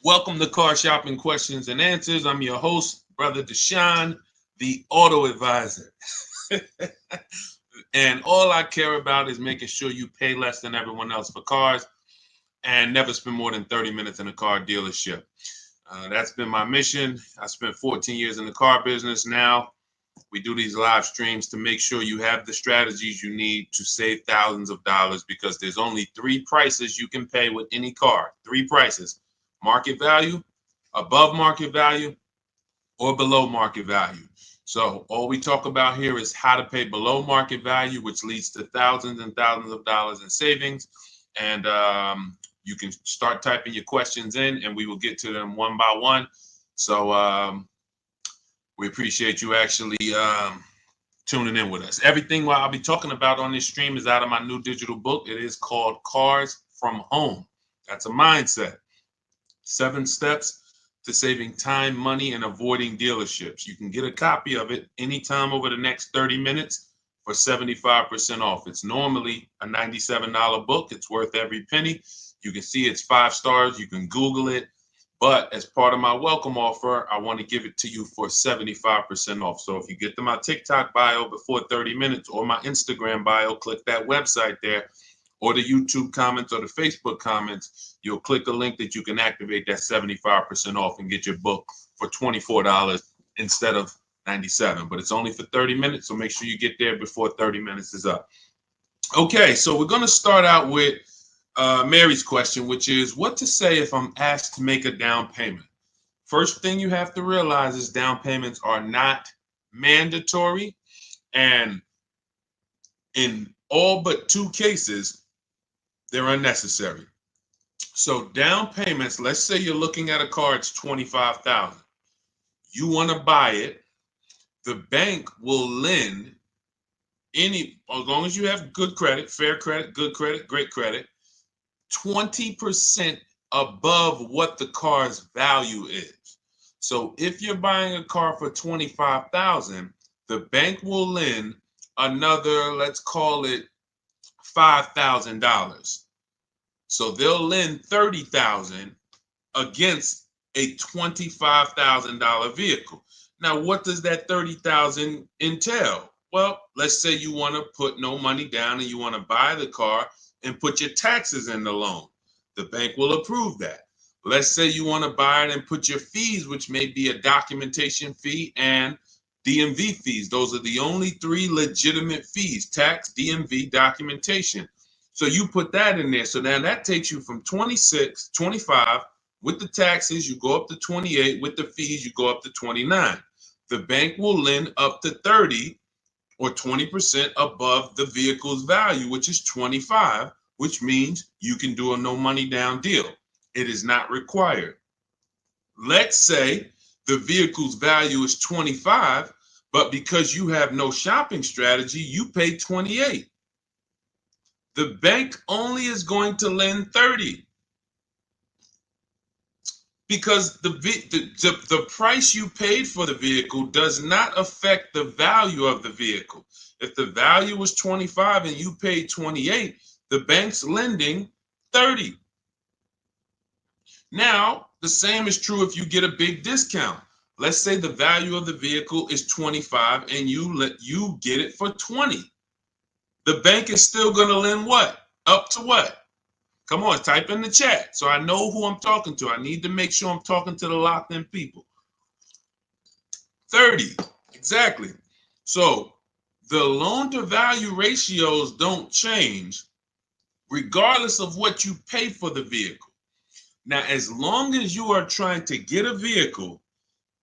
Welcome to Car Shopping Questions and Answers. I'm your host, Brother Deshone, the auto advisor. And all I care about is making sure you pay less than everyone else for cars and never spend more than 30 minutes in a car dealership. That's been my mission. I spent 14 years in the car business. Now we do these live streams to make sure you have the strategies you need to save thousands of dollars, because there's only three prices you can pay with any car. Three prices: market value, above market value, or below market value. So all we talk about here is how to pay below market value, which leads to thousands and thousands of dollars in savings. And you can start typing your questions in and we will get to them one by one. So we appreciate you actually tuning in with us. Everything what I'll be talking about on this stream is out of my new digital book. It is called Cars from Home. That's a mindset. 7 steps to saving time, money, and avoiding dealerships. You can get a copy of it anytime over the next 30 minutes for 75% off. It's normally a $97 book. It's worth every penny. You can see it's 5 stars. You can Google it. But as part of my welcome offer, I want to give it to you for 75% off. So if you get to my TikTok bio before 30 minutes or my Instagram bio, click that website there, or the YouTube comments or the Facebook comments, you'll click a link that you can activate that 75% off and get your book for $24 instead of $97. But it's only for 30 minutes, so make sure you get there before 30 minutes is up. Okay, so we're going to start out with Mary's question, which is what to say if I'm asked to make a down payment. First thing you have to realize is down payments are not mandatory, and in all but 2 cases, they're unnecessary. So down payments, let's say you're looking at a car, it's $25,000. You want to buy it. The bank will lend as long as you have good credit, fair credit, good credit, great credit, 20% above what the car's value is. So if you're buying a car for $25,000, the bank will lend another, let's call it $5,000. So they'll lend $30,000 against a $25,000 vehicle. Now, what does that $30,000 entail? Well, let's say you want to put no money down and you want to buy the car and put your taxes in the loan. The bank will approve that. Let's say you want to buy it and put your fees, which may be a documentation fee and DMV fees. Those are the only 3 legitimate fees: tax, DMV, documentation. So you put that in there. So now that takes you from 26, 25. With the taxes, you go up to 28. With the fees, you go up to 29. The bank will lend up to 30 or 20% above the vehicle's value, which is 25, which means you can do a no money down deal. It is not required. Let's say the vehicle's value is 25, but because you have no shopping strategy, you pay 28. The bank only is going to lend 30 because the price you paid for the vehicle does not affect the value of the vehicle. If the value was 25 and you paid 28, the bank's lending 30. Now, the same is true if you get a big discount. Let's say the value of the vehicle is 25 and you get it for 20. The bank is still going to lend what? Up to what? Come on, type in the chat so I know who I'm talking to. I need to make sure I'm talking to the locked in people. 30, exactly. So the loan to value ratios don't change regardless of what you pay for the vehicle. Now, as long as you are trying to get a vehicle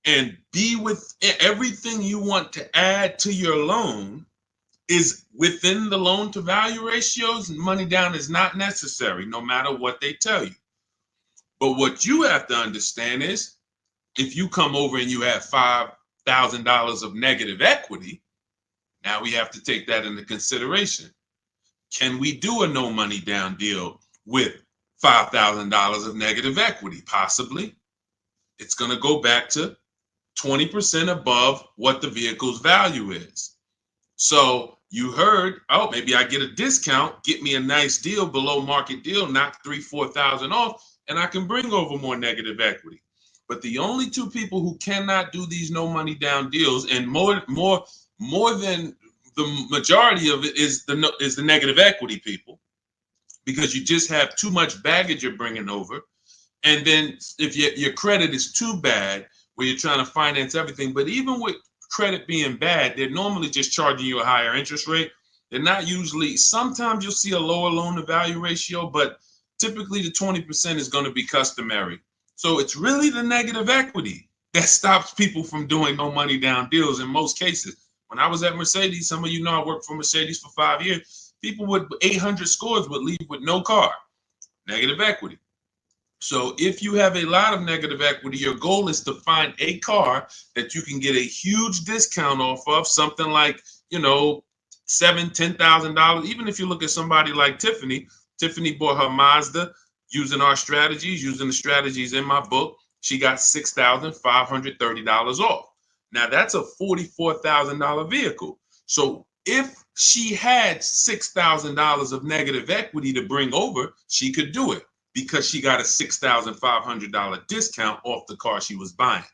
and be with everything you want to add to your loan is within the loan to value ratios, money down is not necessary, no matter what they tell you. But what you have to understand is if you come over and you have $5,000 of negative equity, now we have to take that into consideration. Can we do a no money down deal with $5,000 of negative equity? Possibly. It's going to go back to 20% above what the vehicle's value is. So you heard, oh, maybe I get a discount, get me a nice deal, below market deal, knock $3,000-4,000 off. and I can bring over more negative equity. But the only two people who cannot do these no money down deals, and more than the majority of it, is the negative equity people, because you just have too much baggage you're bringing over. And then if your credit is too bad, where you're trying to finance everything, but even with credit being bad, they're normally just charging you a higher interest rate. They're not usually, sometimes you'll see a lower loan to value ratio, but typically the 20% is going to be customary. So it's really the negative equity that stops people from doing no money down deals in most cases. When I was at Mercedes, some of you know I worked for Mercedes for 5 years. People with 800 scores would leave with no car, negative equity. So if you have a lot of negative equity, your goal is to find a car that you can get a huge discount off of, something like, $7,000-$10,000. Even if you look at somebody like Tiffany bought her Mazda using our strategies, using the strategies in my book. She got $6,530 off. Now that's a $44,000 vehicle. So if she had $6,000 of negative equity to bring over, she could do it, because she got a $6,500 discount off the car she was buying.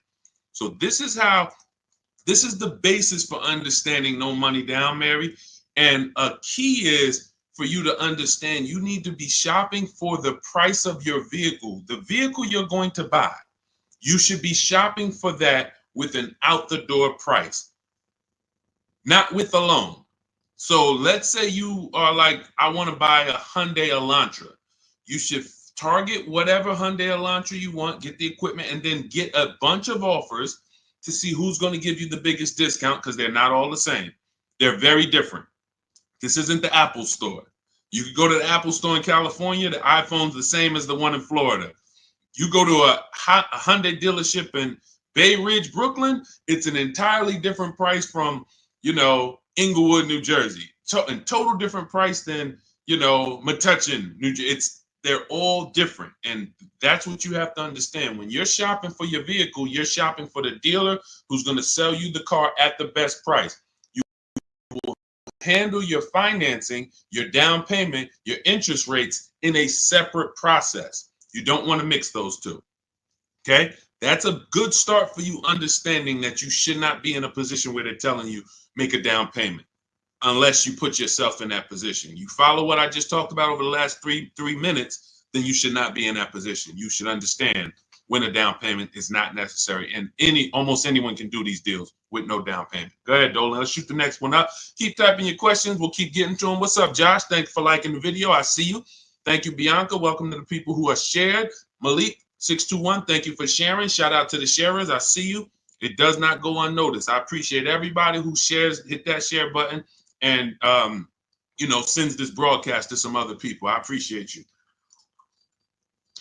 So this is the basis for understanding no money down, Mary. And a key is for you to understand you need to be shopping for the price of your vehicle. The vehicle you're going to buy, you should be shopping for that with an out the door price, not with a loan. So let's say you are like, I want to buy a Hyundai Elantra. You should target whatever Hyundai Elantra you want, get the equipment, and then get a bunch of offers to see who's going to give you the biggest discount, because they're not all the same. They're very different. This isn't the Apple store. You could go to the Apple store in California, the iPhone's the same as the one in Florida. You go to a Hyundai dealership in Bay Ridge, Brooklyn, it's an entirely different price from, Inglewood, New Jersey. And total different price than, Metuchen, New Jersey. They're all different. And that's what you have to understand. When you're shopping for your vehicle, you're shopping for the dealer who's going to sell you the car at the best price. You will handle your financing, your down payment, your interest rates in a separate process. You don't want to mix those two. Okay? That's a good start for you understanding that you should not be in a position where they're telling you make a down payment, unless you put yourself in that position. You follow what I just talked about over the last three minutes, then you should not be in that position. You should understand when a down payment is not necessary. And almost anyone can do these deals with no down payment. Go ahead, Dolan. Let's shoot the next one up. Keep typing your questions. We'll keep getting to them. What's up, Josh? Thank you for liking the video. I see you. Thank you, Bianca. Welcome to the people who are shared. Malik, 621, thank you for sharing. Shout out to the sharers. I see you. It does not go unnoticed. I appreciate everybody who shares, hit that share button, and sends this broadcast to some other people. I appreciate you.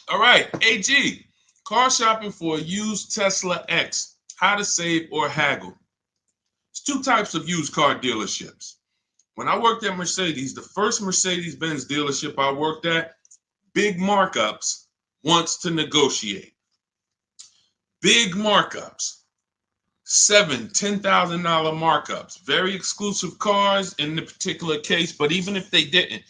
All right, AG, car shopping for a used Tesla X, how to save or haggle. There's two types of used car dealerships. When I worked at Mercedes, the first Mercedes-Benz dealership I worked at, big markups, wants to negotiate. Big markups. $7,000, $10,000 markups, very exclusive cars in the particular case. But even if they didn't,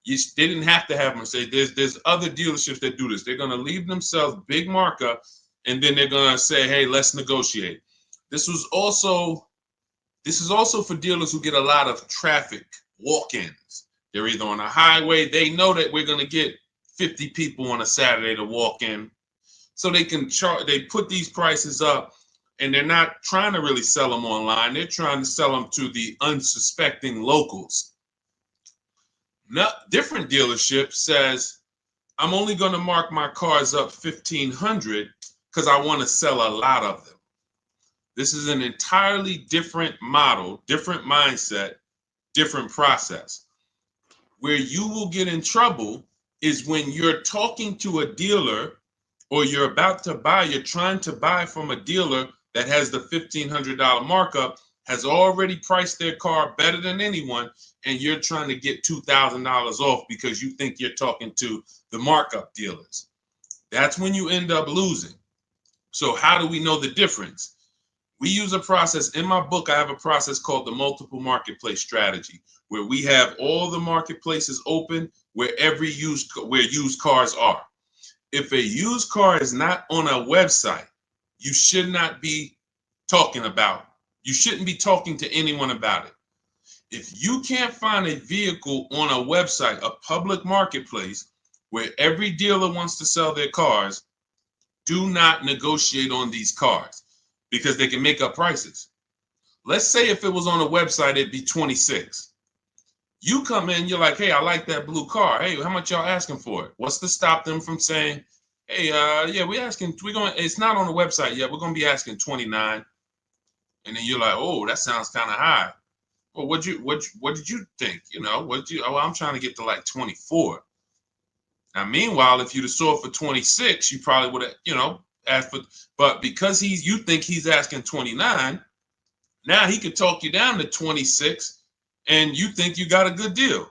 they didn't have to have Mercedes. There's other dealerships that do this. They're going to leave themselves big markup, and then they're going to say, hey, let's negotiate. This is also for dealers who get a lot of traffic walk-ins. They're either on a highway. They know that we're going to get 50 people on a Saturday to walk in, so they can charge. They put these prices up. And they're not trying to really sell them online. They're trying to sell them to the unsuspecting locals. Now, different dealership says, I'm only going to mark my cars up $1,500 because I want to sell a lot of them. This is an entirely different model, different mindset, different process. Where you will get in trouble is when you're talking to a dealer, or you're about to buy, you're trying to buy from a dealer that has the $1,500 markup, has already priced their car better than anyone, and you're trying to get $2,000 off because you think you're talking to the markup dealers. That's when you end up losing. So how do we know the difference? We use a process. In my book, I have a process called the multiple marketplace strategy, where we have all the marketplaces open where used cars are. if a used car is not on a website, you should not be talking about. You shouldn't be talking to anyone about it. If you can't find a vehicle on a website, a public marketplace, where every dealer wants to sell their cars, do not negotiate on these cars because they can make up prices. Let's say if it was on a website, it'd be 26. You come in, you're like, hey, I like that blue car. Hey, how much y'all asking for it? What's to stop them from saying, hey, yeah, it's not on the website yet. We're going to be asking 29. And then you're like, oh, that sounds kind of high. Well, what did you think? I'm trying to get to like 24. Now, meanwhile, if you'd have sold for 26, you probably would have, asked for, but because you think he's asking 29, now he could talk you down to 26 and you think you got a good deal.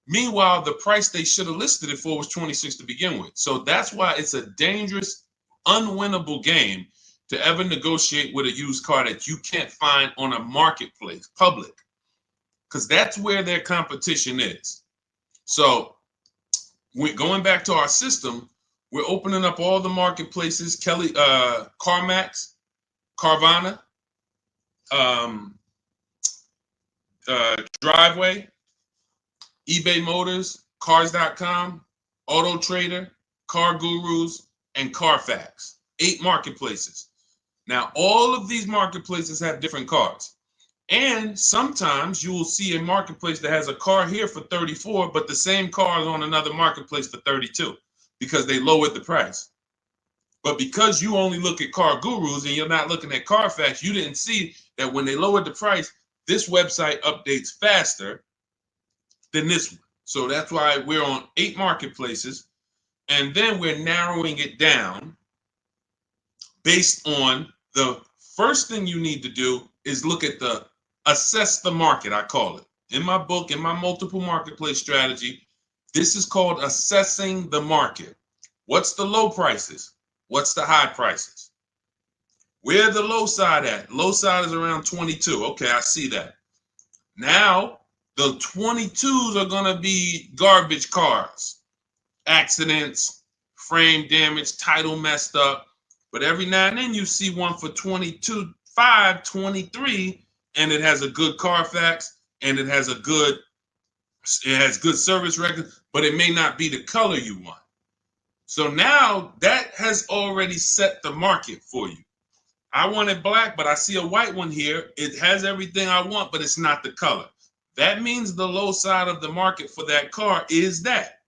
Meanwhile, the price they should have listed it for was 26 to begin with. So that's why it's a dangerous, unwinnable game to ever negotiate with a used car that you can't find on a marketplace, public, because that's where their competition is. So we're going back to our system. We're opening up all the marketplaces, CarMax, Carvana, Driveway, eBay Motors, Cars.com, Auto Trader, Car Gurus, and Carfax. 8 marketplaces. Now, all of these marketplaces have different cars. And sometimes you will see a marketplace that has a car here for 34, but the same car is on another marketplace for 32 because they lowered the price. But because you only look at Car Gurus and you're not looking at Carfax, you didn't see that when they lowered the price, this website updates faster than this one. So that's why we're on 8 marketplaces. And then we're narrowing it down based on the first thing you need to do is look at assess the market, I call it. In my book, in my multiple marketplace strategy, this is called assessing the market. What's the low prices? What's the high prices? Where the low side at? Low side is around 22. Okay, I see that. Now, the 22s are going to be garbage cars, accidents, frame damage, title messed up. But every now and then you see one for 22.5, 23, and it has a good Carfax and it has good service record, but it may not be the color you want. So now that has already set the market for you. I want it black, but I see a white one here. It has everything I want, but it's not the color. That means the low side of the market for that car is that.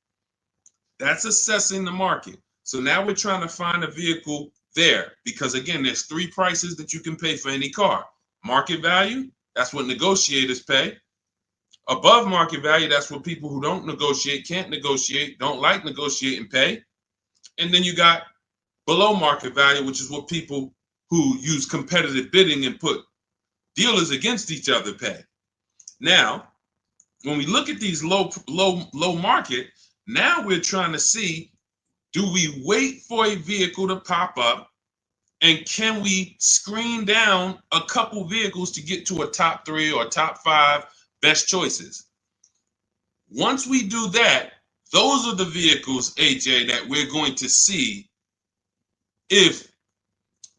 That's assessing the market. So now we're trying to find a vehicle there because, again, there's 3 prices that you can pay for any car. Market value, that's what negotiators pay. Above market value, that's what people who don't negotiate, can't negotiate, don't like negotiating pay. And then you got below market value, which is what people who use competitive bidding and put dealers against each other pay. Now, when we look at these low market, now we're trying to see, do we wait for a vehicle to pop up and can we screen down a couple vehicles to get to a top 3 or top 5 best choices? Once we do that, those are the vehicles, AJ, that we're going to see if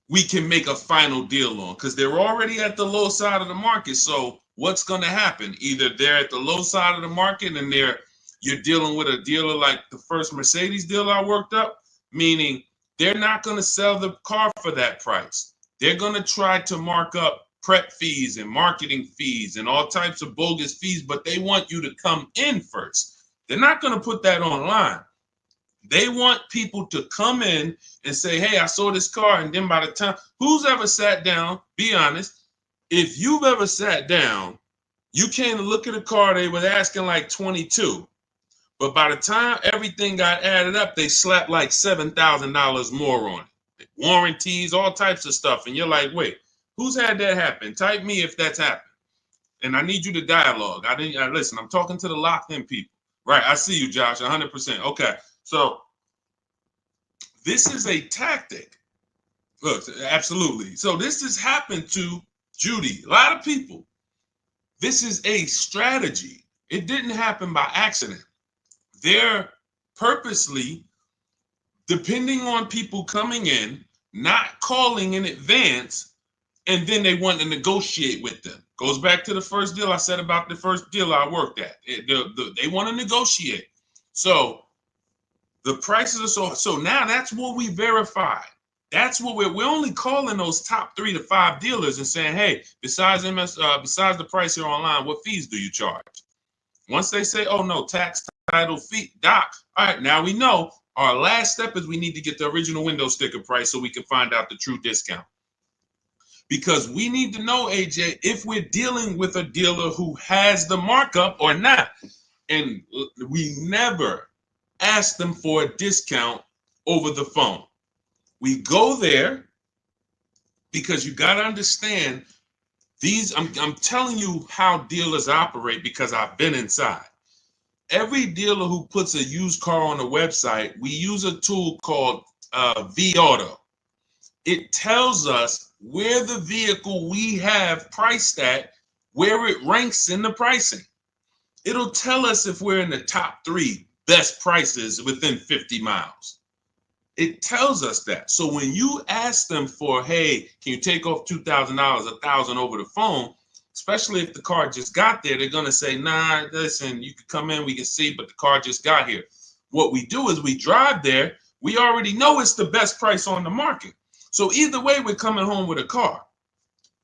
we can make a final deal on, because they're already at the low side of the market. So what's going to happen? Either they're at the low side of the market and you're dealing with a dealer like the first Mercedes dealer I worked up, meaning they're not going to sell the car for that price. They're going to try to mark up prep fees and marketing fees and all types of bogus fees, but they want you to come in first. They're not going to put that online. They want people to come in and say, hey, I saw this car. And then by the time, who's ever sat down, be honest, if you've ever sat down, you came to look at a car, they were asking like 22. But by the time everything got added up, they slapped like $7,000 more on it. Warranties, all types of stuff. And you're like, wait, who's had that happen? Type me if that's happened. And I need you to dialogue. Listen, I'm talking to the locked in people. Right, I see you, Josh, 100%. Okay, so this is a tactic. Look, absolutely. So this has happened to Judy, a lot of people. This is a strategy. It didn't happen by accident. They're purposely depending on people coming in, not calling in advance, and then they want to negotiate with them. Goes back to the first deal I said about the first deal I worked at. They want to negotiate. So the prices are so now that's what we verify. That's what we're only calling those top 3 to 5 dealers and saying, hey, besides besides the price here online, what fees do you charge? Once they say, oh no, tax, title, fee, doc, all right, now we know our last step is we need to get the original window sticker price so we can find out the true discount. Because we need to know, AJ, if we're dealing with a dealer who has the markup or not. And we never ask them for a discount over the phone. We go there because you got to understand these. I'm telling you how dealers operate because I've been inside. Every dealer who puts a used car on a website, we use a tool called V-Auto. It tells us where the vehicle we have priced at, where it ranks in the pricing. It'll tell us if we're in the top 3 best prices within 50 miles. It tells us that. So when you ask them for, hey, can you take off $2,000, $1,000 over the phone, especially if the car just got there, they're going to say, nah, listen, you can come in, we can see, but the car just got here. What we do is we drive there. We already know it's the best price on the market. So either way, we're coming home with a car.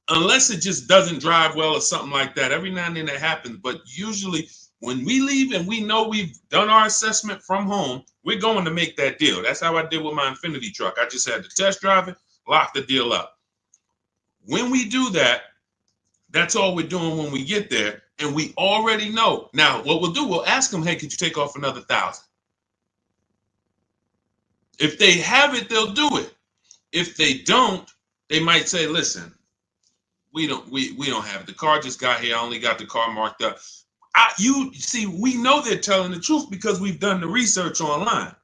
Unless it just doesn't drive well or something like that. Every now and then that happens. But usually when we leave and we know we've done our assessment from home, we're going to make that deal. That's how I did with my Infinity truck. I just had to test drive it, lock the deal up. When we do that, that's all we're doing when we get there. And we already know. Now, what we'll do, we'll ask them, hey, could you take off another $1,000? If they have it, they'll do it. If they don't, they might say, listen, we don't have it. The car just got here. I only got the car marked up. You see, we know they're telling the truth because we've done the research online.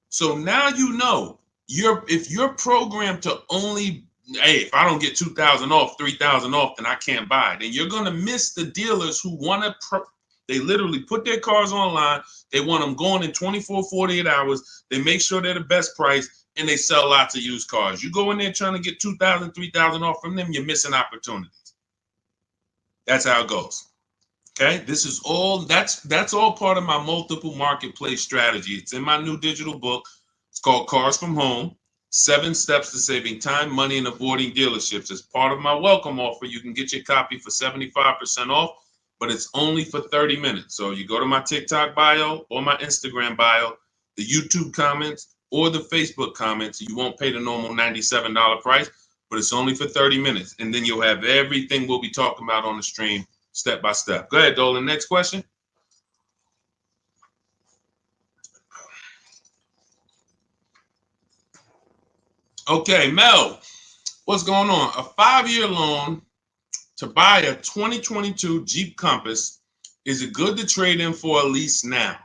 So now you know if you're programmed to only, hey, if I don't get 2,000 off, 3,000 off, then I can't buy it. And you're going to miss the dealers who want to, they literally put their cars online. They want them going in 24, 48 hours. They make sure they're the best price and they sell lots of used cars. You go in there trying to get 2,000, 3,000 off from them, you're missing opportunities. That's how it goes. Okay, this is all, that's all part of my multiple marketplace strategy. It's in my new digital book. It's called Cars from Home, 7 Steps to Saving Time, Money, and Avoiding Dealerships. As part of my welcome offer, you can get your copy for 75% off, but it's only for 30 minutes. So you go to my TikTok bio or my Instagram bio, the YouTube comments, or the Facebook comments. You won't pay the normal $97 price, but it's only for 30 minutes. And then you'll have everything we'll be talking about on the stream step by step. Go ahead, Dolan. Next question. Okay, Mel, what's going on? A 5-year loan to buy a 2022 Jeep Compass. Is it good to trade in for a lease now?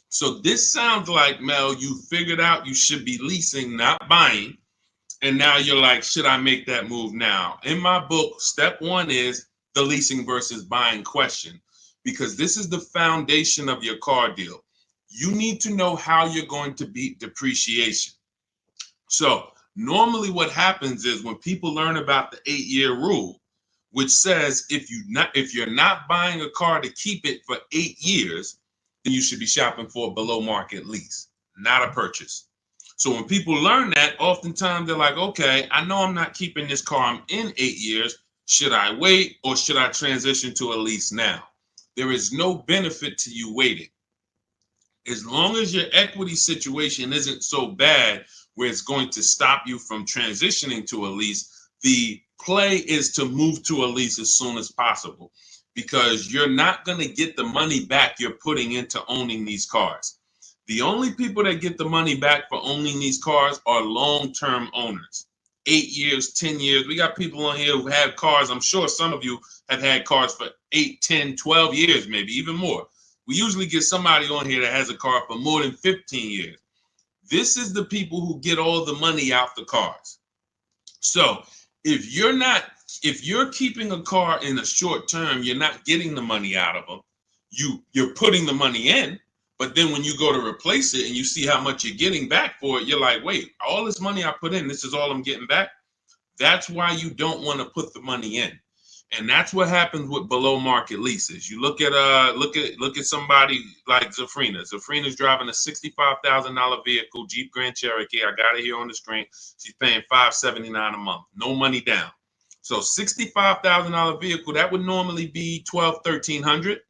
So this sounds like, Mel, you figured out you should be leasing, not buying. And now you're like, should I make that move now? In my book, step 1 is the leasing versus buying question, because this is the foundation of your car deal. You need to know how you're going to beat depreciation. So normally what happens is when people learn about the 8-year rule, which says if you're not buying a car to keep it for 8 years, then you should be shopping for a below market lease, not a purchase. So when people learn that, oftentimes they're like, okay, I know I'm not keeping this car. I'm in 8 years. Should I wait or should I transition to a lease now? There is no benefit to you waiting. As long as your equity situation isn't so bad where it's going to stop you from transitioning to a lease, the play is to move to a lease as soon as possible, because you're not going to get the money back you're putting into owning these cars. The only people that get the money back for owning these cars are long-term owners. 8 years, 10 years. We got people on here who have cars. I'm sure some of you have had cars for 8, 10, 12 years, maybe even more. We usually get somebody on here that has a car for more than 15 years. This is the people who get all the money out the cars. So if you're keeping a car in a short term, you're not getting the money out of them. You're putting the money in, But then when you go to replace it and you see how much you're getting back for it, you're like, wait, all this money I put in, this is all I'm getting back. That's why you don't want to put the money in. And that's what happens with below market leases. You look at somebody like Zafrina. Zafrina's driving a $65,000 vehicle, Jeep Grand Cherokee. I got it here on the screen. She's paying $579 a month, no money down. So $65,000 vehicle, that would normally be $1,200-1,300.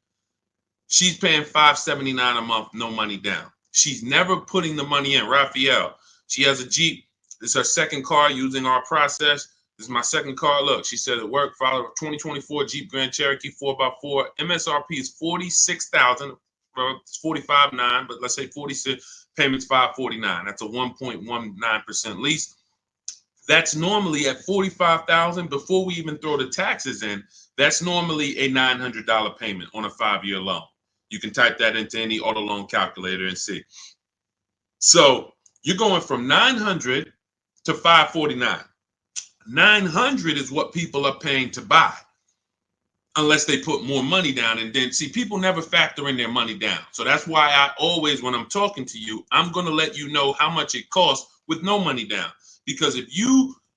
She's paying $579 a month, no money down. She's never putting the money in. Raphael, she has a Jeep. This is her second car using our process. This is my second car. Look, she said it worked. Follow a 2024 Jeep Grand Cherokee 4x4. MSRP is $46,000. Well, it's $45,900, but let's say 46. Payments $549. That's a 1.19% lease. That's normally at $45,000 before we even throw the taxes in. That's normally a $900 payment on a 5-year loan. You can type that into any auto loan calculator and see. So you're going from $900 to $549. $900 is what people are paying to buy, unless they put more money down. And then, see, people never factor in their money down. So that's why I always, when I'm talking to you, I'm going to let you know how much it costs with no money down. Because if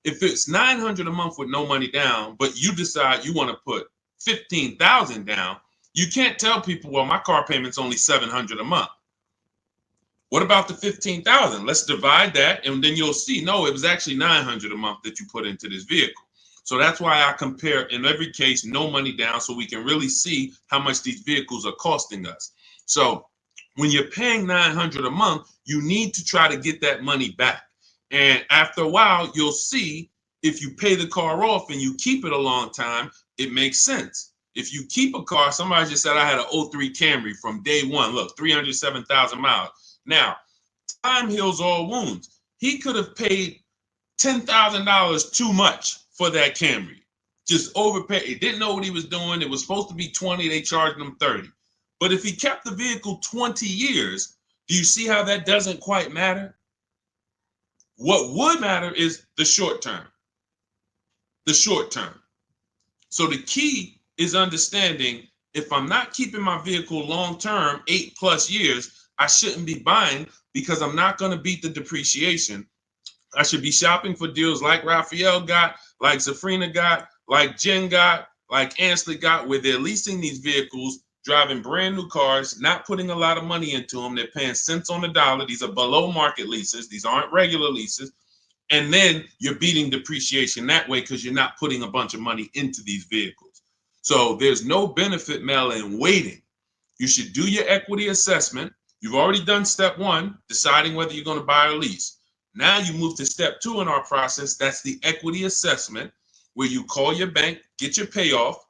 it's $900 a month with no money down, but you decide you want to put $15,000 down, you can't tell people, well, my car payment's only $700 a month. What about the $15,000? Let's divide that, and then you'll see, no, it was actually $900 a month that you put into this vehicle. So that's why I compare, in every case, no money down, so we can really see how much these vehicles are costing us. So when you're paying $900 a month, you need to try to get that money back. And after a while, you'll see if you pay the car off and you keep it a long time, it makes sense. If you keep a car, somebody just said I had an 03 Camry from day one. Look, 307,000 miles. Now, time heals all wounds. He could have paid $10,000 too much for that Camry. Just overpaid. He didn't know what he was doing. It was supposed to be 20. They charged him 30. But if he kept the vehicle 20 years, do you see how that doesn't quite matter? What would matter is the short term. The short term. So the key is understanding, if I'm not keeping my vehicle long term, 8+ years, I shouldn't be buying, because I'm not going to beat the depreciation. I should be shopping for deals like Raphael got, like Zafrina got, like Jen got, like Ansley got, where they're leasing these vehicles, driving brand new cars, not putting a lot of money into them. They're paying cents on the dollar. These are below market leases. These aren't regular leases. And then you're beating depreciation that way because you're not putting a bunch of money into these vehicles. So there's no benefit, Mel, in waiting. You should do your equity assessment. You've already done step one, deciding whether you're going to buy or lease. Now you move to step two in our process. That's the equity assessment, where you call your bank, get your payoff,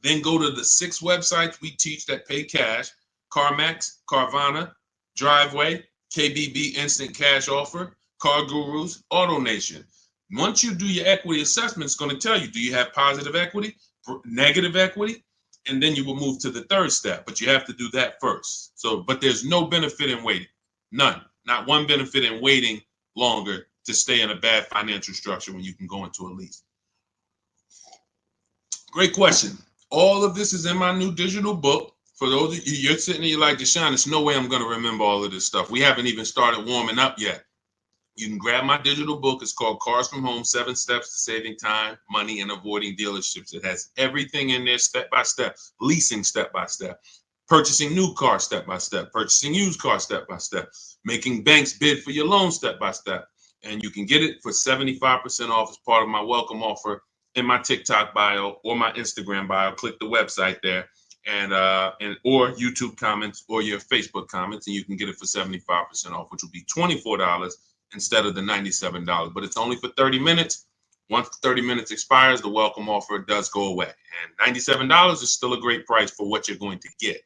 then go to the 6 websites we teach that pay cash: CarMax, Carvana, Driveway, KBB Instant Cash Offer, Car Gurus, AutoNation. Once you do your equity assessment, it's going to tell you, do you have positive equity, negative equity? And then you will move to the third step, but you have to do that first. So, but there's no benefit in waiting. None. Not one benefit in waiting longer to stay in a bad financial structure when you can go into a lease. Great question. All of this is in my new digital book. For those of you, you're sitting there, you're like, Deshone, there's no way I'm going to remember all of this stuff. We haven't even started warming up yet. You can grab my digital book. It's called Cars from Home, 7 Steps to Saving Time, Money, and Avoiding Dealerships. It has everything in there step by step, leasing step by step, purchasing new cars step by step, purchasing used cars step by step, making banks bid for your loan step by step. And you can get it for 75% off as part of my welcome offer in my TikTok bio or my Instagram bio. Click the website there, and or YouTube comments or your Facebook comments, and you can get it for 75% off, which will be $24 instead of the $97. But it's only for 30 minutes. Once 30 minutes expires, the welcome offer does go away. And $97 is still a great price for what you're going to get,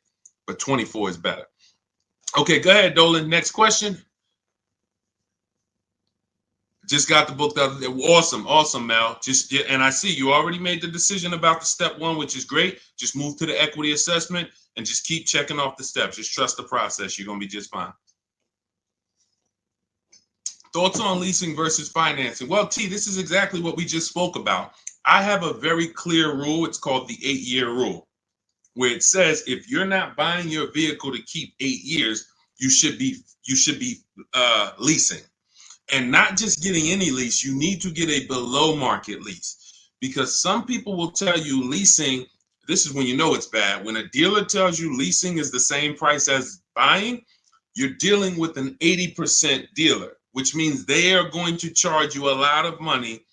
but 24 is better. Okay, go ahead, Dolan. Next question. Just got the book the other day. Awesome, Mel. And I see you already made the decision about the step one, which is great. Just move to the equity assessment and just keep checking off the steps. Just trust the process. You're going to be just fine. Thoughts on leasing versus financing? Well, T, this is exactly what we just spoke about. I have a very clear rule. It's called the 8-year rule. where it says if you're not buying your vehicle to keep 8 years, you should be leasing. And not just getting any lease, you need to get a below market lease, because some people will tell you leasing, this is when you know it's bad. When a dealer tells you leasing is the same price as buying, you're dealing with an 80% dealer, which means they are going to charge you a lot of money.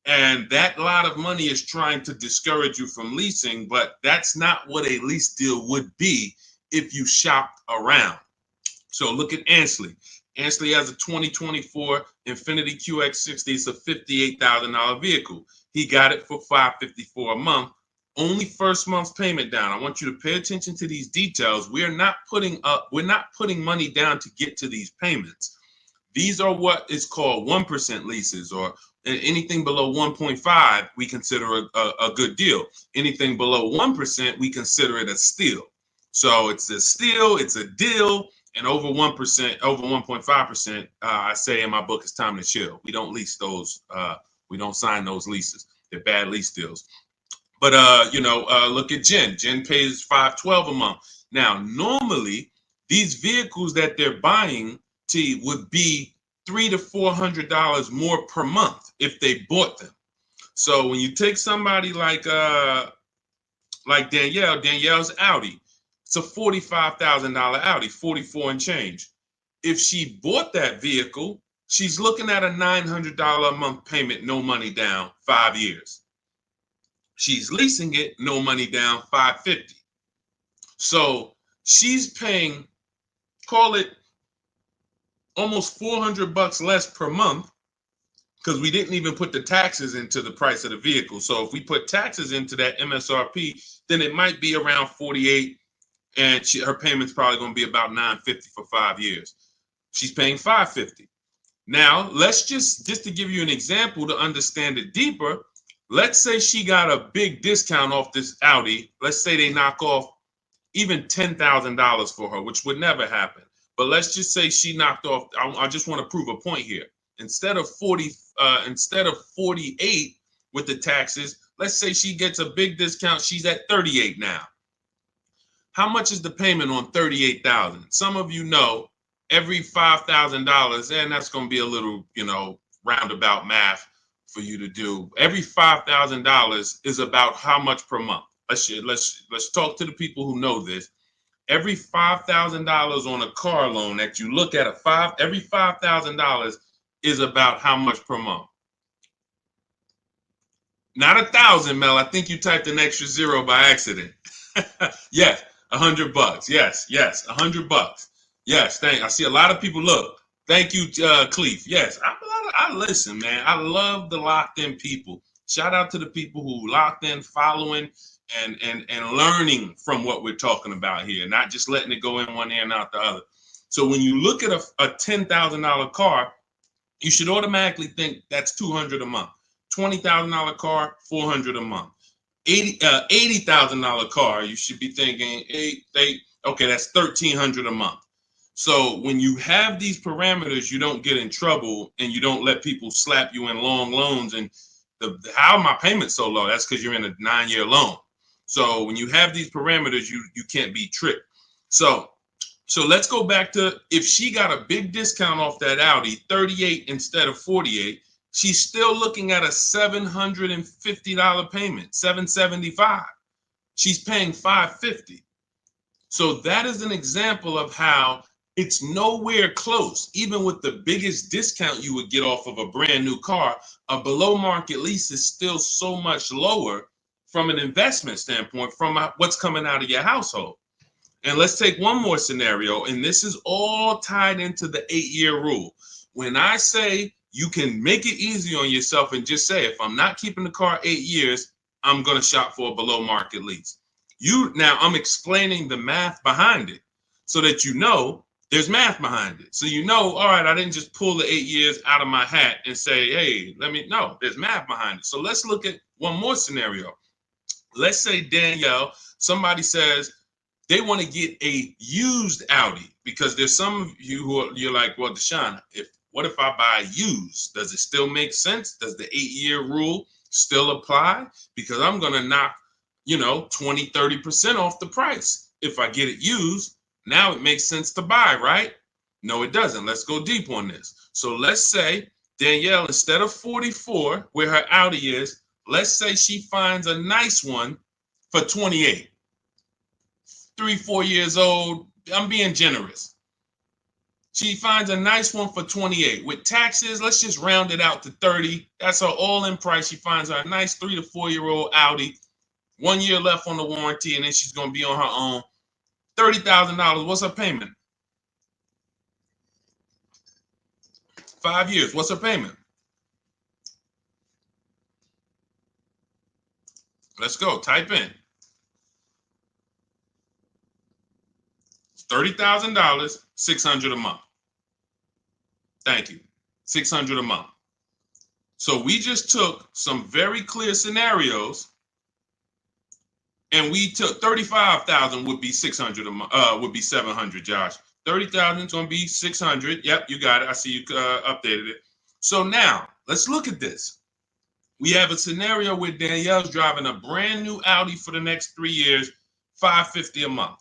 And that lot of money is trying to discourage you from leasing, but that's not what a lease deal would be if you shopped around. So look at Ansley. Ansley has a 2024 Infiniti QX60. It's a $58,000 vehicle. He got it for $554 a month. Only first month's payment down. I want you to pay attention to these details. We're not putting money down to get to these payments. These are what is called 1% leases, or anything below 1.5 we consider a good deal. Anything below 1% we consider it a steal. So it's a steal, it's a deal. And over 1%, over 1.5%, I say in my book, it's time to chill. We don't lease those. We don't sign those leases. They're bad lease deals. But look at Jen. Jen pays $512 a month. Now, normally these vehicles that they're buying would be $300 to $400 more per month if they bought them. So when you take somebody like Danielle's Audi. It's a $45,000 Audi, 44 and change. If she bought that vehicle, she's looking at a $900 a month payment, no money down, 5 years. She's leasing it, no money down, $550. So she's paying, call it almost $400 less per month, because we didn't even put the taxes into the price of the vehicle. So if we put taxes into that MSRP, then it might be around $48. And her payment's probably going to be about $950 for 5 years. She's paying $550. Now, let's just to give you an example to understand it deeper, let's say she got a big discount off this Audi. Let's say they knock off even $10,000 for her, which would never happen. But let's just say she knocked off, I just want to prove a point here. Instead of 48 with the taxes, let's say she gets a big discount. She's at 38 now. How much is the payment on $38,000? Some of you know every $5,000, and that's going to be a little, roundabout math for you to do. Every $5,000 is about how much per month? Let's talk to the people who know this. Every $5,000 on a car loan that you look at every $5,000 is about how much per month? Not 1,000, Mel. I think you typed an extra zero by accident. Yes. $100. Yes, $100. Yes, I see a lot of people. Look, thank you, Cleef. Yes, I listen, man. I love the locked in people. Shout out to the people who locked in, following, and learning from what we're talking about here, not just letting it go in one ear and out the other. So when you look at a $10,000 car, you should automatically think that's $200 a month. $20,000 car, $400 a month. $80,000 car, you should be thinking, okay, that's $1,300 a month. So when you have these parameters, you don't get in trouble and you don't let people slap you in long loans. And how my payment so low? That's because you're in a 9-year loan. So when you have these parameters, you can't be tricked. So let's go back to, if she got a big discount off that Audi, 38 instead of 48, she's still looking at a $750 payment, $775. She's paying $550. So that is an example of how it's nowhere close. Even with the biggest discount you would get off of a brand new car, a below market lease is still so much lower from an investment standpoint, from what's coming out of your household. And let's take one more scenario, and this is all tied into the 8-year rule. When I say you can make it easy on yourself and just say, if I'm not keeping the car 8 years, I'm going to shop for a below market lease. Now I'm explaining the math behind it so that you know there's math behind it. So all right, I didn't just pull the 8 years out of my hat and say, hey, there's math behind it. So let's look at one more scenario. Let's say Danielle, somebody says they want to get a used Audi, because there's some of you you're like, well, Deshone, what if I buy used? Does it still make sense? Does the 8-year rule still apply? Because I'm going to knock, 20, 30% off the price. If I get it used, now it makes sense to buy, right? No, it doesn't. Let's go deep on this. So let's say Danielle, instead of 44, where her Audi is, let's say she finds a nice one for 28. 3, 4 years old. I'm being generous. She finds a nice one for 28. With taxes, let's just round it out to 30. That's her all-in price. She finds her a nice 3 to 4-year-old Audi. 1 year left on the warranty, and then she's going to be on her own. $30,000. What's her payment? 5 years. What's her payment? Let's go. Type in. $30,000, $600 a month. Thank you. $600 a month. So we just took some very clear scenarios, and we took 35,000 would be 600 a month. Would be 700. Josh, 30,000 is going to be 600. Yep, you got it. I see you updated it. So now let's look at this. We have a scenario where Danielle's driving a brand new Audi for the next 3 years, $550 a month.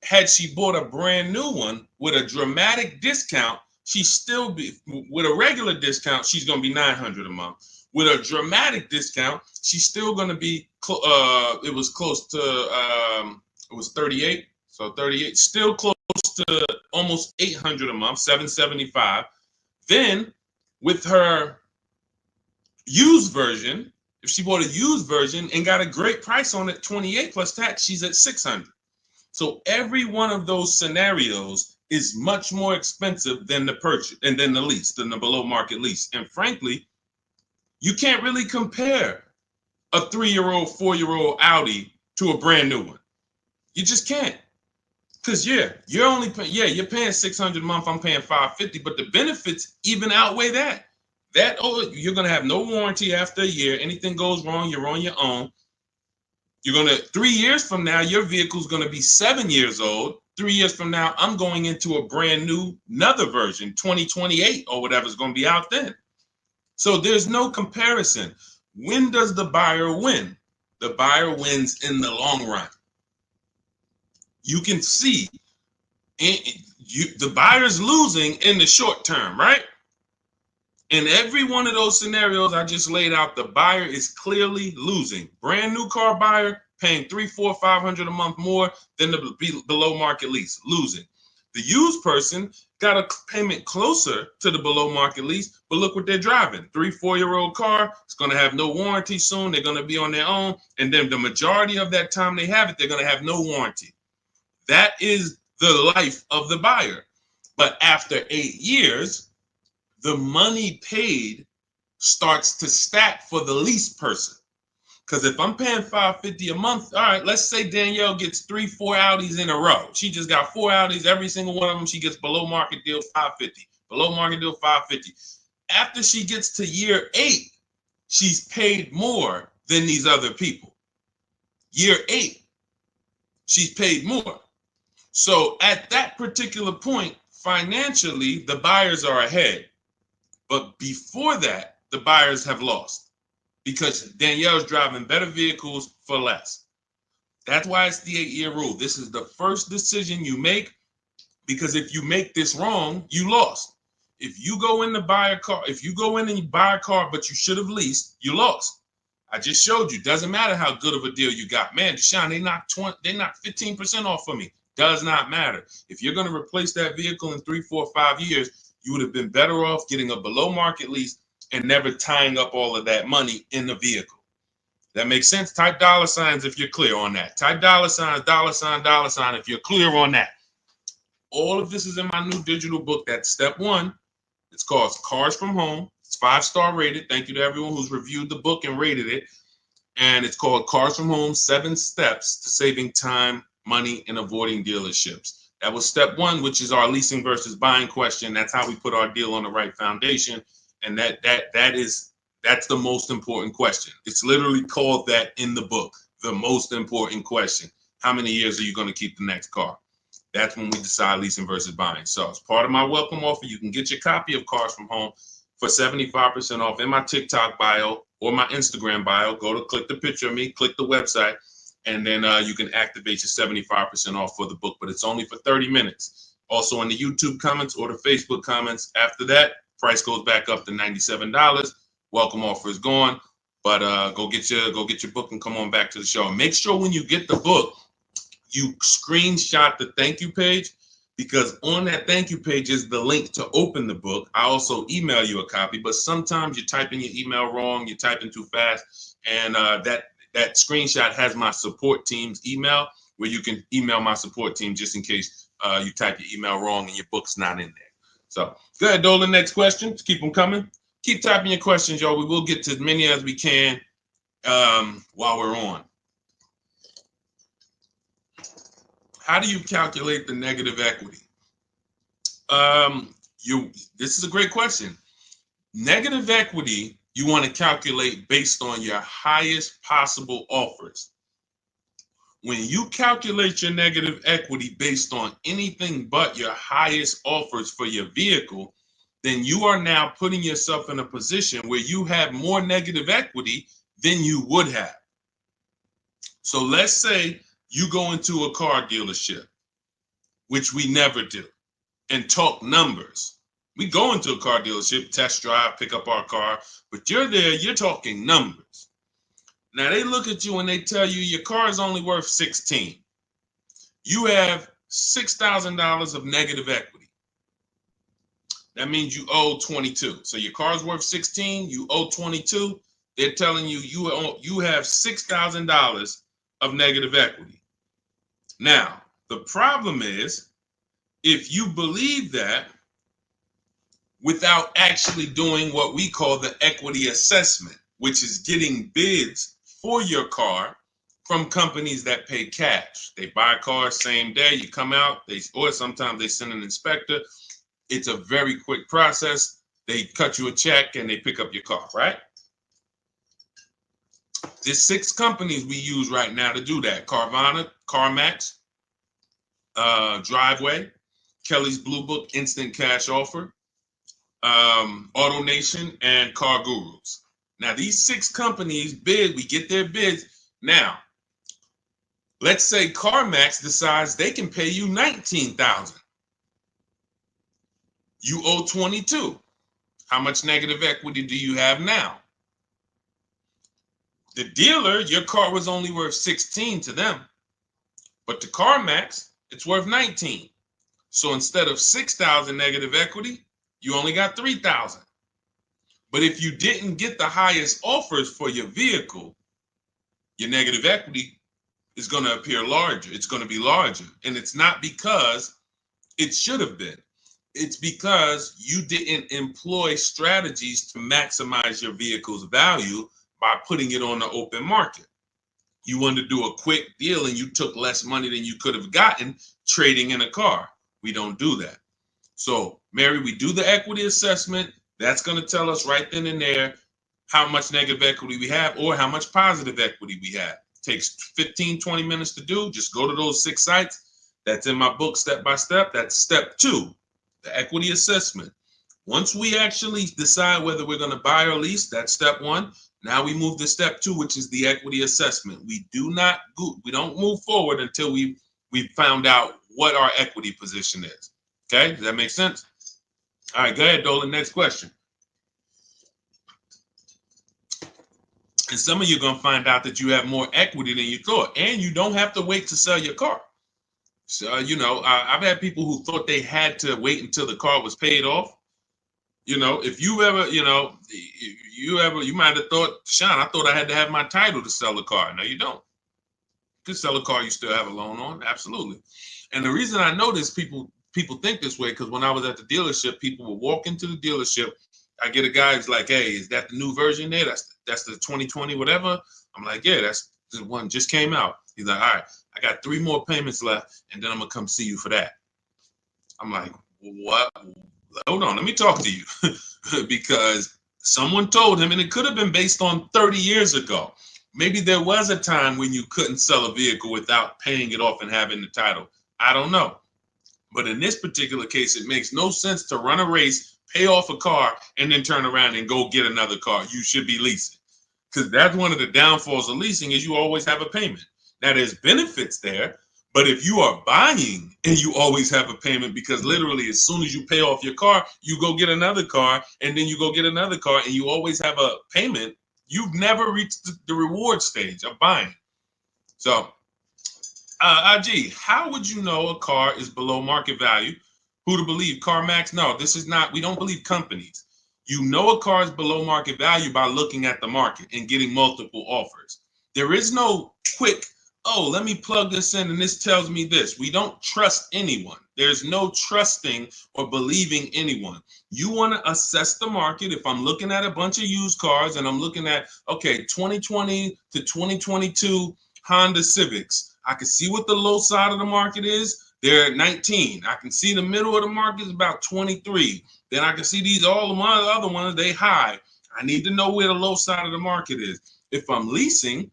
Had she bought a brand new one with a dramatic discount, she's still be with a regular discount, she's going to be $900 a month. With a dramatic discount, she's still going to be it was close to it was 38. So 38, still close to almost $800 a month, $775. Then with her used version, if she bought a used version and got a great price on it, 28 plus tax, she's at $600. So every one of those scenarios is much more expensive than the purchase and then the lease, than the below market lease. And frankly, you can't really compare a 3-year-old, 4-year-old Audi to a brand new one. You just can't. Because you're only you're paying $600 a month, I'm paying $550, but the benefits even outweigh that. You're gonna have no warranty after a year. Anything goes wrong, you're on your own. You're going to, 3 years from now, your vehicle's going to be 7 years old. 3 years from now, I'm going into a brand new, another version, 2028 or whatever's going to be out then. So there's no comparison. When does the buyer win? The buyer wins in the long run. You can see the buyer's losing in the short term, right? In every one of those scenarios I just laid out, the buyer is clearly losing. Brand new car buyer paying $300, $400, $500 a month more than the below market lease, losing. The used person got a payment closer to the below market lease, but look what they're driving. 3, 4-year-old car. It's going to have no warranty soon. They're going to be on their own. And then the majority of that time they have it, they're going to have no warranty. That is the life of the buyer. But after 8 years, the money paid starts to stack for the lease person. Because if I'm paying $550 a month, all right, let's say Danielle gets 3, 4 Audis in a row. She just got 4 Audis, every single one of them, she gets below market deal $550. Below market deal $550. After she gets to year 8, she's paid more than these other people. Year 8, she's paid more. So at that particular point, financially, the buyers are ahead. But before that, the buyers have lost because Danielle's driving better vehicles for less. That's why it's the 8-year rule. This is the first decision you make, because if you make this wrong, you lost. If you go in to buy a car, if you go in and you buy a car, but you should have leased, you lost. I just showed you. Doesn't matter how good of a deal you got. Man, Deshone, they knocked 15% off for me. Does not matter. If you're going to replace that vehicle in 3, 4, 5 years, you would have been better off getting a below market lease and never tying up all of that money in the vehicle. That makes sense? Type $signs if you're clear on that. Type $sign, $sign if you're clear on that. All of this is in my new digital book. That's step 1. It's called Cars from Home. It's 5-star rated. Thank you to everyone who's reviewed the book and rated it. And it's called Cars from Home, 7 Steps to Saving Time, Money, and Avoiding Dealerships. That was step 1, which is our leasing versus buying question. That's how we put our deal on the right foundation. And that's the most important question. It's literally called that in the book, the most important question. How many years are you going to keep the next car? That's when we decide leasing versus buying. So as part of my welcome offer, you can get your copy of Cars from Home for 75% off in my TikTok bio or my Instagram bio. Go to click the picture of me, click the website. and then you can activate your 75% off for the book, but it's only for 30 minutes. Also in the YouTube comments or the Facebook comments. After that, price goes back up to $97. Welcome offer is gone, but go get your book and come on back to the show. And make sure when you get the book, you screenshot the thank you page, because on that thank you page is the link to open the book. I also email you a copy, but sometimes you type in your email wrong, you type in too fast, and that screenshot has my support team's email, where you can email my support team just in case you type your email wrong and your book's not in there. So go ahead, Dolan. Next question. Just keep them coming. Keep typing your questions, y'all. We will get to as many as we can while we're on. How do you calculate the negative equity? This is a great question. Negative equity, you want to calculate based on your highest possible offers. When you calculate your negative equity based on anything but your highest offers for your vehicle, then you are now putting yourself in a position where you have more negative equity than you would have. So let's say you go into a car dealership, which we never do, and talk numbers. We go into a car dealership, test drive, pick up our car, but you're there, you're talking numbers. Now they look at you and they tell you your car is only worth 16. You have $6,000 of negative equity. That means you owe 22. So your car's worth 16, you owe 22. They're telling you you have $6,000 of negative equity. Now, the problem is, if you believe that without actually doing what we call the equity assessment, which is getting bids for your car from companies that pay cash. They buy cars same day, you come out, or sometimes they send an inspector. It's a very quick process. They cut you a check and they pick up your car, right? There's 6 companies we use right now to do that. Carvana, CarMax, Driveway, Kelly's Blue Book, Instant Cash Offer, AutoNation, and Car Gurus. Now, these 6 companies bid, we get their bids. Now, let's say CarMax decides they can pay you $19,000. You owe 22. How much negative equity do you have now? The dealer, your car was only worth 16 to them, but to CarMax, it's worth 19. So instead of 6,000 negative equity, you only got 3,000. But if you didn't get the highest offers for your vehicle, your negative equity is going to appear larger. It's going to be larger. And it's not because it should have been. It's because you didn't employ strategies to maximize your vehicle's value by putting it on the open market. You wanted to do a quick deal and you took less money than you could have gotten trading in a car. We don't do that. So, Mary, we do the equity assessment. That's going to tell us right then and there how much negative equity we have or how much positive equity we have. It takes 15, 20 minutes to do. Just go to those 6 sites. That's in my book, Step by Step. That's step 2, the equity assessment. Once we actually decide whether we're going to buy or lease, that's step 1. Now we move to step 2, which is the equity assessment. We don't move forward until we found out what our equity position is. Okay, does that make sense? All right, go ahead, Dolan. Next question. And some of you are going to find out that you have more equity than you thought, and you don't have to wait to sell your car. So, I've had people who thought they had to wait until the car was paid off. If you ever, you might have thought, Sean, I thought I had to have my title to sell a car. No, you don't. You can sell a car you still have a loan on. Absolutely. And the reason I know this, people think this way, because when I was at the dealership, people would walk into the dealership. I get a guy who's like, hey, is that the new version there? That's the 2020 whatever. I'm like, yeah, that's the one just came out. He's like, all right, I got 3 more payments left, and then I'm gonna come see you for that. I'm like, what? Hold on, let me talk to you. Because someone told him, and it could have been based on 30 years ago. Maybe there was a time when you couldn't sell a vehicle without paying it off and having the title. I don't know. But in this particular case, it makes no sense to run a race, pay off a car, and then turn around and go get another car. You should be leasing. Because that's one of the downfalls of leasing is you always have a payment. Now, there's benefits there, but if you are buying and you always have a payment, because literally as soon as you pay off your car, you go get another car, and then you go get another car, and you always have a payment, you've never reached the reward stage of buying. So, IG, how would you know a car is below market value? Who to believe? CarMax? No, this is not. We don't believe companies. You know a car is below market value by looking at the market and getting multiple offers. There is no quick, oh, let me plug this in and this tells me this. We don't trust anyone. There's no trusting or believing anyone. You want to assess the market. If I'm looking at a bunch of used cars and I'm looking at, okay, 2020 to 2022 Honda Civics, I can see what the low side of the market is. They're at 19. I can see the middle of the market is about 23. Then I can see these all of my other ones, they high. I need to know where the low side of the market is. If I'm leasing,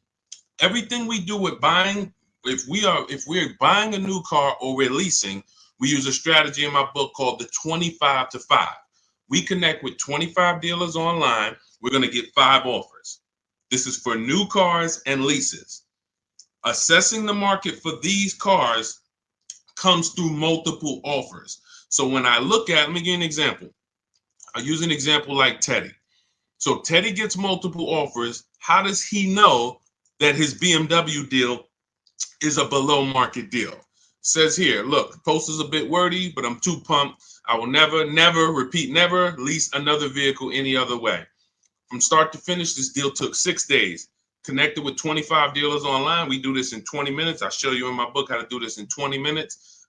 everything we do with buying, if we're buying a new car or we're leasing, we use a strategy in my book called the 25 to 5. We connect with 25 dealers online. We're going to get 5 offers. This is for new cars and leases. Assessing the market for these cars comes through multiple offers. So when I look at, let me give you an example. I use an example like Teddy. So Teddy gets multiple offers. How does he know that his BMW deal is a below market deal? Says here, look, the post is a bit wordy, but I'm too pumped. I will never lease another vehicle any other way. From start to finish, this deal took 6 days. Connected with 25 dealers online. We do this in 20 minutes. I show you in my book how to do this in 20 minutes.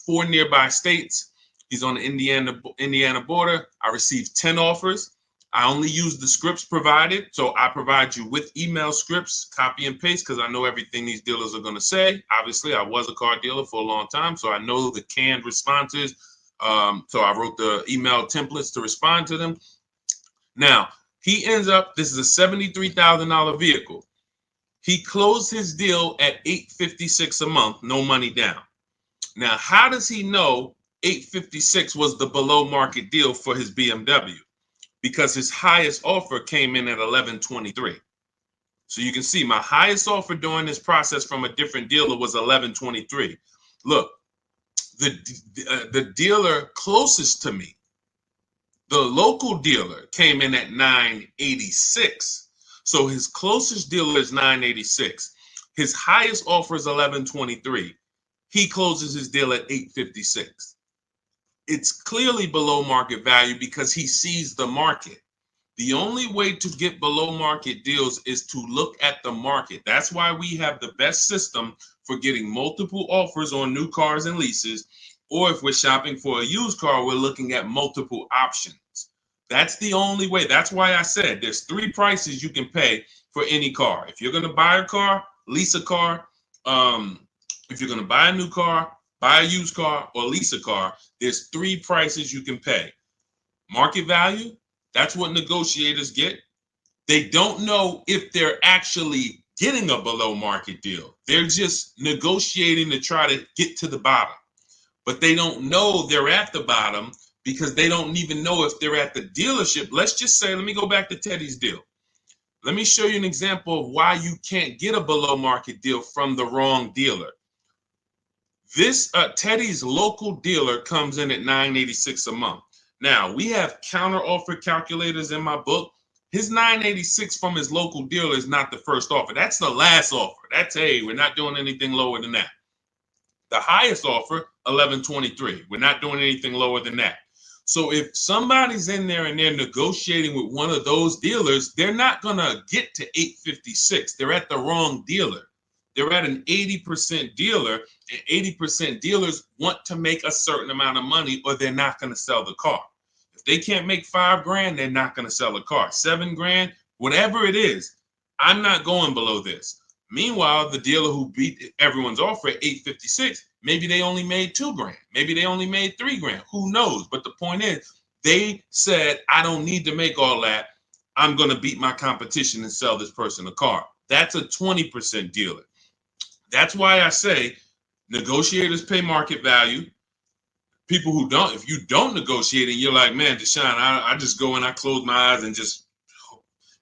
4 nearby states. He's on the Indiana border. I received 10 offers. I only use the scripts provided. So I provide you with email scripts, copy and paste, because I know everything these dealers are going to say. Obviously, I was a car dealer for a long time, so I know the canned responses. So I wrote the email templates to respond to them. Now, he ends up, this is a $73,000 vehicle. He closed his deal at $856 a month, no money down. Now, how does he know $856 was the below market deal for his BMW? Because his highest offer came in at $1123. So you can see my highest offer during this process from a different dealer was $1123. Look, the dealer closest to me, the local dealer, came in at $986. So his closest dealer is $986. His highest offer is $1123. He closes his deal at $856. It's clearly below market value because he sees the market. The only way to get below market deals is to look at the market. That's why we have the best system for getting multiple offers on new cars and leases. Or if we're shopping for a used car, we're looking at multiple options. That's the only way. That's why I said there's 3 prices you can pay for any car. If you're going to buy a car, lease a car, if you're going to buy a new car, buy a used car, or lease a car, there's 3 prices you can pay. Market value, that's what negotiators get. They don't know if they're actually getting a below market deal. They're just negotiating to try to get to the bottom. But they don't know they're at the bottom because they don't even know if they're at the dealership. Let's just say, let me go back to Teddy's deal. Let me show you an example of why you can't get a below market deal from the wrong dealer. This Teddy's local dealer comes in at $986 a month. Now, we have counter offer calculators in my book. His $986 from his local dealer is not the first offer. That's the last offer. That's, hey, we're not doing anything lower than that. The highest offer, $1123. We're not doing anything lower than that. So if somebody's in there and they're negotiating with one of those dealers, they're not going to get to $856. They're at the wrong dealer. They're at an 80% dealer, and 80% dealers want to make a certain amount of money or they're not going to sell the car. If they can't make $5,000, they're not going to sell a car. $7,000, whatever it is, I'm not going below this. Meanwhile, the dealer who beat everyone's offer at $856, maybe they only made $2,000. Maybe they only made $3,000. Who knows? But the point is, they said, I don't need to make all that. I'm going to beat my competition and sell this person a car. That's a 20% dealer. That's why I say negotiators pay market value. People who don't, if you don't negotiate and you're like, man, Deshone, I just go and I close my eyes and just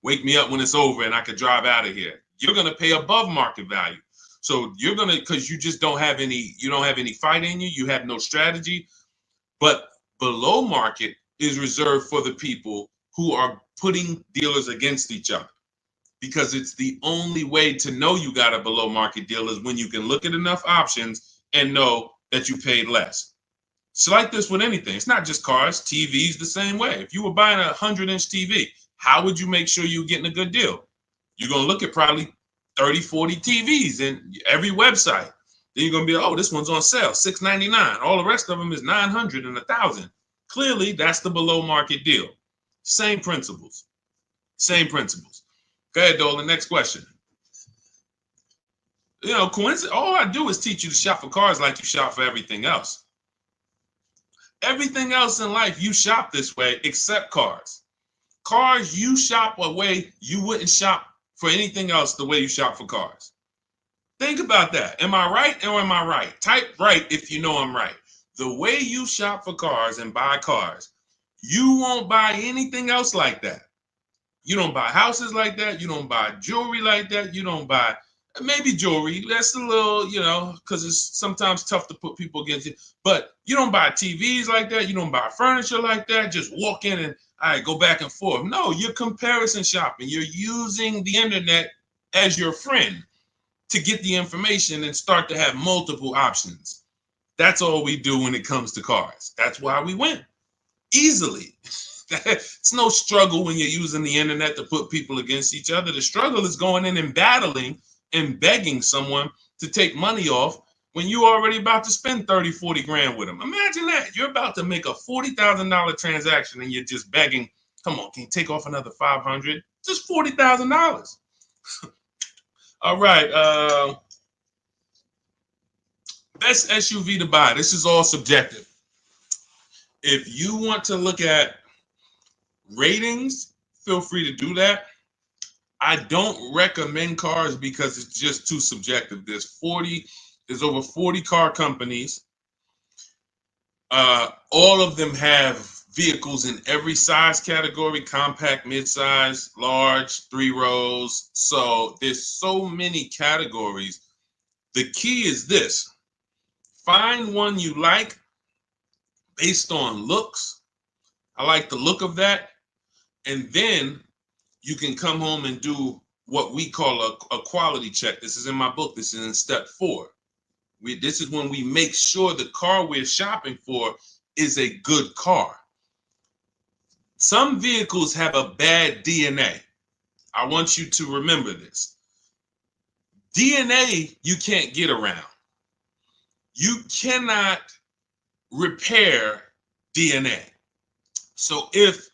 wake me up when it's over and I could drive out of here. You're going to pay above market value. So you're gonna, because you just don't have any, you don't have any fight in you, you have no strategy. But below market is reserved for the people who are putting dealers against each other, because it's the only way to know you got a below market deal is when you can look at enough options and know that you paid less. It's like this with anything. It's not just cars, TVs the same way. If you were buying a 100-inch TV, how would you make sure you're getting a good deal? You're going to look at probably 30, 40 TVs in every website. Then you're going to be, oh, this one's on sale, $699. All the rest of them is $900 and $1,000. Clearly, that's the below market deal. Same principles. Same principles. Go ahead, Dolan. Next question. You know, coincidence. All I do is teach you to shop for cars like you shop for everything else. Everything else in life, you shop this way except cars. Cars, you shop a way you wouldn't shop for anything else the way you shop for cars. Think about that. Am I right or am I right? Type right if you know I'm right. The way you shop for cars and buy cars, you won't buy anything else like that. You don't buy houses like that. You don't buy jewelry like that. You don't buy maybe jewelry. That's a little, you know, because it's sometimes tough to put people against it. But you don't buy TVs like that. You don't buy furniture like that. Just walk in and all right, go back and forth. No, you're comparison shopping. You're using the internet as your friend to get the information and start to have multiple options. That's all we do when it comes to cars. That's why we win easily. It's no struggle when you're using the internet to put people against each other. The struggle is going in and battling and begging someone to take money off when you're already about to spend 30, 40 grand with them. Imagine that. You're about to make a $40,000 transaction and you're just begging, come on, can you take off another 500? Just $40,000. All right. Best SUV to buy. This is all subjective. If you want to look at ratings, feel free to do that. I don't recommend cars because it's just too subjective. There's over 40 car companies. All of them have vehicles in every size category: compact, midsize, large, 3 rows. So there's so many categories. The key is this: find one you like based on looks. I like the look of that. And then you can come home and do what we call a quality check. This is in my book. This is in step 4. This is when we make sure the car we're shopping for is a good car. Some vehicles have a bad DNA. I want you to remember this. DNA you can't get around. You cannot repair DNA. So if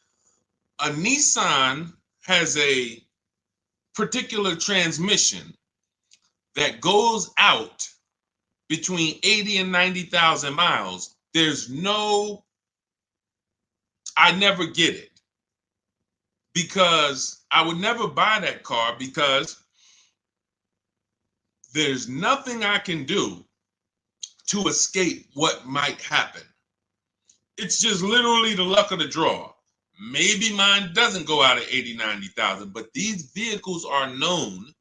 a Nissan has a particular transmission that goes out between 80 and 90,000 miles, I never get it, because I would never buy that car, because there's nothing I can do to escape what might happen. It's just literally the luck of the draw. Maybe mine doesn't go out at 80, 90,000, but these vehicles are known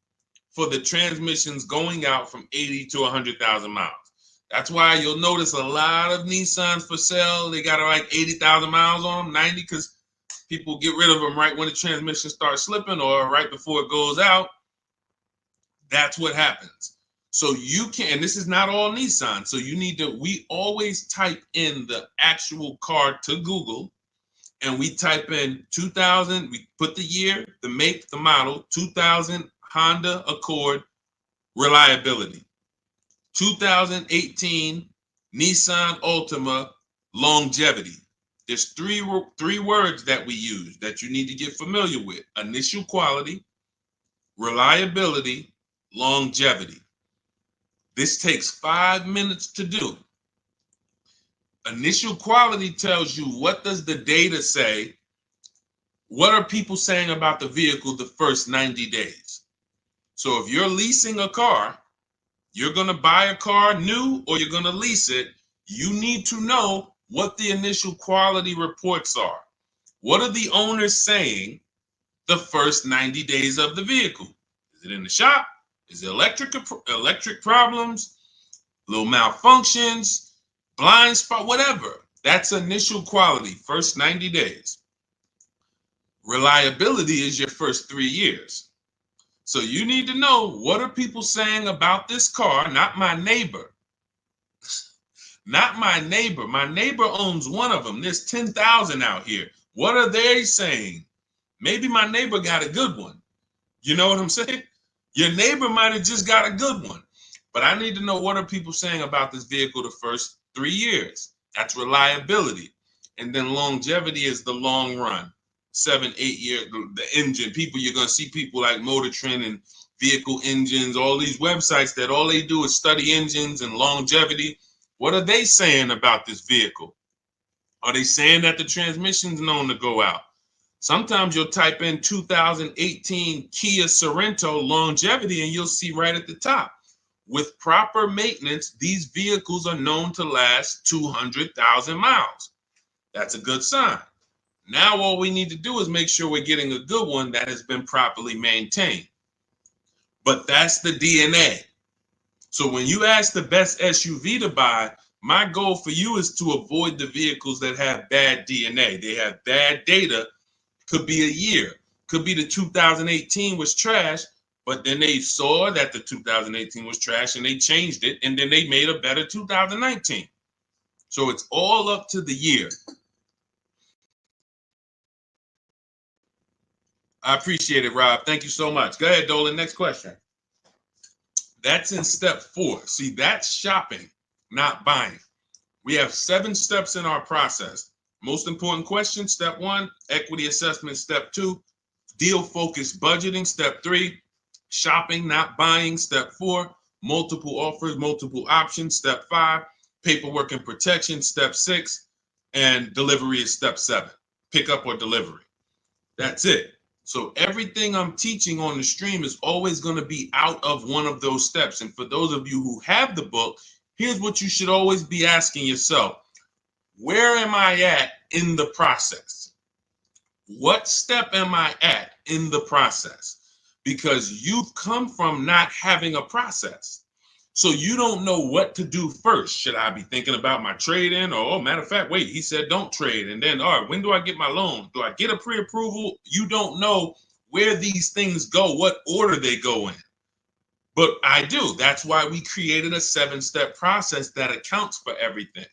for the transmissions going out from 80 to 100,000 miles. That's why you'll notice a lot of Nissans for sale. They got like 80,000 miles on them, 90, because people get rid of them right when the transmission starts slipping or right before it goes out. That's what happens. So you can, and this is not all Nissan. So you need to, we always type in the actual car to Google, and we type in 2000, we put the year, the make, the model, 2000 Honda Accord reliability, 2018 Nissan Altima longevity. There's three words that we use that you need to get familiar with: initial quality, reliability, longevity. This takes 5 minutes to do. Initial quality tells you, what does the data say? What are people saying about the vehicle the first 90 days? So if you're leasing a car, you're going to buy a car new or you're going to lease it, you need to know what the initial quality reports are. What are the owners saying the first 90 days of the vehicle? Is it in the shop? Is it electric problems, little malfunctions, blind spot, whatever? That's initial quality, first 90 days. Reliability is your first 3 years. So you need to know, what are people saying about this car, not my neighbor. Not my neighbor. My neighbor owns one of them. There's 10,000 out here. What are they saying? Maybe my neighbor got a good one. You know what I'm saying? Your neighbor might have just got a good one. But I need to know, what are people saying about this vehicle the first 3 years? That's reliability. And then longevity is the long run. 7, 8 years, the engine. People, you're going to see people like Motor Trend and Vehicle Engines, all these websites that all they do is study engines and longevity. What are they saying about this vehicle? Are they saying that the transmission's known to go out? Sometimes you'll type in 2018 Kia Sorento longevity and you'll see right at the top, with proper maintenance, these vehicles are known to last 200,000 miles. That's a good sign. Now all we need to do is make sure we're getting a good one that has been properly maintained. But that's the DNA. So when you ask the best SUV to buy, my goal for you is to avoid the vehicles that have bad DNA. They have bad data. Could be a year. Could be the 2018 was trash, but then they saw that the 2018 was trash and they changed it, and then they made a better 2019. So it's all up to the year. I appreciate it, Rob. Thank you so much. Go ahead, Dolan. Next question. That's in step 4. See, that's shopping, not buying. We have 7 steps in our process. Most important question, step 1, equity assessment, step 2, deal focused budgeting, step 3, shopping, not buying, step 4, multiple offers, multiple options, step 5, paperwork and protection, step 6, and delivery is step 7, pickup or delivery. That's it. So everything I'm teaching on the stream is always going to be out of one of those steps. And for those of you who have the book, here's what you should always be asking yourself. Where am I at in the process? What step am I at in the process? Because you've come from not having a process. So you don't know what to do first. Should I be thinking about my trade-in? Or, oh, matter of fact, wait, he said don't trade. And then, all right, when do I get my loan? Do I get a pre-approval? You don't know where these things go, what order they go in. But I do. That's why we created a 7-step process that accounts for everything.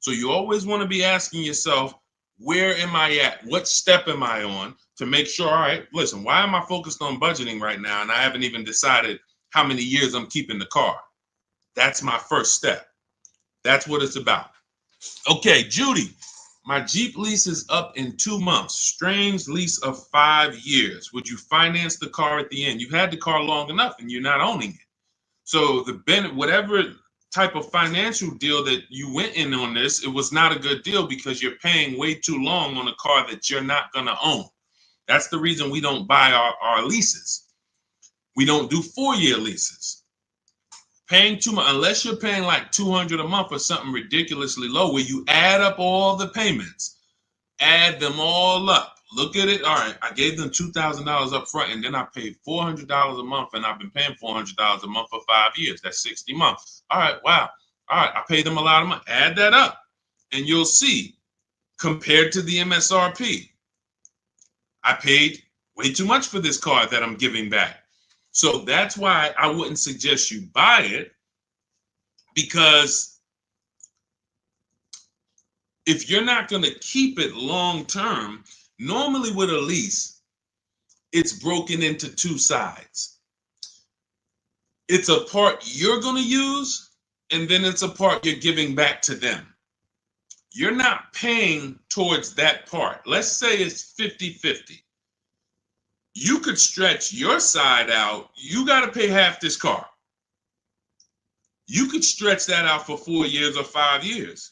So you always want to be asking yourself, where am I at? What step am I on to make sure, all right, listen, why am I focused on budgeting right now? And I haven't even decided how many years I'm keeping the car. That's my first step. That's what it's about. Okay, Judy, my Jeep lease is up in 2 months. Strange lease of 5 years. Would you finance the car at the end? You've had the car long enough and you're not owning it. So whatever type of financial deal that you went in on this, it was not a good deal because you're paying way too long on a car that you're not going to own. That's the reason we don't buy our leases. We don't do 4-year leases. Paying too much, unless you're paying like $200 a month or something ridiculously low, where you add up all the payments, add them all up. Look at it. All right, I gave them $2,000 up front, and then I paid $400 a month, and I've been paying $400 a month for 5 years. That's 60 months. All right, wow. All right, I paid them a lot of money. Add that up, and you'll see, compared to the MSRP, I paid way too much for this car that I'm giving back. So that's why I wouldn't suggest you buy it, because if you're not going to keep it long term, normally with a lease, it's broken into 2 sides. It's a part you're going to use, and then it's a part you're giving back to them. You're not paying towards that part. Let's say it's 50-50. You could stretch your side out. You got to pay half this car. You could stretch that out for 4 years or 5 years.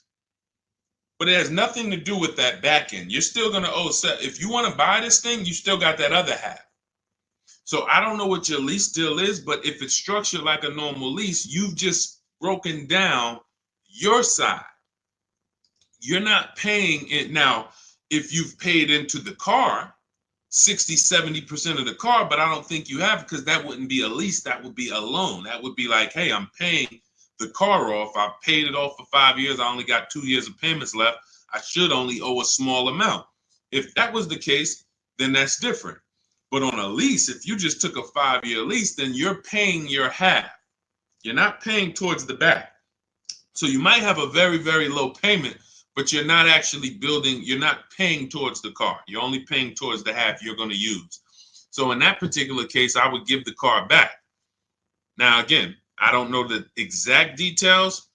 But it has nothing to do with that back end. You're still going to owe. If you want to buy this thing, you still got that other half. So I don't know what your lease deal is, but if it's structured like a normal lease, you've just broken down your side. You're not paying it. Now, if you've paid into the car, 60, 70% of the car, but I don't think you have, because that wouldn't be a lease. That would be a loan. That would be like, hey, I'm paying the car off. I paid it off for 5 years. I only got 2 years of payments left. I should only owe a small amount. If that was the case, then that's different. But on a lease, if you just took a 5-year lease, then you're paying your half. You're not paying towards the back. So you might have a very, very low payment, but you're not actually building, you're not paying towards the car. You're only paying towards the half you're going to use. So in that particular case, I would give the car back. Now, again, I don't know the exact details,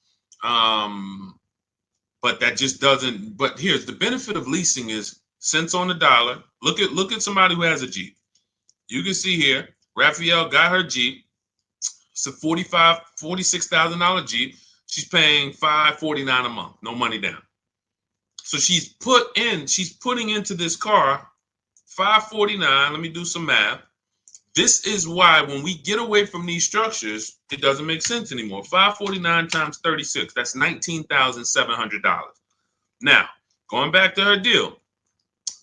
but that just doesn't, but here's the benefit of leasing is cents on the dollar. Look at somebody who has a Jeep. You can see here, Raphael got her Jeep. It's a $46,000 Jeep. She's paying $549 a month, no money down. So she's putting into this car $549. Let me do some math. This is why when we get away from these structures, it doesn't make sense anymore. $549 times 36, that's $19,700. Now, going back to her deal,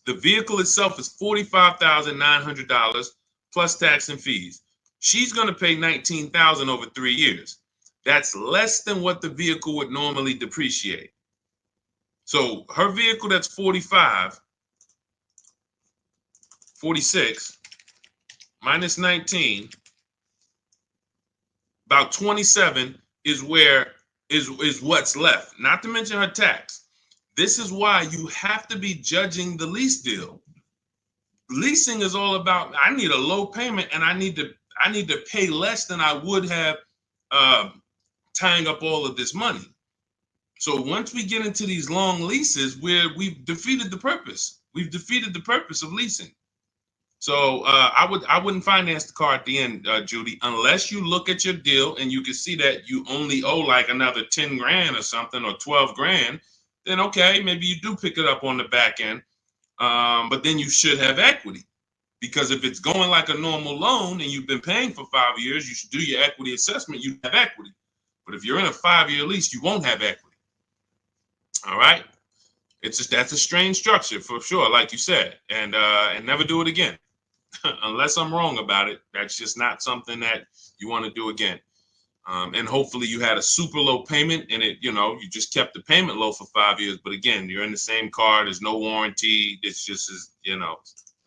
the vehicle itself is $45,900 plus tax and fees. She's going to pay $19,000 over 3 years. That's less than what the vehicle would normally depreciate. So her vehicle that's 46 minus 19, about 27 is what's left, not to mention her tax. This is why you have to be judging the lease deal. Leasing is all about, I need a low payment and I need to pay less than I would have tying up all of this money. So once we get into these long leases, we've defeated the purpose. We've defeated the purpose of leasing. So I wouldn't finance the car at the end, Judy, unless you look at your deal and you can see that you only owe like another 10 grand or something, or 12 grand. Then okay, maybe you do pick it up on the back end, but then you should have equity, because if it's going like a normal loan and you've been paying for 5 years, you should do your equity assessment. You have equity, but if you're in a 5-year lease, you won't have equity. All right, that's a strange structure for sure, like you said, and never do it again. Unless I'm wrong about it, that's just not something that you want to do again. And hopefully you had a super low payment and you just kept the payment low for 5 years. But again, you're in the same car. There's no warranty. It's just,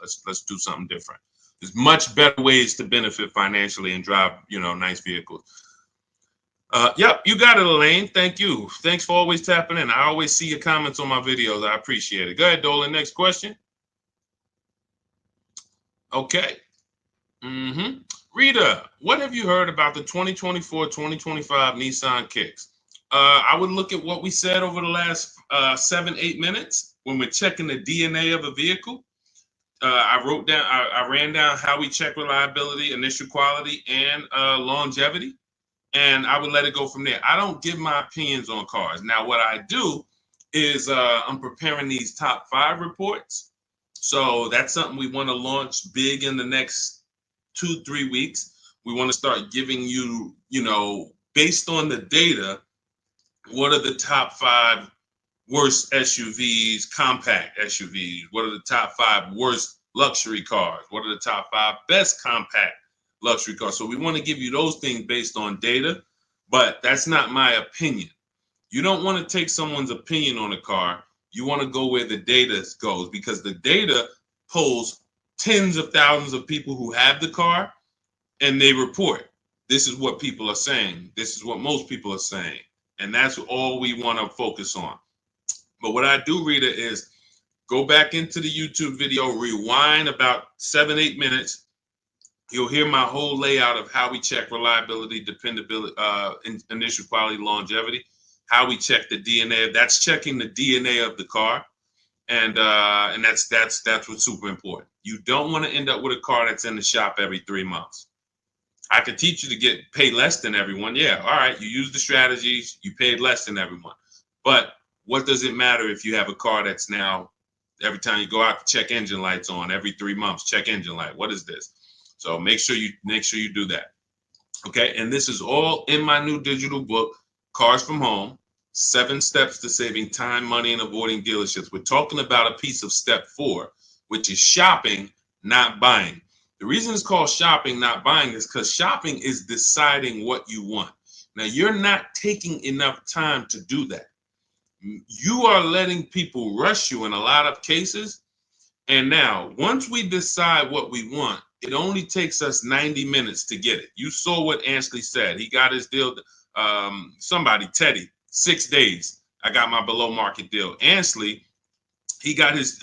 let's do something different. There's much better ways to benefit financially and drive, nice vehicles. Yep, you got it, Elaine. Thank you. Thanks for always tapping in. I always see your comments on my videos. I appreciate it. Go ahead, Dolan. Next question. Okay. Rita, what have you heard about the 2024-2025 Nissan Kicks? I would look at what we said over the last 7-8 minutes when we're checking the DNA of a vehicle. I ran down how we check reliability, initial quality, and longevity, and I would let it go from there. I don't give my opinions on cars. Now, what I do is I'm preparing these top 5 reports. So that's something we want to launch big in the next 2-3 weeks. We want to start giving you, based on the data, what are the top 5 worst SUVs, compact SUVs? What are the top 5 worst luxury cars? What are the top 5 best compact luxury cars? So we want to give you those things based on data, but that's not my opinion. You don't want to take someone's opinion on a car. You want to go where the data goes, because the data polls tens of thousands of people who have the car, and they report, this is what people are saying. This is what most people are saying. And that's all we want to focus on. But what I do, Rita, is go back into the YouTube video, rewind about 7-8 minutes. You'll hear my whole layout of how we check reliability, dependability, initial quality, longevity, how we check the DNA. That's checking the DNA of the car. And that's what's super important. You don't want to end up with a car that's in the shop every 3 months. I could teach you to get paid less than everyone. Yeah, all right, you use the strategies, you paid less than everyone. But what does it matter if you have a car that's now, every time you go out, check engine lights on, every 3 months, check engine light. What is this? So make sure you do that. Okay, and this is all in my new digital book, Cars from Home, 7 Steps to Saving Time, Money, and Avoiding Dealerships. We're talking about a piece of step 4, which is shopping not buying. The reason it's called shopping, not buying, is because shopping is deciding what you want. Now, you're not taking enough time to do that. You are letting people rush you in a lot of cases. And now, once we decide what we want, it only takes us 90 minutes to get it. You saw what Ansley said. He got his deal, Teddy, 6 days. I got my below market deal. Ansley, he got his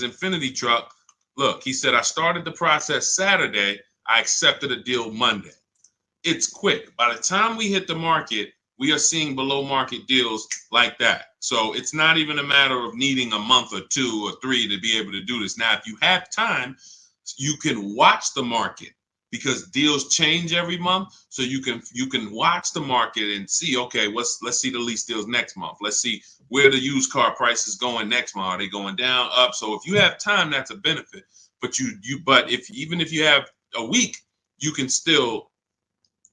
Infinity truck. Look, he said, I started the process Saturday. I accepted a deal Monday. It's quick. By the time we hit the market, we are seeing below market deals like that. So it's not even a matter of needing a month or 2 or 3 to be able to do this. Now, if you have time, you can watch the market, because deals change every month. So you can watch the market and see, okay, let's see the lease deals next month. Let's see where the used car price is going next month. Are they going down, up? So if you have time, that's a benefit. But even if you have a week, you can still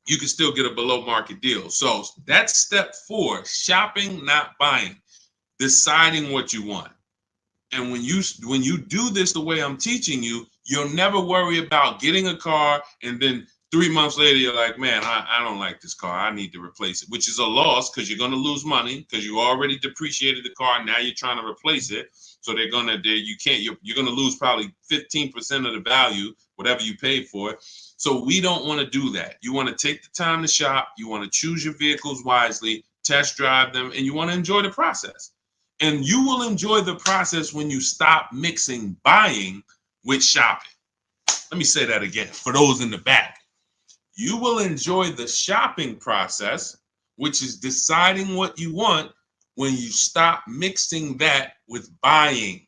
get a below market deal. So that's step 4, shopping, not buying, deciding what you want. And when you do this the way I'm teaching you, you'll never worry about getting a car and then 3 months later you're like, man, I don't like this car. I need to replace it, which is a loss because you're going to lose money because you already depreciated the car. Now you're trying to replace it. So you're going to lose probably 15% of the value, whatever you paid for it. So we don't want to do that. You want to take the time to shop. You want to choose your vehicles wisely, test drive them, and you want to enjoy the process. And you will enjoy the process when you stop mixing buying with shopping. Let me say that again for those in the back. You will enjoy the shopping process, which is deciding what you want, when you stop mixing that with buying.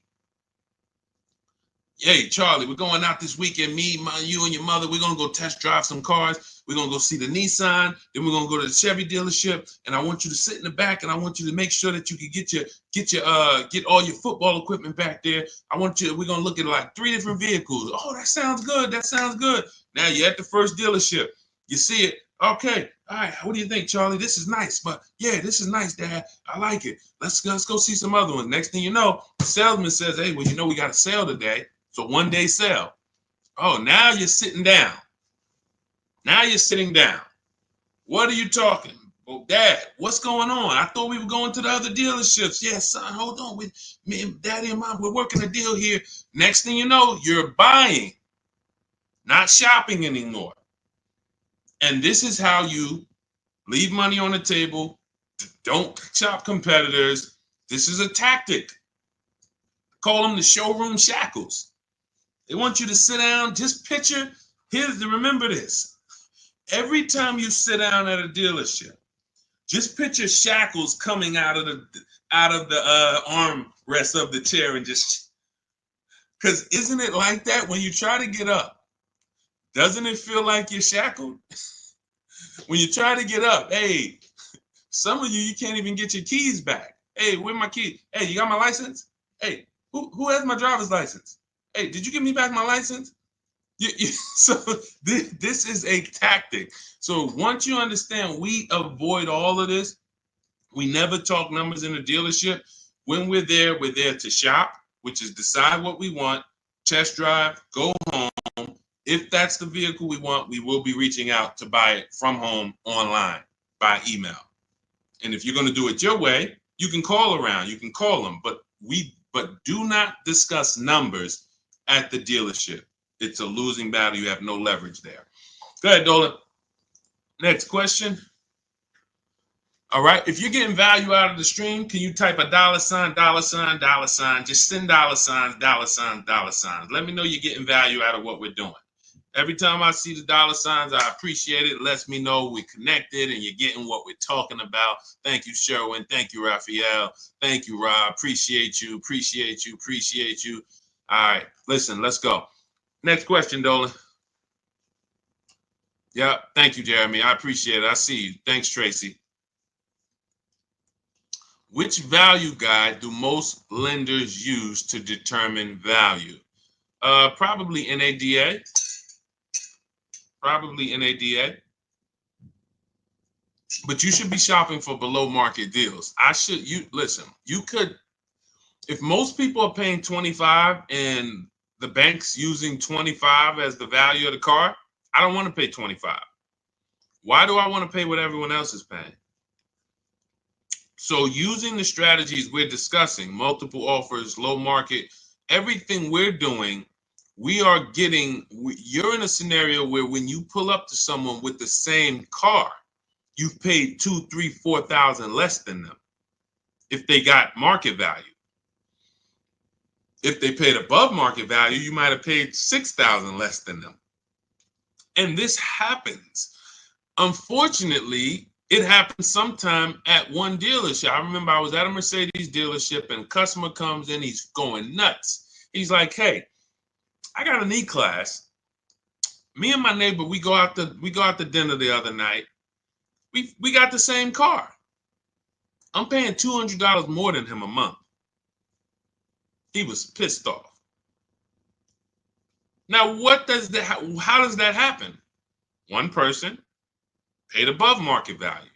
Hey, Charlie, we're going out this weekend. You and your mother, we're going to go test drive some cars. We're going to go see the Nissan. Then we're going to go to the Chevy dealership. And I want you to sit in the back, and I want you to make sure that you can get all your football equipment back there. We're going to look at like 3 different vehicles. Oh, that sounds good. That sounds good. Now you're at the first dealership. You see it. Okay. All right. What do you think, Charlie? This is nice. But yeah, this is nice, Dad. I like it. Let's go see some other ones. Next thing you know, the salesman says, hey, well, we got a sale today. So 1-day sale. Oh, now you're sitting down. Now you're sitting down. What are you talking? Well, Dad, what's going on? I thought we were going to the other dealerships. Yeah, son, hold on. Me and Daddy and Mom, we're working a deal here. Next thing you know, you're buying, not shopping anymore. And this is how you leave money on the table. Don't shop competitors. This is a tactic. Call them the showroom shackles. They want you to sit down, just picture, remember this. Every time you sit down at a dealership, just picture shackles coming out of the armrest of the chair, and because isn't it like that when you try to get up? Doesn't it feel like you're shackled? When you try to get up, hey, some of you can't even get your keys back. Hey, where my keys? Hey, you got my license? Hey, who has my driver's license? Hey, did you give me back my license? So this is a tactic. So once you understand, we avoid all of this. We never talk numbers in the dealership. When we're there to shop, which is decide what we want, test drive, go home. If that's the vehicle we want, we will be reaching out to buy it from home, online, by email. And if you're going to do it your way, you can call around, you can call them, but do not discuss numbers at the dealership. It's a losing battle. You have no leverage there. Go ahead, Dolan. Next question. All right. If you're getting value out of the stream, can you type a $, $, $? Just send $, $. Let me know you're getting value out of what we're doing. Every time I see the $, I appreciate it. It lets me know we're connected and you're getting what we're talking about. Thank you, Sherwin. Thank you, Raphael. Thank you, Rob. Appreciate you. All right. Listen, let's go. Next question, Dolan. Yeah. Thank you, Jeremy. I appreciate it. I see you. Thanks, Tracy. Which value guide do most lenders use to determine value? Probably NADA. But you should be shopping for below market deals. You could, if most people are paying 25 and the bank's using 25 as the value of the car, I don't want to pay 25. Why do I want to pay what everyone else is paying? So using the strategies we're discussing, multiple offers, low market, everything we're doing, you're in a scenario where when you pull up to someone with the same car, you've paid 2, 3, 4,000 less than them if they got market value. If they paid above market value, you might have paid 6,000 less than them. And this happens. Unfortunately, it happens sometime at one dealership. I remember I was at a Mercedes dealership and a customer comes in, he's going nuts. He's like, hey, I got an E-Class. Me and my neighbor, we go out to dinner the other night. We got the same car. I'm paying $200 more than him a month. He was pissed off. Now, how does that happen? One person paid above market value.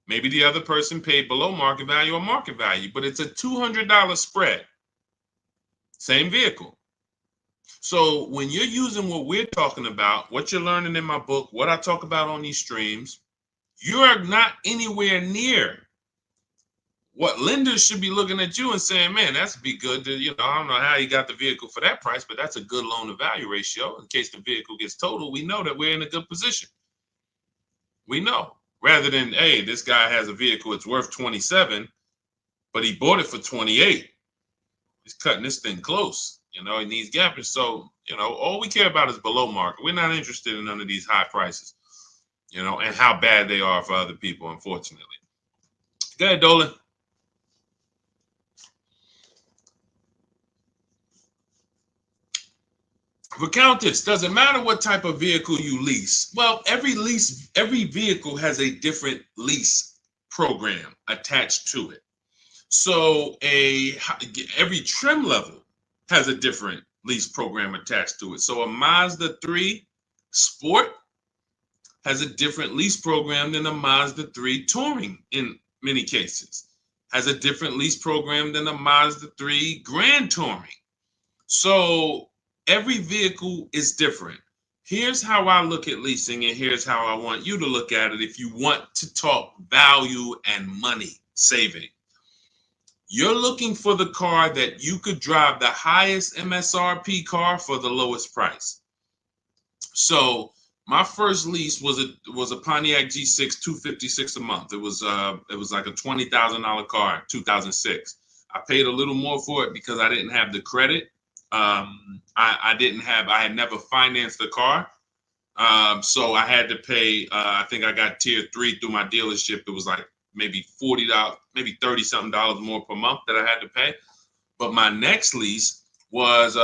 Maybe the other person paid below market value or market value, but it's a $200 spread. Same vehicle. So when you're using what we're talking about, what you're learning in my book, what I talk about on these streams, you are not anywhere near what lenders should be looking at you and saying, man, that's be good. I don't know how you got the vehicle for that price, but that's a good loan to value ratio. In case the vehicle gets totaled, we know that we're in a good position. We know, rather than, hey, this guy has a vehicle, it's worth 27, but he bought it for 28. He's cutting this thing close. He needs gapping. So, all we care about is below market. We're not interested in none of these high prices, and how bad they are for other people, unfortunately. Go ahead, Dolan. For Countess, does it matter what type of vehicle you lease? Well, every vehicle has a different lease program attached to it. So every trim level has a different lease program attached to it. So a Mazda 3 Sport has a different lease program than a Mazda 3 Touring in many cases. Has a different lease program than a Mazda 3 Grand Touring. So every vehicle is different. Here's how I look at leasing, and here's how I want you to look at it if you want to talk value and money saving. You're looking for the car that you could drive the highest MSRP car for the lowest price. So my first lease was a Pontiac G6 $256 a month. It was like a $20,000 car in 2006. I paid a little more for it because I didn't have the credit. I had never financed the car. So I had to pay, I think I got tier 3 through my dealership. It was like maybe $40, maybe $30-something more per month that I had to pay. But my next lease was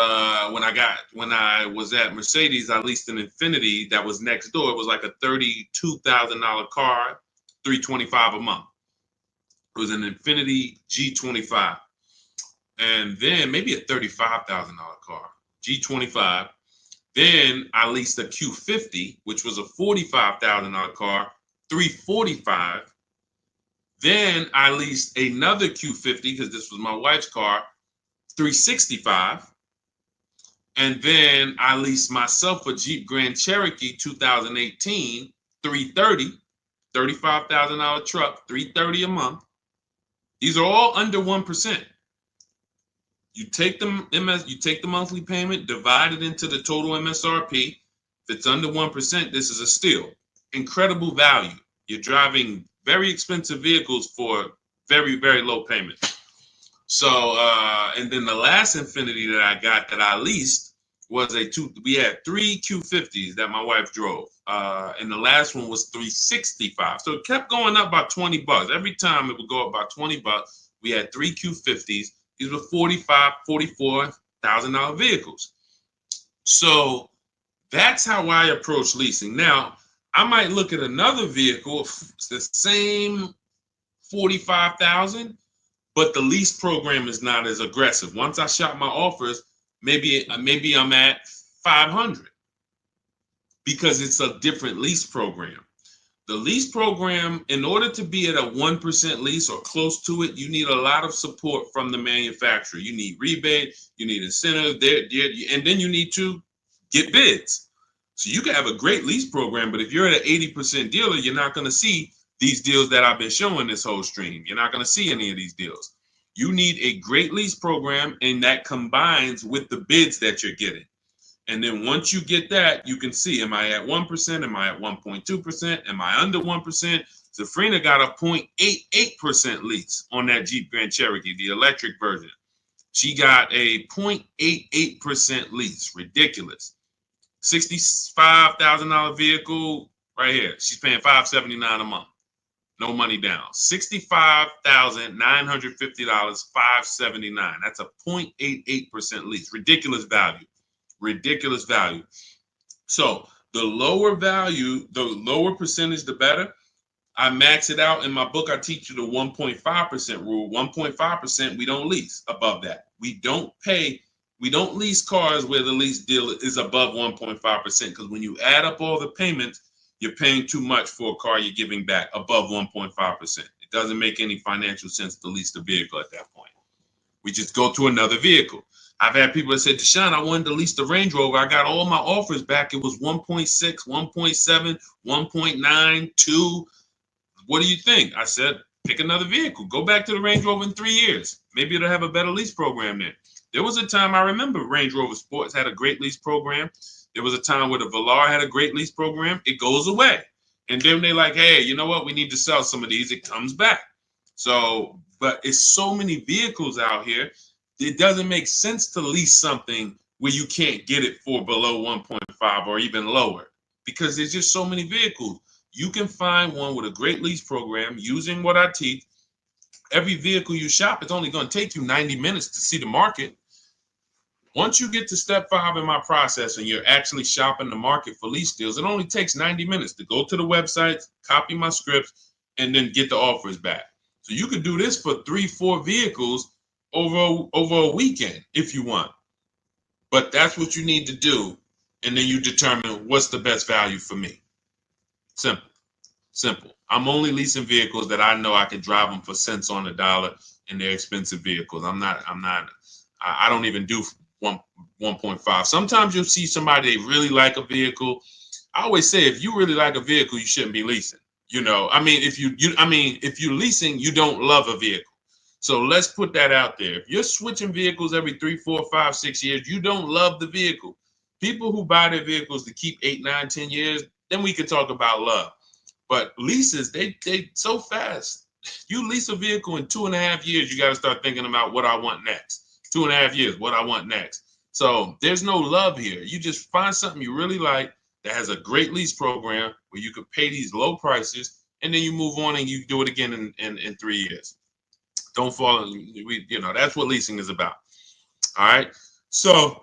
when I was at Mercedes, I leased an Infiniti that was next door. It was like a $32,000 car, $325 a month. It was an Infiniti G25. And then maybe a $35,000 car, G25. Then I leased a Q50, which was a $45,000 car, $345. Then I leased another Q50 because this was my wife's car, $365. And then I leased myself a Jeep Grand Cherokee 2018, $330, $35,000 truck, $330 a month. These are all under 1%. You take the monthly payment, divide it into the total MSRP. If it's under 1%, this is a steal. Incredible value. You're driving very expensive vehicles for very, very low payment. So, and then the last Infiniti that I got that I leased was we had 3 Q50s that my wife drove. And the last one was $365. So it kept going up by $20. Every time it would go up by $20. We had 3 Q50s. These were $44,000 vehicles. So that's how I approach leasing. Now, I might look at another vehicle, the same $45,000, but the lease program is not as aggressive. Once I shop my offers, maybe I'm at $500 because it's a different lease program. The lease program, in order to be at a 1% lease or close to it, you need a lot of support from the manufacturer. You need rebate, you need incentive, and then you need to get bids. So you can have a great lease program, but if you're at an 80% dealer, you're not going to see these deals that I've been showing this whole stream. You're not going to see any of these deals. You need a great lease program, and that combines with the bids that you're getting. And then once you get that, you can see, am I at 1%? Am I at 1.2%? Am I under 1%? Zafrina got a 0.88% lease on that Jeep Grand Cherokee, the electric version. She got a 0.88% lease. Ridiculous. $65,000 vehicle right here. She's paying $579 a month. No money down. $65,950, $579. That's a 0.88% lease. Ridiculous value. Ridiculous value. So the lower value, the lower percentage, the better. I max it out in my book. I teach you the 1.5% rule. 1.5%, we don't lease above that. We don't lease cars where the lease deal is above 1.5%, because when you add up all the payments, you're paying too much for a car you're giving back above 1.5%. It doesn't make any financial sense to lease the vehicle at that point. We just go to another vehicle. I've had people that said, Deshone, I wanted to lease the Range Rover. I got all my offers back. It was 1.6, 1.7, 1.9, 2. What do you think? I said, pick another vehicle. Go back to the Range Rover in 3 years. Maybe it'll have a better lease program then. There was a time, I remember Range Rover Sports had a great lease program. There was a time where the Velar had a great lease program. It goes away. And then they're like, hey, you know what? We need to sell some of these. It comes back. So, but it's so many vehicles out here. It doesn't make sense to lease something where you can't get it for below 1.5 or even lower, because there's just so many vehicles. You can find one with a great lease program using what I teach. Every vehicle you shop, it's only going to take you 90 minutes to see the market. Once you get to step 5 in my process and you're actually shopping the market for lease deals, it only takes 90 minutes to go to the websites, copy my scripts, and then get the offers back. So you can do this for 3-4 vehicles over a weekend if you want. But that's what you need to do. And then you determine what's the best value for me. Simple. I'm only leasing vehicles that I know I can drive them for cents on the dollar, and they're expensive vehicles. I don't even do 1.5. Sometimes you'll see somebody, they really like a vehicle. I always say, if you really like a vehicle, you shouldn't be leasing. If you're leasing, you don't love a vehicle. So let's put that out there. If you're switching vehicles every 3, 4, 5, 6 years, you don't love the vehicle. People who buy their vehicles to keep 8, 9, 10 years, then we can talk about love. But leases, they so fast. You lease a vehicle in 2.5 years, you got to start thinking about what I want next. 2.5 years, what I want next. So there's no love here. You just find something you really like that has a great lease program where you could pay these low prices, and then you move on and you do it again in 3 years. Don't fall in, that's what leasing is about. All right. So,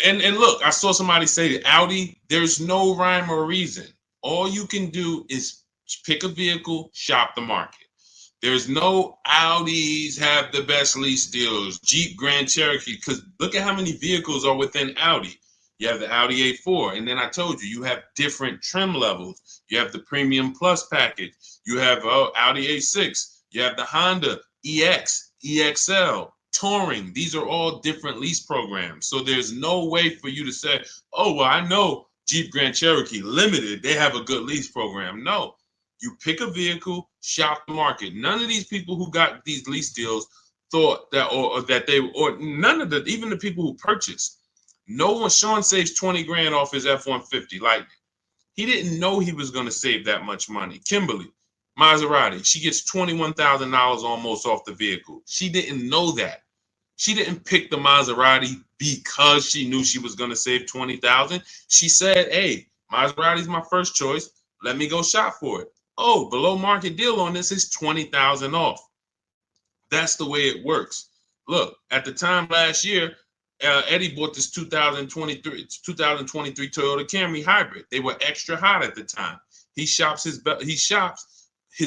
and look, I saw somebody say that Audi, there's no rhyme or reason. All you can do is pick a vehicle, shop the market. There's no Audis have the best lease deals, Jeep Grand Cherokee, because look at how many vehicles are within Audi. You have the Audi A4, and then I told you have different trim levels. You have the Premium Plus package. You have Audi A6. You have the Honda EX, EXL, Touring. These are all different lease programs. So there's no way for you to say, oh, well, I know Jeep Grand Cherokee Limited, they have a good lease program. No, you pick a vehicle, shop the market. None of these people who got these lease deals thought that, or none of the, even the people who purchased, no one, Sean saves 20 grand off his F-150 Lightning. He didn't know he was going to save that much money. Kimberly, Maserati, she gets $21,000 almost off the vehicle. She didn't know that. She didn't pick the Maserati because she knew she was going to save $20,000. She said, hey, Maserati's my first choice. Let me go shop for it. Oh, below market deal on this is $20,000 off. That's the way it works. Look, at the time last year, Eddie bought this 2023 Toyota Camry hybrid. They were extra hot at the time. He shops his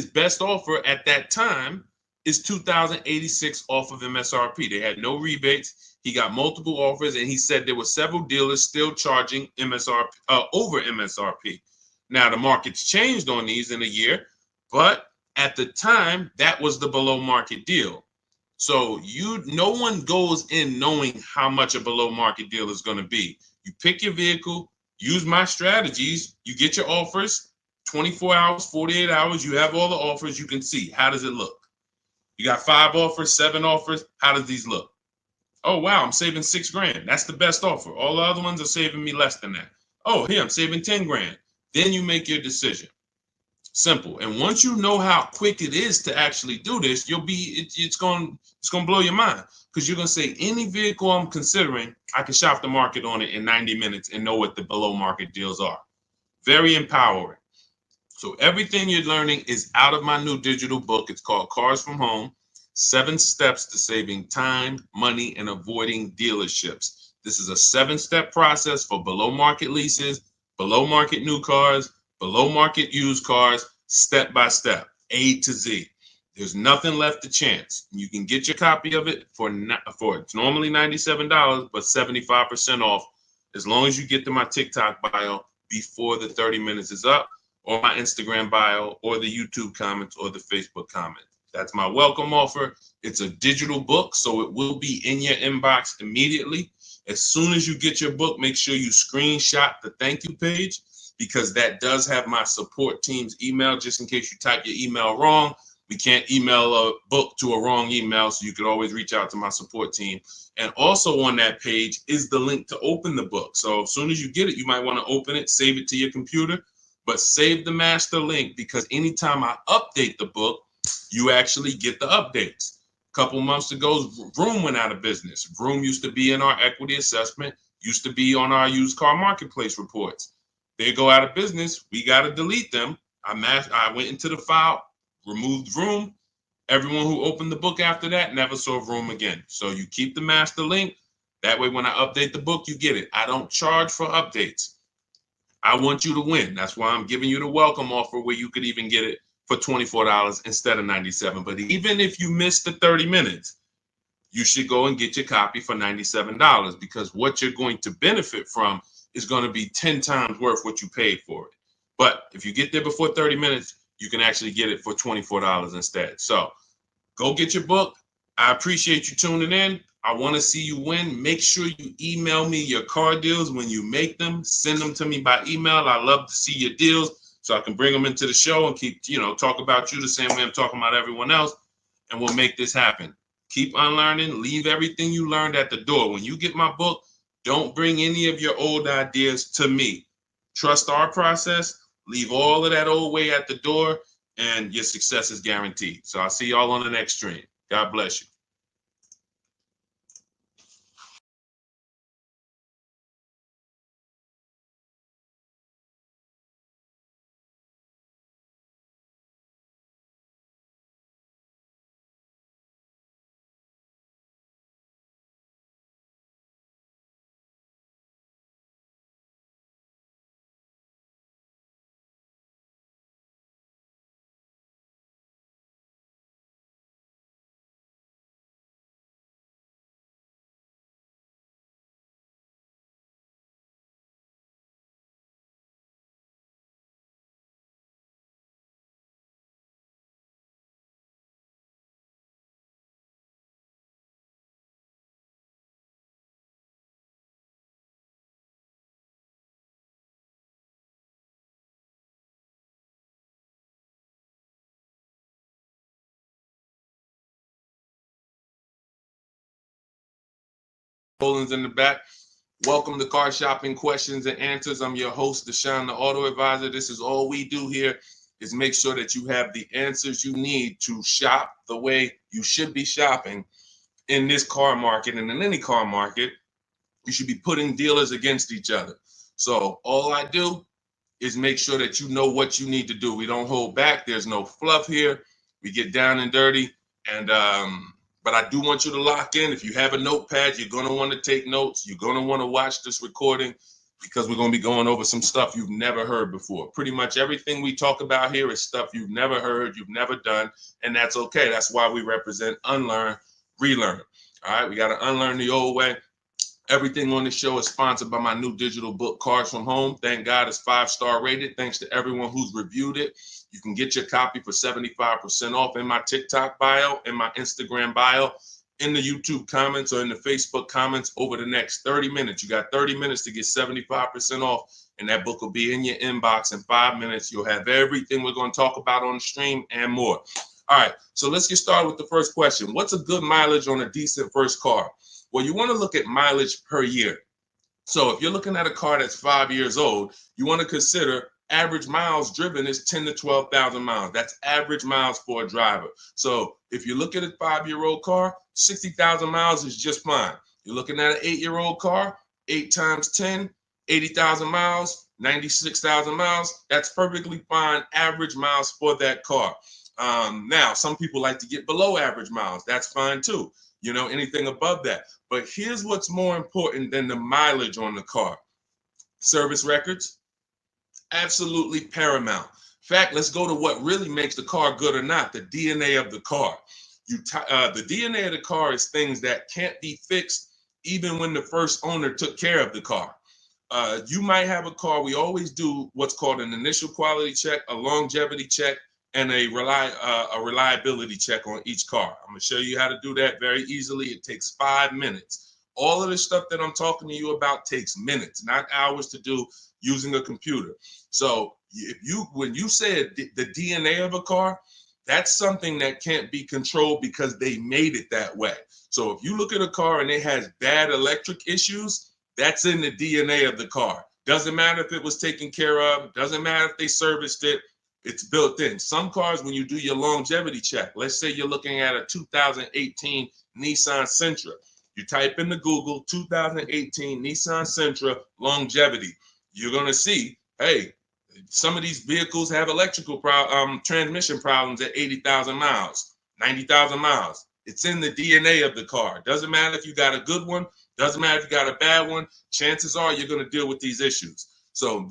best offer at that time is $2,086 off of MSRP. They had no rebates. He got multiple offers, and he said there were several dealers still charging MSRP over MSRP. Now, the market's changed on these in a year, but at the time, that was the below market deal. So no one goes in knowing how much a below market deal is going to be. You pick your vehicle, use my strategies, you get your offers, 24 hours, 48 hours, you have all the offers, you can see, how does it look? You got 5 offers, 7 offers, how does these look? Oh, wow, I'm saving $6,000. That's the best offer. All the other ones are saving me less than that. Oh, here, I'm saving 10 grand. Then you make your decision. Simple. And once you know how quick it is to actually do this, it's going to blow your mind, because you're going to say, any vehicle I'm considering, I can shop the market on it in 90 minutes and know what the below market deals are. Very empowering. So everything you're learning is out of my new digital book. It's called Cars from Home: 7 Steps to Saving Time, Money, and Avoiding Dealerships. This is a 7-step process for below market leases, below market new cars, below market used cars, step by step, A to Z. There's nothing left to chance. You can get your copy of it for it's normally $97, but 75% off, as long as you get to my TikTok bio before the 30 minutes is up, or my Instagram bio, or the YouTube comments, or the Facebook comments. That's my welcome offer. It's a digital book, so it will be in your inbox immediately. As soon as you get your book, make sure you screenshot the thank you page, because that does have my support team's email, just in case you type your email wrong. We can't email a book to a wrong email, so you could always reach out to my support team. And also on that page is the link to open the book. So as soon as you get it, you might want to open it, save it to your computer, but save the master link, because anytime I update the book, you actually get the updates. A couple months ago, Vroom went out of business. Vroom used to be in our equity assessment, used to be on our used car marketplace reports. They go out of business. We got to delete them. I went into the file, removed Vroom. Everyone who opened the book after that never saw Vroom again. So you keep the master link. That way, when I update the book, you get it. I don't charge for updates. I want you to win. That's why I'm giving you the welcome offer, where you could even get it for $24 instead of $97. But even if you miss the 30 minutes, you should go and get your copy for $97, because what you're going to benefit from is going to be 10 times worth what you paid for it. But if you get there before 30 minutes, you can actually get it for $24 instead. So go get your book. I appreciate you tuning in. I want to see you win. Make sure you email me your car deals when you make them. Send them to me by email. I love to see your deals, so I can bring them into the show and keep, talk about you the same way I'm talking about everyone else. And we'll make this happen. Keep unlearning. Leave everything you learned at the door. When you get my book, don't bring any of your old ideas to me. Trust our process. Leave all of that old way at the door, and your success is guaranteed. So I'll see y'all on the next stream. God bless you. Poland's in the back. Welcome to Car Shopping Questions and Answers. I'm your host, Deshone, the Auto Advisor. This is all we do here, is make sure that you have the answers you need to shop the way you should be shopping in this car market, and in any car market. You should be putting dealers against each other. So all I do is make sure that you know what you need to do. We don't hold back. There's no fluff here. We get down and dirty. And but I do want you to lock in. If you have a notepad, you're going to want to take notes. You're going to want to watch this recording, because we're going to be going over some stuff you've never heard before. Pretty much everything we talk about here is stuff you've never heard, you've never done, and that's okay. That's why we represent unlearn, relearn. All right, we got to unlearn the old way Everything on the show is sponsored by my new digital book, Cars from Home. Thank God it's 5-star rated. Thanks to everyone who's reviewed it. You can get your copy for 75% off in my TikTok bio, in my Instagram bio, in the YouTube comments, or in the Facebook comments over the next 30 minutes. You got 30 minutes to get 75% off, and that book will be in your inbox in 5 minutes. You'll have everything we're going to talk about on the stream and more. All right, so let's get started with the first question. What's a good mileage on a decent first car? Well, you want to look at mileage per year. So if you're looking at a car that's 5 years old, you want to consider average miles driven is 10 to 12,000 miles. That's average miles for a driver. So if you look at a 5-year-old car, 60,000 miles is just fine. You're looking at an 8-year-old car, 8 times 10, 80,000 miles, 96,000 miles. That's perfectly fine average miles for that car. Now, some people like to get below average miles. That's fine too. You know, anything above that. But here's what's more important than the mileage on the car. Service records, absolutely paramount. In fact, let's go to what really makes the car good or not, the DNA of the car. The DNA of the car is things that can't be fixed even when the first owner took care of the car. You might have a car, we always do what's called an initial quality check, a longevity check, and a reliability check on each car. I'm going to show you how to do that very easily. It takes 5 minutes. All of the stuff that I'm talking to you about takes minutes, not hours to do using a computer. So when you said the DNA of a car, that's something that can't be controlled because they made it that way. So if you look at a car and it has bad electric issues, that's in the DNA of the car. Doesn't matter if it was taken care of, doesn't matter if they serviced it. It's built in. Some cars, when you do your longevity check, let's say you're looking at a 2018 Nissan Sentra. You type into Google 2018 Nissan Sentra longevity. You're going to see, hey, some of these vehicles have electrical transmission problems at 80,000 miles, 90,000 miles. It's in the DNA of the car. Doesn't matter if you got a good one. Doesn't matter if you got a bad one. Chances are you're going to deal with these issues. So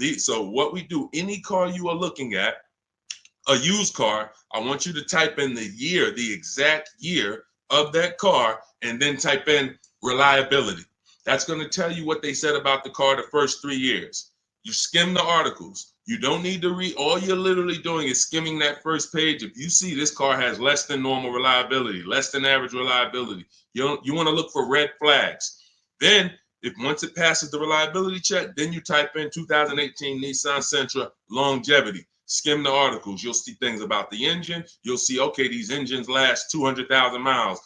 what we do, any car you are looking at, a used car, I want you to type in the year, the exact year of that car, and then type in reliability. That's going to tell you what they said about the car the first 3 years. You skim the articles. You don't need to read. All you're literally doing is skimming that first page. If you see this car has less than normal reliability, less than average reliability, you want to look for red flags. Then, once it passes the reliability check, then you type in 2018 Nissan Sentra longevity. Skim the articles. You'll see things about the engine. You'll see, okay, these engines last 200,000 miles.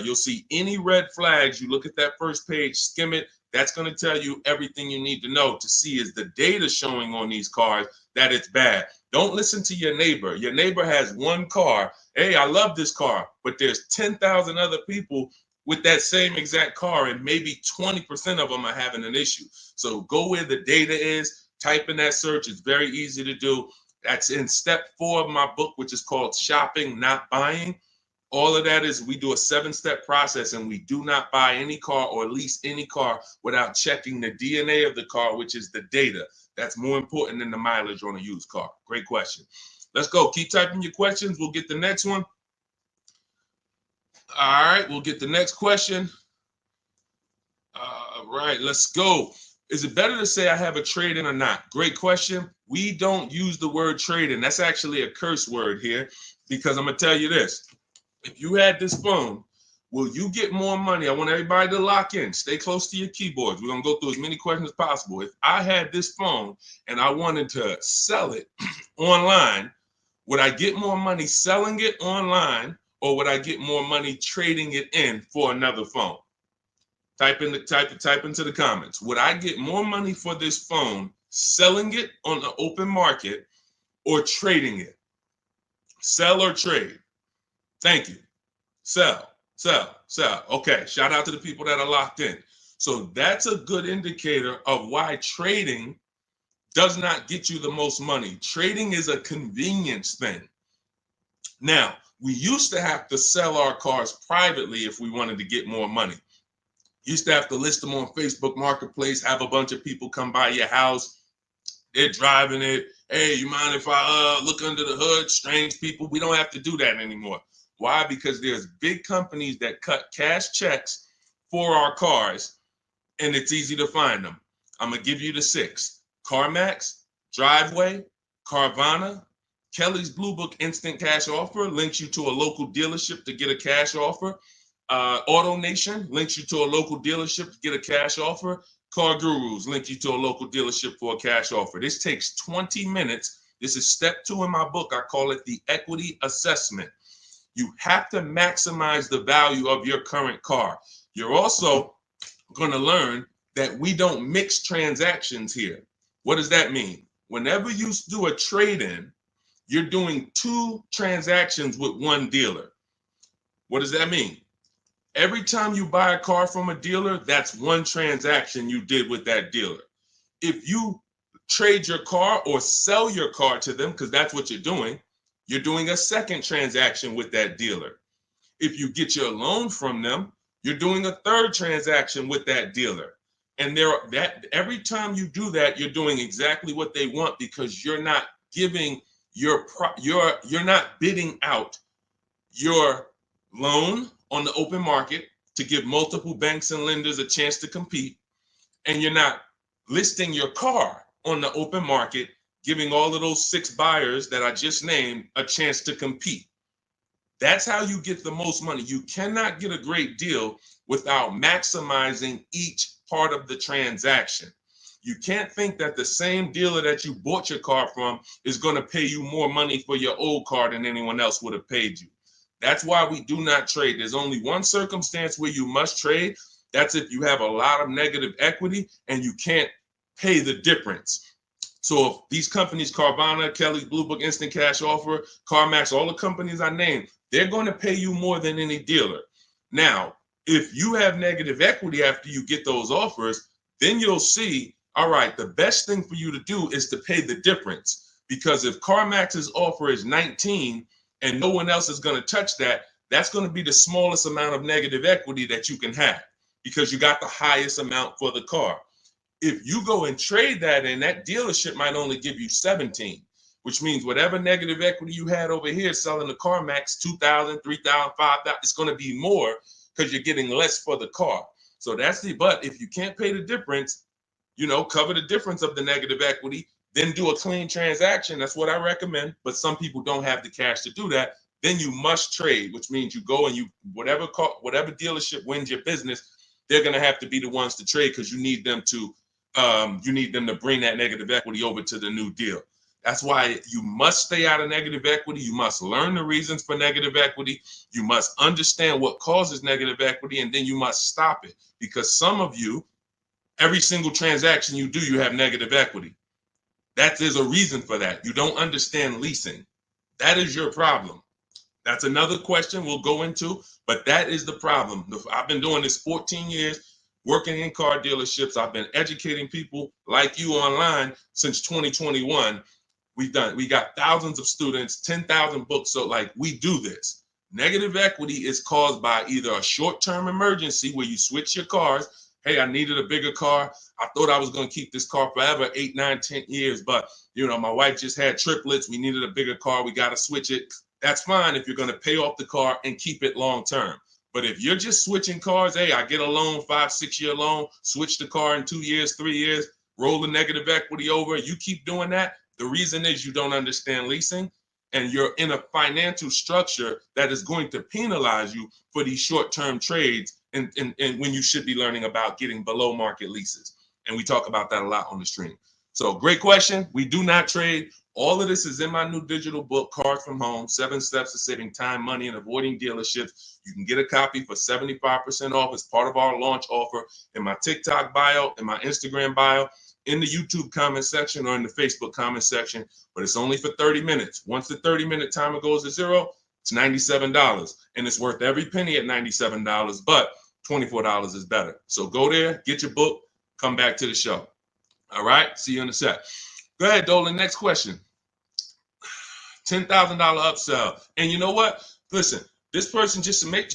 You'll see any red flags. You look at that first page, skim it. That's going to tell you everything you need to know to see is the data showing on these cars that it's bad. Don't listen to your neighbor. Your neighbor has one car. Hey, I love this car, but there's 10,000 other people with that same exact car, and maybe 20% of them are having an issue. So go where the data is, type in that search. It's very easy to do. That's in step 4 of my book, which is called Shopping, Not Buying. All of that is we do a 7-step process, and we do not buy any car or lease any car without checking the DNA of the car, which is the data. That's more important than the mileage on a used car. Great question. Let's go. Keep typing your questions. We'll get the next one. All right, we'll get the next question. All right, let's go. Is it better to say I have a trade-in or not? Great question. We don't use the word trade-in. That's actually a curse word here, because I'm going to tell you this. If you had this phone, will you get more money? I want everybody to lock in. Stay close to your keyboards. We're going to go through as many questions as possible. If I had this phone and I wanted to sell it online, would I get more money selling it online, or would I get more money trading it in for another phone? Type into the comments. Would I get more money for this phone selling it on the open market or trading it? Sell or trade? Thank you. Sell, sell, sell. Okay, shout out to the people that are locked in. So that's a good indicator of why trading does not get you the most money. Trading is a convenience thing. Now, we used to have to sell our cars privately if we wanted to get more money. Used to have to list them on Facebook Marketplace, have a bunch of people come by your house. They're driving it. Hey, you mind if I look under the hood? Strange people. We don't have to do that anymore. Why? Because there's big companies that cut cash checks for our cars, and it's easy to find them. I'm going to give you the 6. CarMax, Driveway, Carvana, Kelly's Blue Book Instant Cash Offer links you to a local dealership to get a cash offer. Auto Nation links you to a local dealership to get a cash offer. Car Gurus link you to a local dealership for a cash offer. This takes 20 minutes. This is step 2 in my book. I call it the equity assessment. You have to maximize the value of your current car. You're also going to learn that we don't mix transactions here. What does that mean? Whenever you do a trade-in, you're doing 2 transactions with one dealer. What does that mean? Every time you buy a car from a dealer, that's 1 transaction you did with that dealer. If you trade your car or sell your car to them, because that's what you're doing a 2nd transaction with that dealer. If you get your loan from them, you're doing a 3rd transaction with that dealer. And every time you do that, you're doing exactly what they want, because you're not giving you're not bidding out your loan on the open market to give multiple banks and lenders a chance to compete, and you're not listing your car on the open market, giving all of those 6 buyers that I just named a chance to compete. That's how you get the most money. You cannot get a great deal without maximizing each part of the transaction. You can't think that the same dealer that you bought your car from is going to pay you more money for your old car than anyone else would have paid you. That's why we do not trade. There's only one circumstance where you must trade. That's if you have a lot of negative equity and you can't pay the difference. So if these companies, Carvana, Kelly's Blue Book Instant Cash Offer, CarMax, all the companies I named, they're going to pay you more than any dealer. Now, if you have negative equity after you get those offers, then you'll see, all right, the best thing for you to do is to pay the difference. Because if CarMax's offer is 19 and no one else is going to touch that, that's going to be the smallest amount of negative equity that you can have, because you got the highest amount for the car. If you go and trade that in, that dealership might only give you 17, which means whatever negative equity you had over here selling the CarMax, 2,000, 3,000, 5,000, it's going to be more because you're getting less for the car. So but if you can't pay the difference, cover the difference of the negative equity, then do a clean transaction. That's what I recommend. But some people don't have the cash to do that. Then you must trade, which means you go and whatever dealership wins your business, they're going to have to be the ones to trade, because you need them to bring that negative equity over to the new deal. That's why you must stay out of negative equity. You must learn the reasons for negative equity. You must understand what causes negative equity, and then you must stop it. Because some of you, every single transaction you do, you have negative equity. There's a reason for that. You don't understand leasing. That is your problem. That's another question we'll go into, but that is the problem. I've been doing this 14 years, working in car dealerships. I've been educating people like you online since 2021. We got thousands of students, 10,000 books. So we do this. Negative equity is caused by either a short-term emergency where you switch your cars. Hey, I needed a bigger car. I thought I was going to keep this car forever, 8, 9, 10 years. But, my wife just had triplets. We needed a bigger car. We got to switch it. That's fine if you're going to pay off the car and keep it long-term. But if you're just switching cars, hey, I get a loan, 5-6 year loan, switch the car in 2 years, 3 years, roll the negative equity over. You keep doing that. The reason is you don't understand leasing, and you're in a financial structure that is going to penalize you for these short-term trades, and when you should be learning about getting below market leases. And we talk about that a lot on the stream. So great question. We do not trade. All of this is in my new digital book, Cars from Home, 7 Steps to Saving Time, Money, and Avoiding Dealerships. You can get a copy for 75% off as part of our launch offer in my TikTok bio, in my Instagram bio, in the YouTube comment section, or in the Facebook comment section. But it's only for 30 minutes. Once the 30-minute timer goes to zero, it's $97. And it's worth every penny at $97, but $24 is better. So go there, get your book, come back to the show. All right, see you in a sec. Go ahead, Dolan. Next question. $10,000 upsell. And you know what? Listen, this person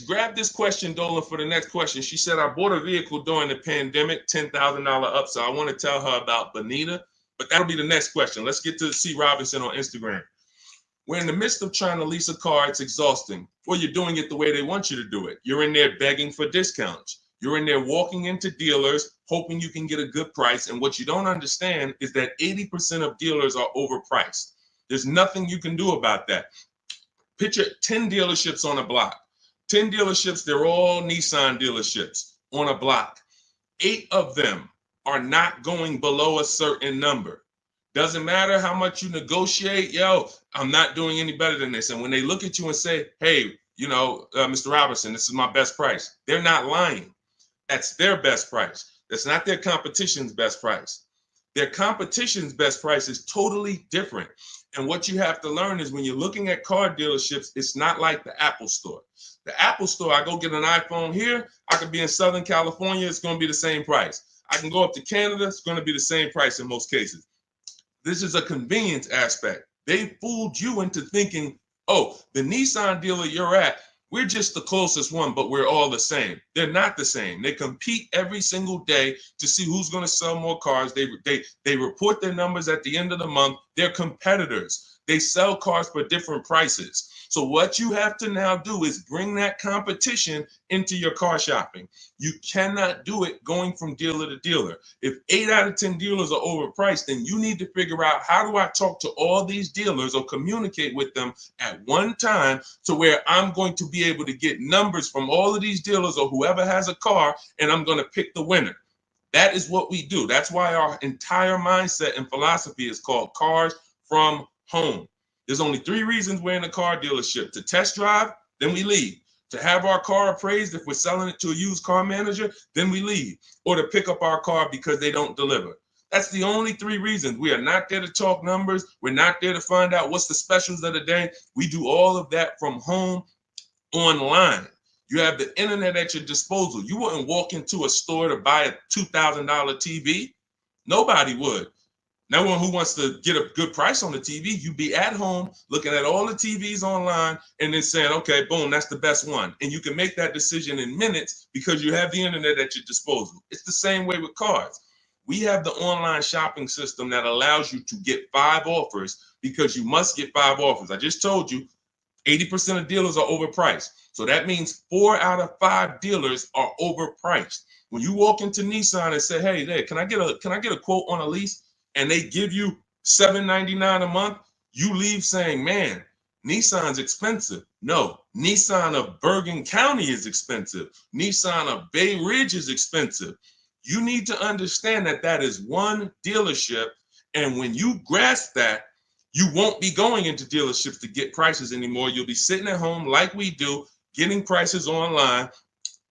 grab this question, Dolan, for the next question. She said, I bought a vehicle during the pandemic, $10,000 upsell. I want to tell her about Bonita, but that'll be the next question. Let's get to C. Robinson on Instagram. We're in the midst of trying to lease a car. It's exhausting. Well, you're doing it the way they want you to do it. You're in there begging for discounts. You're in there walking into dealers, hoping you can get a good price. And what you don't understand is that 80% of dealers are overpriced. There's nothing you can do about that. Picture 10 dealerships on a block. 10 dealerships, they're all Nissan dealerships on a block. 8 of them are not going below a certain number. Doesn't matter how much you negotiate, yo, I'm not doing any better than this. And when they look at you and say, hey, Mr. Robinson, this is my best price, they're not lying. That's their best price. That's not their competition's best price. Their competition's best price is totally different. And what you have to learn is when you're looking at car dealerships, it's not like the Apple store. The Apple store, I go get an iPhone here, I could be in Southern California, it's going to be the same price. I can go up to Canada, it's going to be the same price in most cases. This is a convenience aspect. They fooled you into thinking, oh, the Nissan dealer you're at, we're just the closest one, but we're all the same. They're not the same. They compete every single day to see who's going to sell more cars. They report their numbers at the end of the month. They're competitors. They sell cars for different prices. So what you have to now do is bring that competition into your car shopping. You cannot do it going from dealer to dealer. If 8 out of 10 dealers are overpriced, then you need to figure out, how do I talk to all these dealers or communicate with them at one time to where I'm going to be able to get numbers from all of these dealers or whoever has a car, and I'm going to pick the winner. That is what we do. That's why our entire mindset and philosophy is called Cars from Home. There's only 3 reasons we're in a car dealership: to test drive, then we leave; to have our car appraised if we're selling it to a used car manager, then we leave; or to pick up our car because they don't deliver. That's the only 3 reasons. We are not there to talk numbers. We're not there to find out what's the specials of the day. We do all of that from home, online. You have the internet at your disposal. You wouldn't walk into a store to buy a $2,000 TV. Nobody would. No one who wants to get a good price on the TV, you'd be at home looking at all the TVs online and then saying, okay, boom, that's the best one. And you can make that decision in minutes because you have the internet at your disposal. It's the same way with cars. We have the online shopping system that allows you to get 5 offers because you must get 5 offers. I just told you 80% of dealers are overpriced. So that means 4 out of 5 dealers are overpriced. When you walk into Nissan and say, hey, there, can I get a quote on a lease? And they give you $799 a month, you leave saying, man, Nissan's expensive. No, Nissan of Bergen County is expensive. Nissan of Bay Ridge is expensive. You need to understand that that is one dealership. And when you grasp that, you won't be going into dealerships to get prices anymore. You'll be sitting at home like we do, getting prices online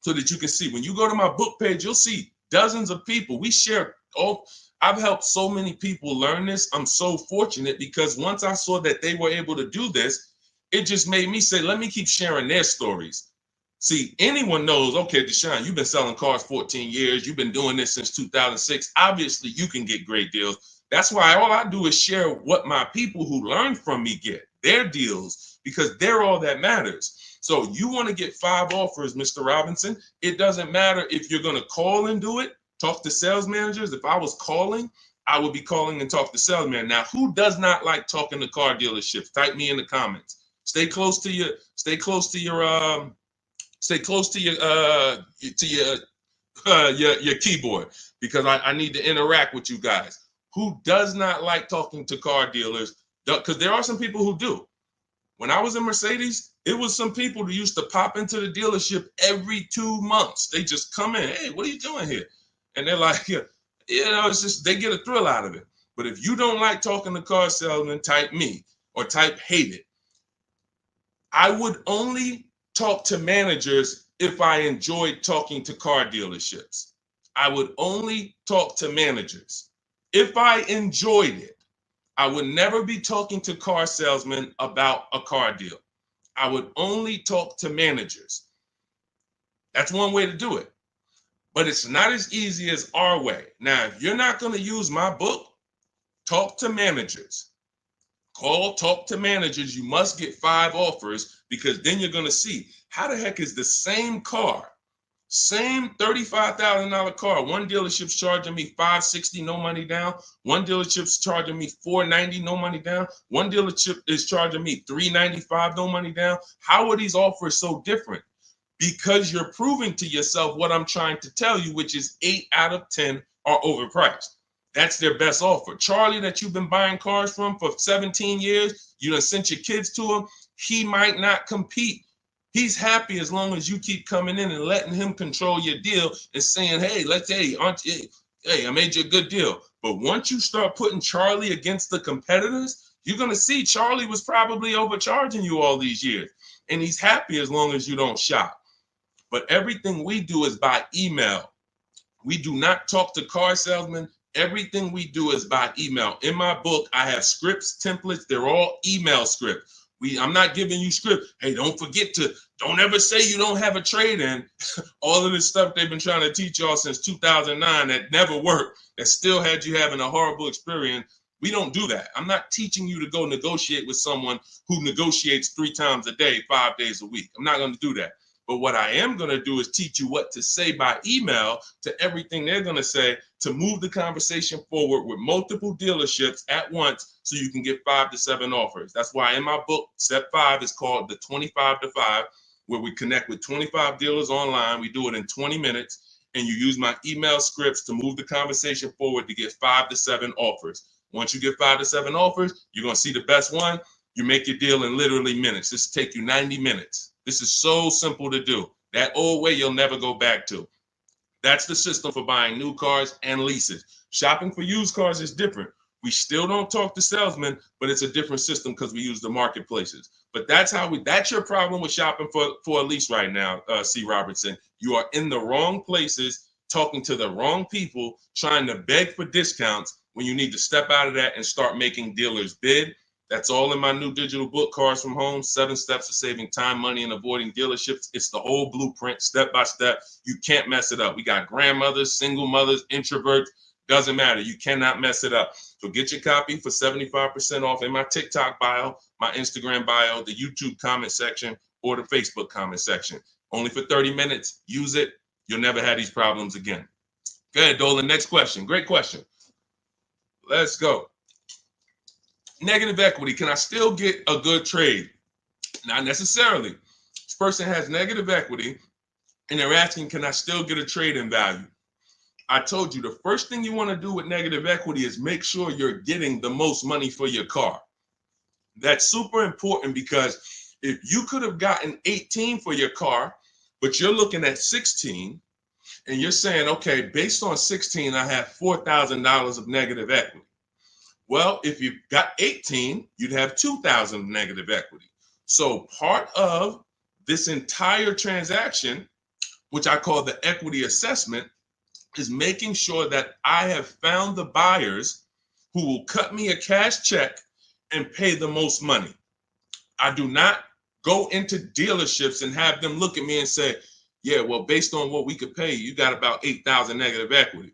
so that you can see. When you go to my book page, you'll see dozens of people. We share all. I've helped so many people learn this. I'm so fortunate because once I saw that they were able to do this, it just made me say, let me keep sharing their stories. See, anyone knows, okay, Deshone, you've been selling cars 14 years. You've been doing this since 2006. Obviously, you can get great deals. That's why all I do is share what my people who learn from me get, their deals, because they're all that matters. So you want to get 5 offers, Mr. Robinson. It doesn't matter if you're going to call and do it. Talk to sales managers. If I was calling, I would be calling and talk to salesmen. Now, who does not like talking to car dealerships? Type me in the comments. Stay close to your keyboard because I need to interact with you guys. Who does not like talking to car dealers? Because there are some people who do. When I was in Mercedes, it was some people who used to pop into the dealership every 2 months. They just come in. Hey, what are you doing here? And they're like, it's just, they get a thrill out of it. But if you don't like talking to car salesmen, type me or type hate it. I would only talk to managers if I enjoyed talking to car dealerships. I would only talk to managers if I enjoyed it. I would never be talking to car salesmen about a car deal. I would only talk to managers. That's one way to do it. But it's not as easy as our way. Now, if you're not going to use my book, talk to managers. Talk to managers. You must get 5 offers because then you're going to see how the heck is the same car, same $35,000 car. One dealership's charging me $560, no money down. One dealership's charging me $490, no money down. One dealership is charging me $395, no money down. How are these offers so different? because you're proving to yourself what I'm trying to tell you, which is 8 out of 10 are overpriced. That's their best offer. Charlie, that you've been buying cars from for 17 years, you done sent your kids to him, he might not compete. He's happy as long as you keep coming in and letting him control your deal and saying, hey, hey, I made you a good deal. But once you start putting Charlie against the competitors, you're going to see Charlie was probably overcharging you all these years. And he's happy as long as you don't shop. But everything we do is by email. We do not talk to car salesmen. Everything we do is by email. In my book, I have scripts, templates. They're all email scripts. I'm not giving you script. Hey, don't ever say you don't have a trade-in. All of this stuff they've been trying to teach y'all since 2009 that never worked, that still had you having a horrible experience. We don't do that. I'm not teaching you to go negotiate with someone who negotiates 3 times a day, 5 days a week. I'm not going to do that. But what I am going to do is teach you what to say by email to everything they're going to say to move the conversation forward with multiple dealerships at once so you can get 5 to 7 offers. That's why in my book, step 5 is called the 25 to 5, where we connect with 25 dealers online. We do it in 20 minutes, and you use my email scripts to move the conversation forward to get 5 to 7 offers. Once you get 5 to 7 offers, you're going to see the best one. You make your deal in literally minutes. This will take you 90 minutes. This is so simple to do. That old way you'll never go back to. That's the system for buying new cars and leases. Shopping for used cars is different. We still don't talk to salesmen, but it's a different system because we use the marketplaces. But that's your problem with shopping for a lease right now, C. Robertson. You are in the wrong places, talking to the wrong people, trying to beg for discounts when you need to step out of that and start making dealers bid. That's all in my new digital book, Cars from Home, 7 Steps to Saving Time, Money, and Avoiding Dealerships. It's the whole blueprint, step by step. You can't mess it up. We got grandmothers, single mothers, introverts. Doesn't matter. You cannot mess it up. So get your copy for 75% off in my TikTok bio, my Instagram bio, the YouTube comment section, or the Facebook comment section. Only for 30 minutes. Use it. You'll never have these problems again. Go ahead, Dolan. Next question. Great question. Let's go. Negative equity. Can I still get a good trade? Not necessarily. This person has negative equity and they're asking, can I still get a trade in value? I told you the first thing you want to do with negative equity is make sure you're getting the most money for your car. That's super important because if you could have gotten 18 for your car, but you're looking at 16 and you're saying, okay, based on 16, I have $4,000 of negative equity. Well, if you got 18, you'd have 2,000 of negative equity. So part of this entire transaction, which I call the equity assessment, is making sure that I have found the buyers who will cut me a cash check and pay the most money. I do not go into dealerships and have them look at me and say, yeah, well, based on what we could pay, you got about 8,000 negative equity.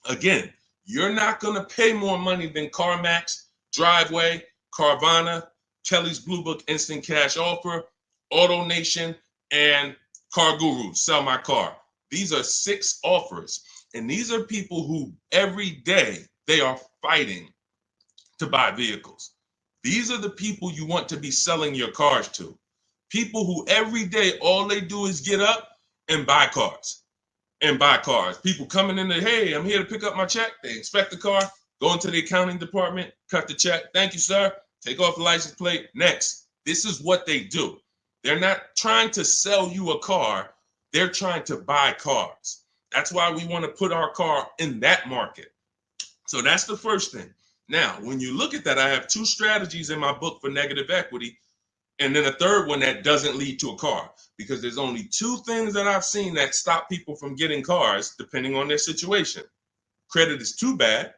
Again, you're not going to pay more money than CarMax, Driveway, Carvana, Kelly's Blue Book Instant Cash Offer, AutoNation, and Car Guru, Sell My Car. These are 6 offers, and these are people who every day they are fighting to buy vehicles. These are the people you want to be selling your cars to. People who every day all they do is get up and buy cars. People coming in there, hey, I'm here to pick up my check. They inspect the car, go into the accounting department, cut the check. Thank you, sir. Take off the license plate. Next. This is what they do. They're not trying to sell you a car. They're trying to buy cars. That's why we want to put our car in that market. So that's the first thing. Now, when you look at that, I have 2 strategies in my book for negative equity, and then a third one that doesn't lead to a car, because there's only 2 things that I've seen that stop people from getting cars depending on their situation. Credit is too bad,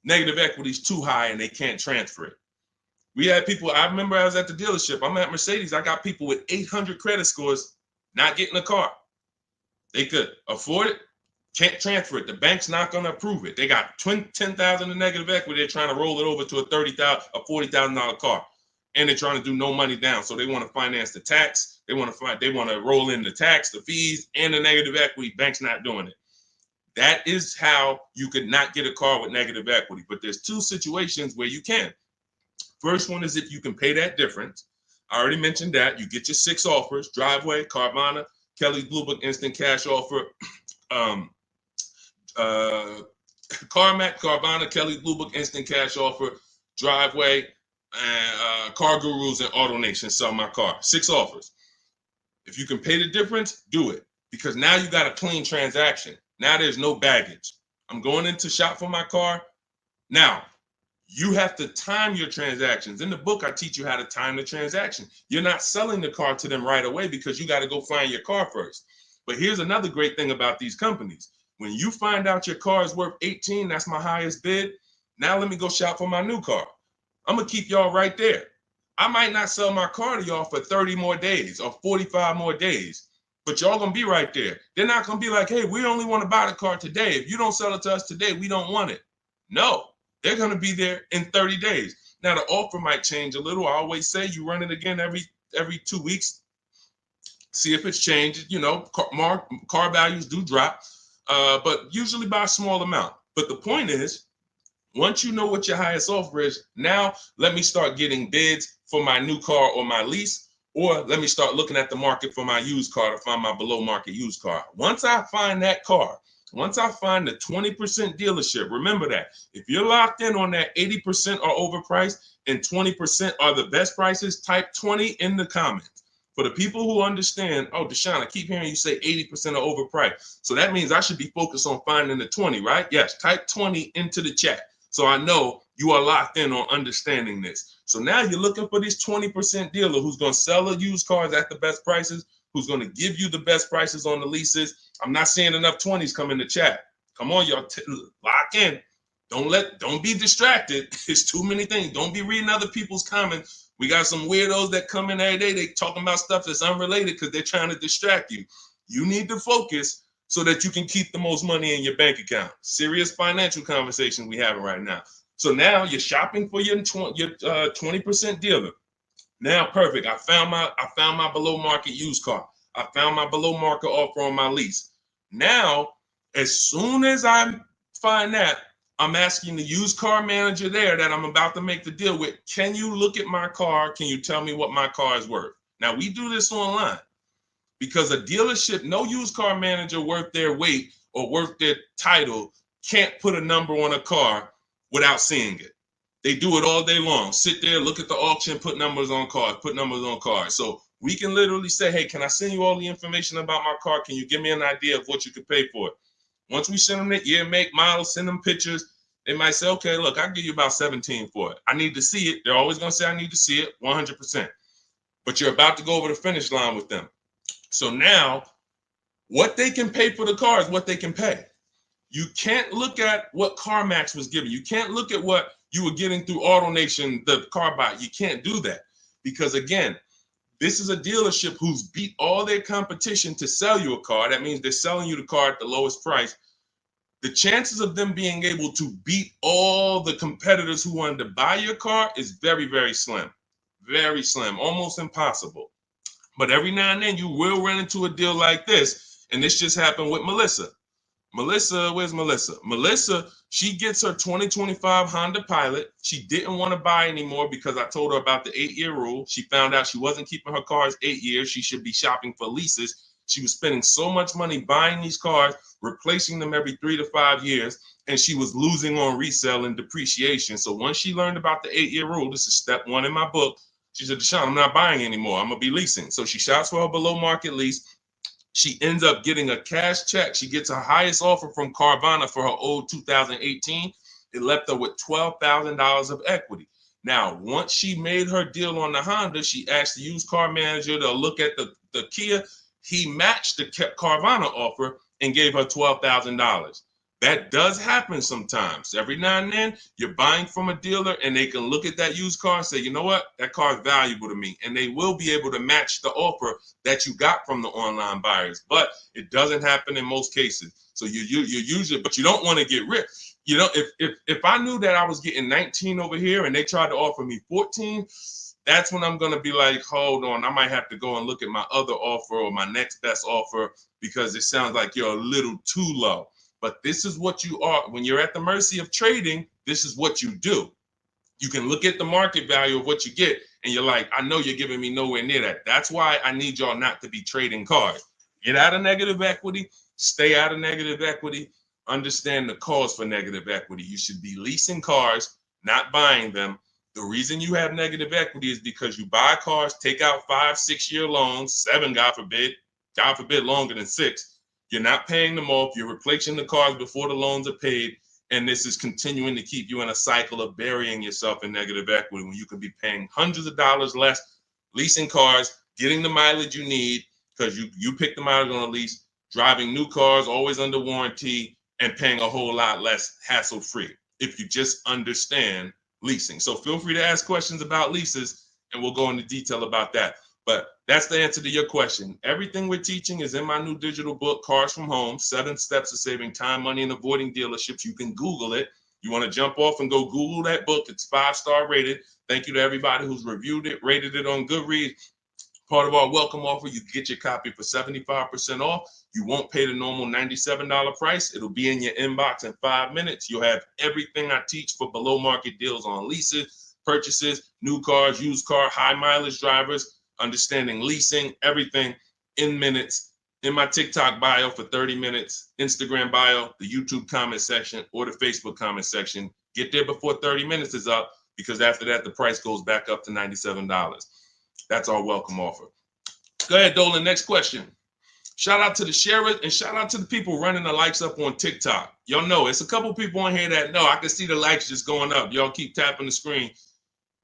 negative equity is too high, and they can't transfer it. We had people, I remember I was at the dealership, I'm at Mercedes, I got people with 800 credit scores not getting a car. They could afford it, can't transfer it. The bank's not going to approve it. They got 10,000 in negative equity. They're trying to roll it over to a $40,000 car, and they're trying to do no money down. So they want to finance the tax. They want to roll in the tax, the fees, and the negative equity. Bank's not doing it. That is how you could not get a car with negative equity. But there's 2 situations where you can. First one is if you can pay that difference. I already mentioned that. You get your 6 offers: Driveway, Carvana, Kelly's Blue Book Instant Cash Offer, CarMax, Carvana, Kelly's Blue Book Instant Cash Offer, Driveway, and Car Gurus and AutoNation Sell My Car. 6 offers. If you can pay the difference, do it, because now you got a clean transaction. Now there's no baggage. I'm going in to shop for my car. Now, you have to time your transactions. In the book, I teach you how to time the transaction. You're not selling the car to them right away because you got to go find your car first. But here's another great thing about these companies. When you find out your car is worth 18, that's my highest bid. Now let me go shop for my new car. I'm going to keep y'all right there. I might not sell my car to y'all for 30 more days or 45 more days, but y'all going to be right there. They're not going to be like, hey, we only want to buy the car today. If you don't sell it to us today, we don't want it. No, they're going to be there in 30 days. Now, the offer might change a little. I always say you run it again every 2 weeks. See if it's changed. You know, car values do drop, but usually by a small amount. But the point is, once you know what your highest offer is, now let me start getting bids for my new car or my lease, or let me start looking at the market for my used car to find my below market used car. Once I find that car, once I find the 20% dealership, remember that if you're locked in on that 80% are overpriced and 20% are the best prices, type 20 in the comments. For the people who understand, oh, Deshone, I keep hearing you say 80% are overpriced. So that means I should be focused on finding the 20, right? Yes, type 20 into the chat. So I know you are locked in on understanding this. So now you're looking for this 20% dealer who's going to sell the used cars at the best prices, who's going to give you the best prices on the leases. I'm not seeing enough 20s come in the chat. Come on, y'all, lock in. Don't be distracted. It's too many things. Don't be reading other people's comments. We got some weirdos that come in every day. They talking about stuff that's unrelated because they're trying to distract you. You need to focus so that you can keep the most money in your bank account. Serious financial conversation we having right now. So now you're shopping for your 20% dealer. Now, perfect. I found my below market used car. I found my below market offer on my lease. Now, as soon as I find that, I'm asking the used car manager there that I'm about to make the deal with, can you look at my car? Can you tell me what my car is worth? Now, we do this online because a dealership, no used car manager worth their weight or worth their title can't put a number on a car without seeing it. They do it all day long. Sit there, look at the auction, put numbers on cars. So we can literally say, hey, can I send you all the information about my car? Can you give me an idea of what you could pay for it? Once we send them the year, make, model, send them pictures, they might say, okay, look, I'll give you about 17 for it. I need to see it. They're always going to say, I need to see it 100%. But you're about to go over the finish line with them. So now what they can pay for the car is what they can pay. You can't look at what CarMax was giving. You can't look at what you were getting through AutoNation, the car buy. You can't do that because, again, this is a dealership who's beat all their competition to sell you a car. That means they're selling you the car at the lowest price. The chances of them being able to beat all the competitors who wanted to buy your car is very, very slim. Very slim, almost impossible. But every now and then you will run into a deal like this. And this just happened with Melissa. Where's Melissa? Melissa, she gets her 2025 Honda Pilot. She didn't want to buy anymore because I told her about the 8-year rule. She found out she wasn't keeping her cars 8 years. She should be shopping for leases. She was spending so much money buying these cars, replacing them every 3 to 5 years, and she was losing on resale and depreciation. So once she learned about the 8-year rule, this is step 1 in my book, she said, Deshone, I'm not buying anymore. I'm going to be leasing. So she shops for her below market lease. She ends up getting a cash check. She gets her highest offer from Carvana for her old 2018. It left her with $12,000 of equity. Now, once she made her deal on the Honda, she asked the used car manager to look at the Kia. He matched the Carvana offer and gave her $12,000. That does happen sometimes. Every now and then, you're buying from a dealer and they can look at that used car and say, you know what, that car is valuable to me. And they will be able to match the offer that you got from the online buyers. But it doesn't happen in most cases. So you usually, but you don't want to get rich. You know, if I knew that I was getting 19 over here and they tried to offer me 14, that's when I'm going to be like, hold on, I might have to go and look at my other offer or my next best offer because it sounds like you're a little too low. But this is what you are. When you're at the mercy of trading, this is what you do. You can look at the market value of what you get and you're like, I know you're giving me nowhere near that. That's why I need y'all not to be trading cars. Get out of negative equity, stay out of negative equity, understand the cause for negative equity. You should be leasing cars, not buying them. The reason you have negative equity is because you buy cars, take out 5-6 year loans, 7, God forbid longer than 6. You're not paying them off. You're replacing the cars before the loans are paid. And this is continuing to keep you in a cycle of burying yourself in negative equity when you could be paying hundreds of dollars less, leasing cars, getting the mileage you need because you pick the mileage on a lease, driving new cars, always under warranty, and paying a whole lot less hassle-free if you just understand leasing. So feel free to ask questions about leases, and we'll go into detail about that. But that's the answer to your question. Everything we're teaching is in my new digital book, Cars from Home, 7 Steps to Saving Time, Money, and Avoiding Dealerships. You can Google it. You want to jump off and go Google that book. It's 5-star rated. Thank you to everybody who's reviewed it, rated it on Goodreads. Part of our welcome offer, you get your copy for 75% off. You won't pay the normal $97 price. It'll be in your inbox in 5 minutes. You'll have everything I teach for below market deals on leases, purchases, new cars, used car, high mileage drivers, understanding leasing, everything in minutes. In my TikTok bio for 30 minutes, Instagram bio, the YouTube comment section, or the Facebook comment section. Get there before 30 minutes is up, because after that, the price goes back up to $97. That's our welcome offer. Go ahead, Dolan. Next question. Shout out to the sharers and shout out to the people running the likes up on TikTok. Y'all know it's a couple people on here that know. I can see the likes just going up. Y'all keep tapping the screen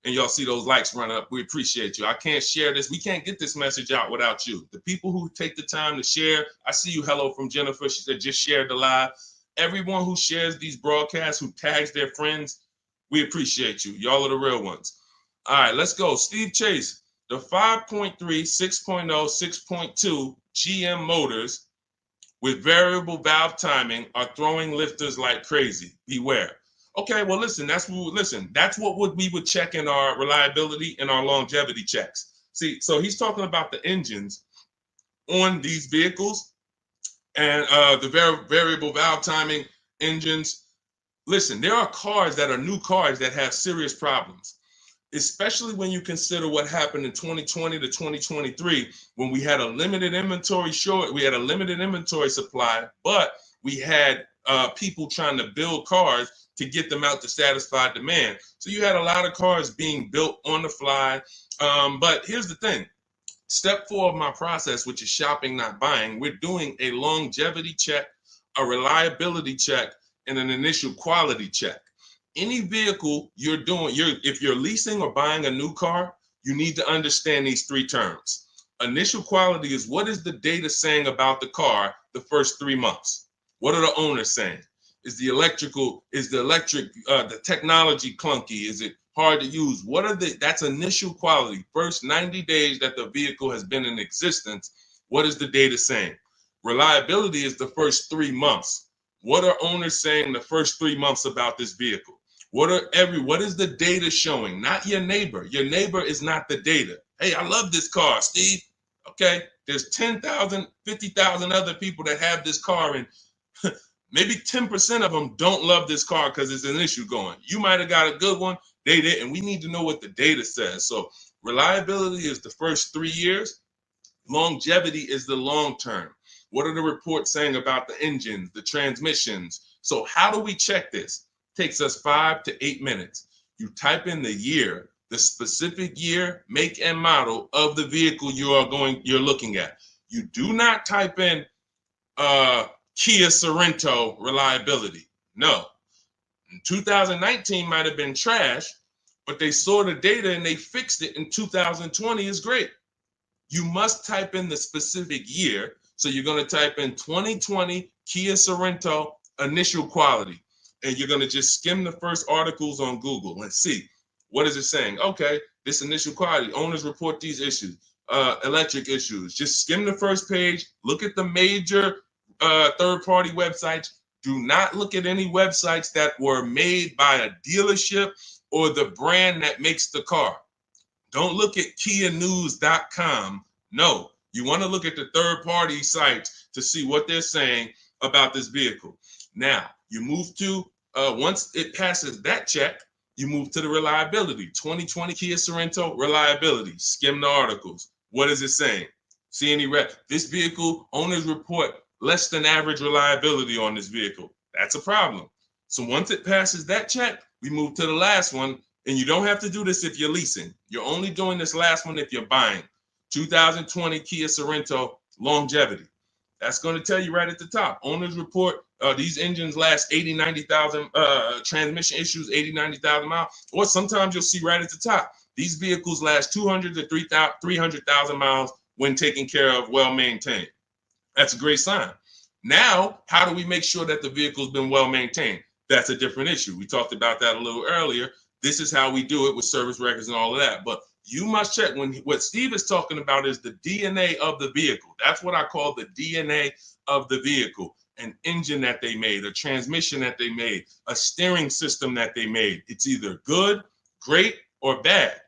and y'all see those likes run up. We appreciate you. I can't share this. We can't get this message out without you. The people who take the time to share. I see you. Hello from Jennifer. She said just shared the live. Everyone who shares these broadcasts, who tags their friends, we appreciate you. Y'all are the real ones. All right, let's go. Steve Chase. The 5.3, 6.0, 6.2 GM motors with variable valve timing are throwing lifters like crazy. Beware. Okay, well, listen, that's what we would check in our reliability and our longevity checks. See, so he's talking about the engines on these vehicles and the variable valve timing engines. Listen, there are cars that are new cars that have serious problems, especially when you consider what happened in 2020 to 2023, when we had a limited inventory supply, but we had people trying to build cars to get them out to satisfy demand. So you had a lot of cars being built on the fly. But here's the thing. Step 4 of my process, which is shopping, not buying, we're doing a longevity check, a reliability check, and an initial quality check. Any vehicle you're doing, if you're leasing or buying a new car, you need to understand these 3 terms. Initial quality is, what is the data saying about the car the first 3 months? What are the owners saying? Is the technology clunky? Is it hard to use? That's initial quality. First 90 days that the vehicle has been in existence, what is the data saying? Reliability is the first 3 months. What are owners saying the first 3 months about this vehicle? What is the data showing? Not your neighbor. Your neighbor is not the data. Hey, I love this car, Steve. Okay, there's 10,000, 50,000 other people that have this car, and maybe 10% of them don't love this car because there's an issue going. You might have got a good one, they didn't. We need to know what the data says. So reliability is the first 3 years. Longevity is the long term. What are the reports saying about the engines, the transmissions? So how do we check this? It takes us 5 to 8 minutes. You type in the year, the specific year, make, and model of the vehicle you're looking at. You do not type in Kia Sorento reliability. No. 2019 might have been trash, but they saw the data and they fixed it in 2020 is great. You must type in the specific year. So you're going to type in 2020 Kia Sorento initial quality, and you're going to just skim the first articles on Google and see what is it saying. Okay, this initial quality, owners report these issues, electric issues. Just skim the first page, look at the major third-party websites. Do not look at any websites that were made by a dealership or the brand that makes the car. Don't look at KiaNews.com. No, you want to look at the third-party sites to see what they're saying about this vehicle. Now, you move to, once it passes that check, You move to the reliability. 2020 Kia Sorento, reliability. Skim the articles. What is it saying? See any red? This vehicle, owners report less than average reliability on this vehicle. That's a problem. So once it passes that check, we move to the last one. And you don't have to do this if you're leasing. You're only doing this last one if you're buying. 2020 Kia Sorento, longevity. That's going to tell you right at the top. Owners report these engines last 80, 90,000, transmission issues, 80, 90,000 miles. Or sometimes you'll see right at the top, these vehicles last 200 to 300,000 miles when taken care of, well maintained. That's a great sign. Now, how do we make sure that the vehicle's been well maintained? That's a different issue. We talked about that a little earlier. This is how we do it with service records and all of that. But you must check what Steve is talking about is the DNA of the vehicle. That's what I call the DNA of the vehicle. An engine that they made, a transmission that they made, a steering system that they made. It's either good, great, or bad.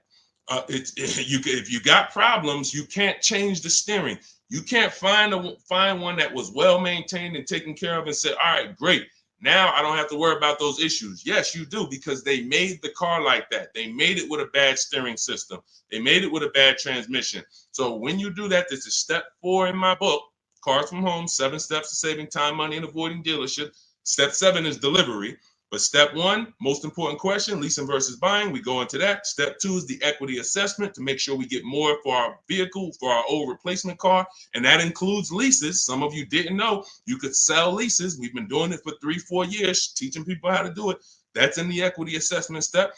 If you got problems, you can't change the steering. You can't find one that was well maintained and taken care of and say, all right, great. Now I don't have to worry about those issues. Yes, you do, because they made the car like that. They made it with a bad steering system. They made it with a bad transmission. So when you do that, this is step 4 in my book, Cars from Home, 7 Steps to Saving Time, Money, and Avoiding Dealership. Step 7 is delivery. But step 1, most important question, leasing versus buying. We go into that. Step 2 is the equity assessment to make sure we get more for our vehicle, for our old replacement car. And that includes leases. Some of you didn't know you could sell leases. We've been doing it for 3-4 years, teaching people how to do it. That's in the equity assessment step.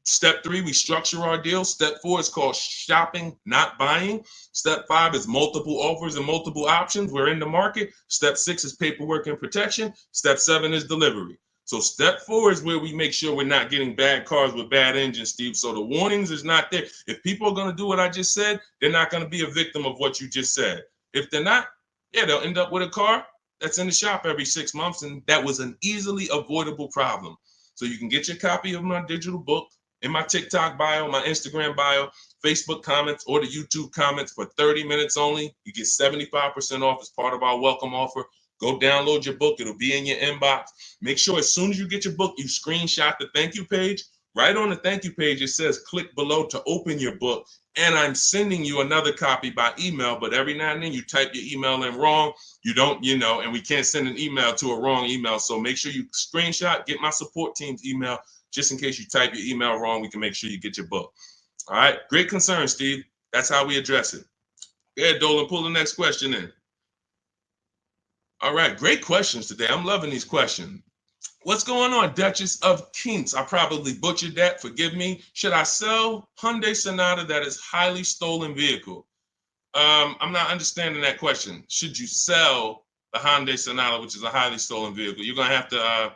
Step 3, we structure our deal. Step 4 is called shopping, not buying. Step 5 is multiple offers and multiple options. We're in the market. Step 6 is paperwork and protection. Step 7 is delivery. So step 4 is where we make sure we're not getting bad cars with bad engines, Steve. So the warnings is not there. If people are going to do what I just said, they're not going to be a victim of what you just said. If they're not, yeah, they'll end up with a car that's in the shop every 6 months. And that was an easily avoidable problem. So you can get your copy of my digital book in my TikTok bio, my Instagram bio, Facebook comments, or the YouTube comments for 30 minutes only. You get 75% off as part of our welcome offer. Go download your book. It'll be in your inbox. Make sure as soon as you get your book, you screenshot the thank you page. Right on the thank you page, it says click below to open your book. And I'm sending you another copy by email. But every now and then you type your email in wrong. You don't, and we can't send an email to a wrong email. So make sure you screenshot, get my support team's email. Just in case you type your email wrong, we can make sure you get your book. All right. Great concern, Steve. That's how we address it. Yeah, Dolan, pull the next question in. All right, great questions today. I'm loving these questions. What's going on, Duchess of Kings? I probably butchered that. Forgive me. Should I sell Hyundai Sonata that is highly stolen vehicle? I'm not understanding that question. Should you sell the Hyundai Sonata, which is a highly stolen vehicle? You're gonna have to,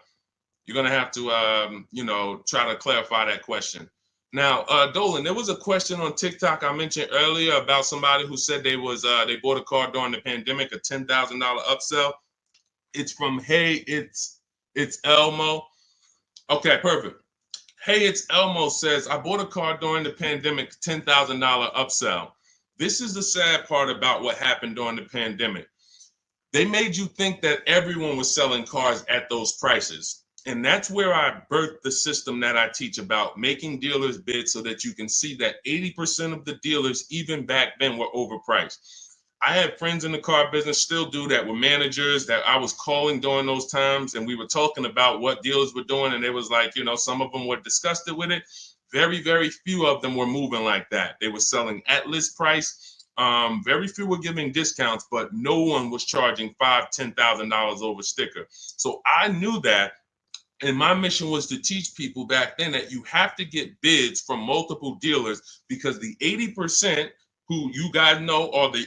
try to clarify that question. Now, Dolan, there was a question on TikTok I mentioned earlier about somebody who said they bought a car during the pandemic, a $10,000 upsell. It's from Hey, it's Elmo. Okay, perfect. Hey, it's Elmo says, I bought a car during the pandemic, $10,000 upsell. This is the sad part about what happened during the pandemic. They made you think that everyone was selling cars at those prices. And that's where I birthed the system that I teach about making dealers bid so that you can see that 80% of the dealers, even back then, were overpriced. I had friends in the car business, still do that, with managers that I was calling during those times. And we were talking about what dealers were doing. And it was like, some of them were disgusted with it. Very, very few of them were moving like that. They were selling at list price. Very few were giving discounts, but no one was charging $5,000, $10,000 over sticker. So I knew that. And my mission was to teach people back then that you have to get bids from multiple dealers, because the 80% who you guys know are the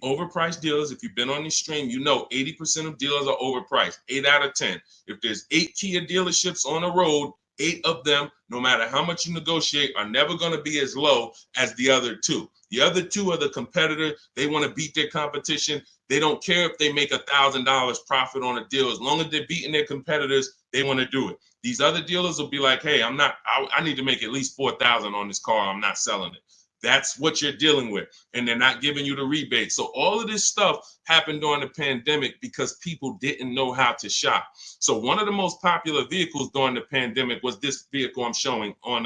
overpriced dealers. If you've been on this stream, 80% of dealers are overpriced, 8 out of 10. If there's 8 Kia dealerships on the road, 8 of them, no matter how much you negotiate, are never going to be as low as the other 2. The other 2 are the competitor. They want to beat their competition. They don't care if they make $1,000 profit on a deal. As long as they're beating their competitors, they want to do it. These other dealers will be like, hey, I need to make at least $4,000 on this car. I'm not selling it. That's what you're dealing with. And they're not giving you the rebate. So all of this stuff happened during the pandemic because people didn't know how to shop. So one of the most popular vehicles during the pandemic was this vehicle I'm showing on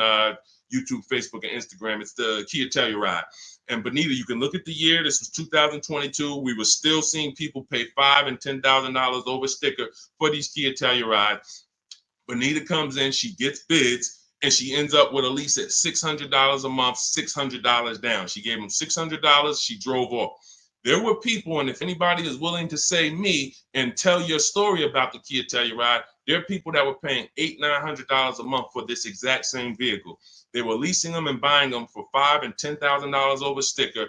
YouTube, Facebook, and Instagram. It's the Kia Telluride. And Benita, you can look at the year. This was 2022. We were still seeing people pay $5,000 and $10,000 over sticker for these Kia Tellurides. Benita comes in, she gets bids, and she ends up with a lease at $600 a month, $600 down. She gave them $600. She drove off. There were people, and if anybody is willing to say me and tell your story about the Kia Telluride, there are people that were paying $800, $900 a month for this exact same vehicle. They were leasing them and buying them for $5,000 and $10,000 over sticker.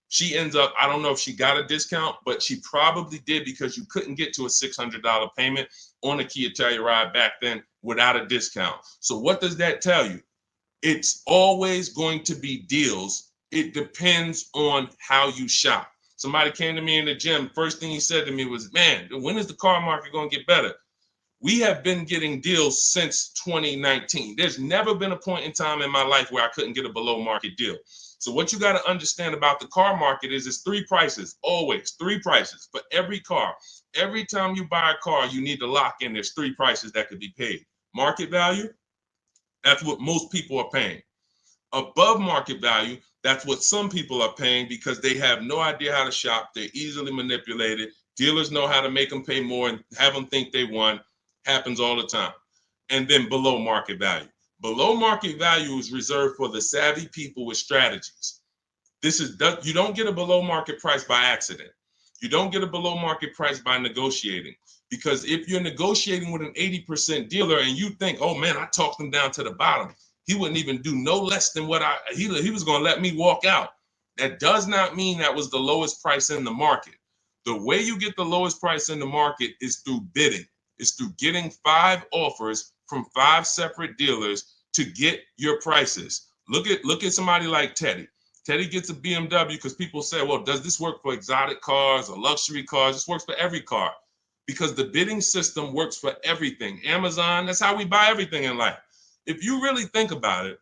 She ends up, I don't know if she got a discount, but she probably did because you couldn't get to a $600 payment on a Kia Telluride back then without a discount. So what does that tell you? It's always going to be deals. It depends on how you shop. Somebody came to me in the gym. First thing he said to me was, man, when is the car market going to get better? We have been getting deals since 2019. There's never been a point in time in my life where I couldn't get a below market deal. So what you got to understand about the car market is it's three prices, always three prices for every car. Every time you buy a car, you need to lock in. There's three prices that could be paid. Market value, that's what most people are paying. Above market value, that's what some people are paying because they have no idea how to shop. They're easily manipulated. Dealers know how to make them pay more and have them think they won. Happens all the time. And then below market value. Below market value is reserved for the savvy people with strategies. You don't get a below market price by accident. You don't get a below market price by negotiating. Because if you're negotiating with an 80% dealer and you think, oh man, I talked him down to the bottom, he wouldn't even do no less than what he was going to let me walk out. That does not mean that was the lowest price in the market. The way you get the lowest price in the market is through bidding. It's through getting 5 offers from 5 separate dealers to get your prices. Look at somebody like Teddy. Teddy gets a BMW because people say, well, does this work for exotic cars or luxury cars? This works for every car because the bidding system works for everything. Amazon, that's how we buy everything in life. If you really think about it,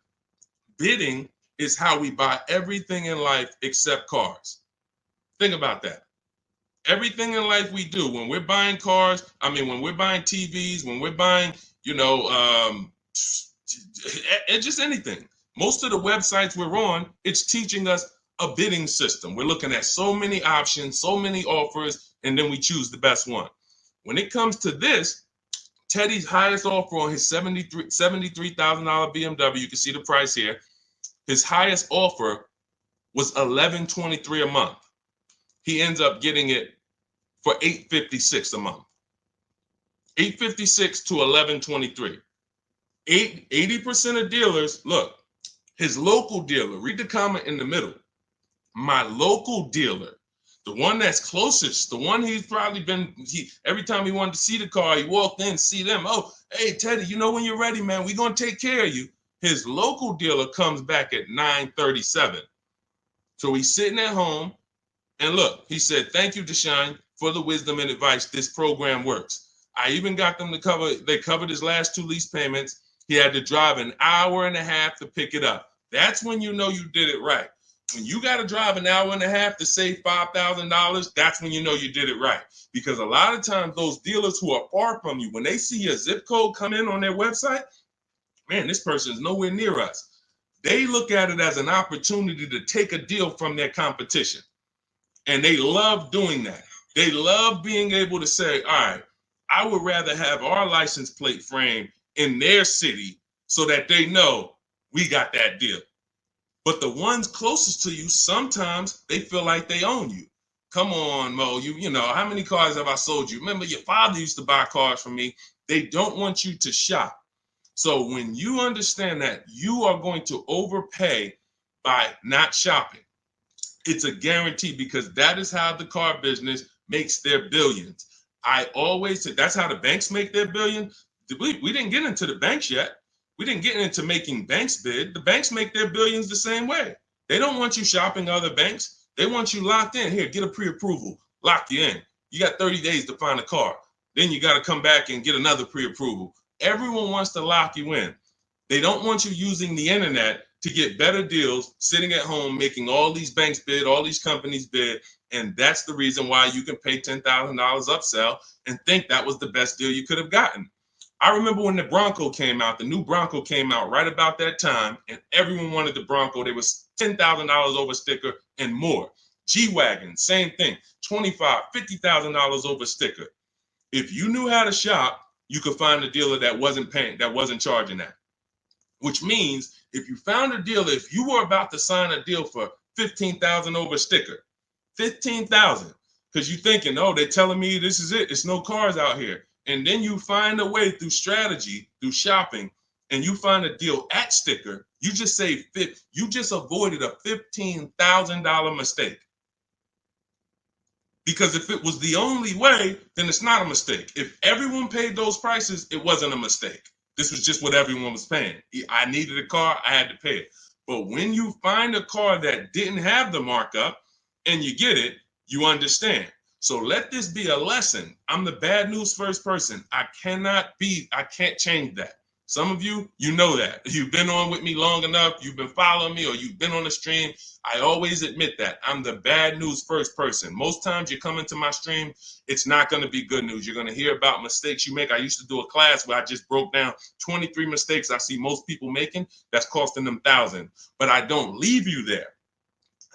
bidding is how we buy everything in life except cars. Think about that. Everything in life we do, when we're buying cars, when we're buying TVs, when we're buying, just anything. Most of the websites we're on, it's teaching us a bidding system. We're looking at so many options, so many offers, and then we choose the best one. When it comes to this, Teddy's highest offer on his $73,000 BMW, you can see the price here. His highest offer was $1,123 a month. He ends up getting it for $856 a month. $856 to $1,123. 80% of dealers, look, his local dealer, read the comment in the middle. My local dealer, the one that's closest, the one he's probably been, every time he wanted to see the car, he walked in, see them. Oh, hey, Teddy, when you're ready, man, we're going to take care of you. His local dealer comes back at $937. So he's sitting at home. And look, he said, thank you, Deshone, for the wisdom and advice. This program works. I even got them they covered his last 2 lease payments. He had to drive an hour and a half to pick it up. That's when you know you did it right. When you got to drive an hour and a half to save $5,000, that's when you know you did it right. Because a lot of times those dealers who are far from you, when they see a zip code come in on their website, man, this person is nowhere near us. They look at it as an opportunity to take a deal from their competition. And they love doing that. They love being able to say, all right, I would rather have our license plate frame in their city so that they know we got that deal. But the ones closest to you, sometimes they feel like they own you. Come on, Mo, you know, how many cars have I sold you? Remember, your father used to buy cars from me. They don't want you to shop. So when you understand that you are going to overpay by not shopping, it's a guarantee because that is how the car business makes their billions. I always say that's how the banks make their billion. We didn't get into the banks yet. We didn't get into making banks bid. The banks make their billions the same way. They don't want you shopping other banks. They want you locked in. Here, get a pre-approval. Lock you in. You got 30 days to find a car. Then you got to come back and get another pre-approval. Everyone wants to lock you in. They don't want you using the internet to get better deals, sitting at home, making all these banks bid, all these companies bid. And that's the reason why you can pay $10,000 upsell and think that was the best deal you could have gotten. I remember when the Bronco came out, the new Bronco came out right about that time, and everyone wanted the Bronco. There was $10,000 over sticker and more. G-Wagon, same thing, $25,000, $50,000 over sticker. If you knew how to shop, you could find a dealer that wasn't paying, that wasn't charging that. Which means if you found a dealer, if you were about to sign a deal for $15,000 over sticker, $15,000, because you're thinking, oh, they're telling me this is it. It's no cars out here. And then you find a way through strategy, through shopping, and you find a deal at sticker, you just saved you just avoided a $15,000 mistake. Because if it was the only way, then it's not a mistake. If everyone paid those prices, it wasn't a mistake. This was just what everyone was paying. I needed a car, I had to pay it. But when you find a car that didn't have the markup and you get it, you understand. So let this be a lesson. I'm the bad news first person. I can't change that. Some of you, you know that. You've been on with me long enough, you've been following me, or you've been on the stream. I always admit that. I'm the bad news first person. Most times you come into my stream, it's not going to be good news. You're going to hear about mistakes you make. I used to do a class where I just broke down 23 mistakes I see most people making that's costing them thousands. But I don't leave you there.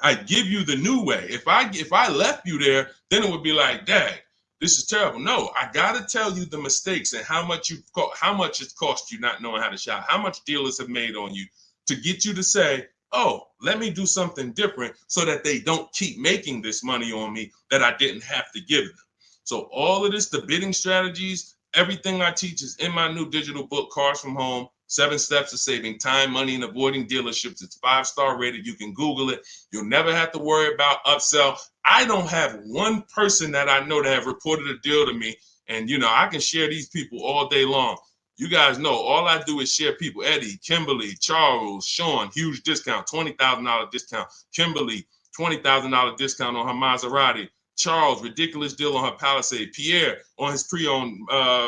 I give you the new way. If I left you there, then it would be like, dang, this is terrible. No, I gotta tell you the mistakes and how much it's cost you not knowing how to shop, how much dealers have made on you to get you to say, oh, let me do something different so that they don't keep making this money on me that I didn't have to give them. So all of this, the bidding strategies, everything I teach is in my new digital book, Cars from Home, 7 Steps to Saving Time, Money, and Avoiding Dealerships. It's 5-star rated. You can Google it. You'll never have to worry about upsell. I don't have one person that I know that have reported a deal to me. And, I can share these people all day long. You guys know all I do is share people. Eddie, Kimberly, Charles, Sean, huge discount, $20,000 discount. Kimberly, $20,000 discount on her Maserati. Charles, ridiculous deal on her Palisade. Pierre, on his pre-owned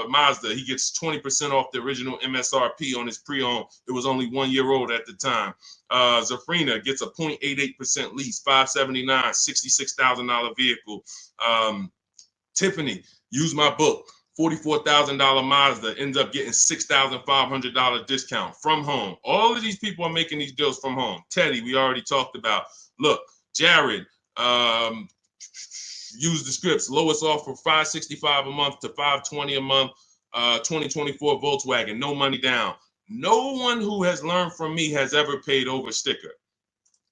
Mazda, he gets 20% off the original MSRP on his pre-owned. It was only 1 year old at the time. Zafrina gets a 0.88% lease, $579, $66,000 vehicle. Tiffany, use my book, $44,000 Mazda, ends up getting $6,500 discount from home. All of these people are making these deals from home. Teddy, we already talked about. Look, Jared, use the scripts. Lowest offer $565 a month to $520 a month. 2024 Volkswagen, no money down. No one who has learned from me has ever paid over sticker.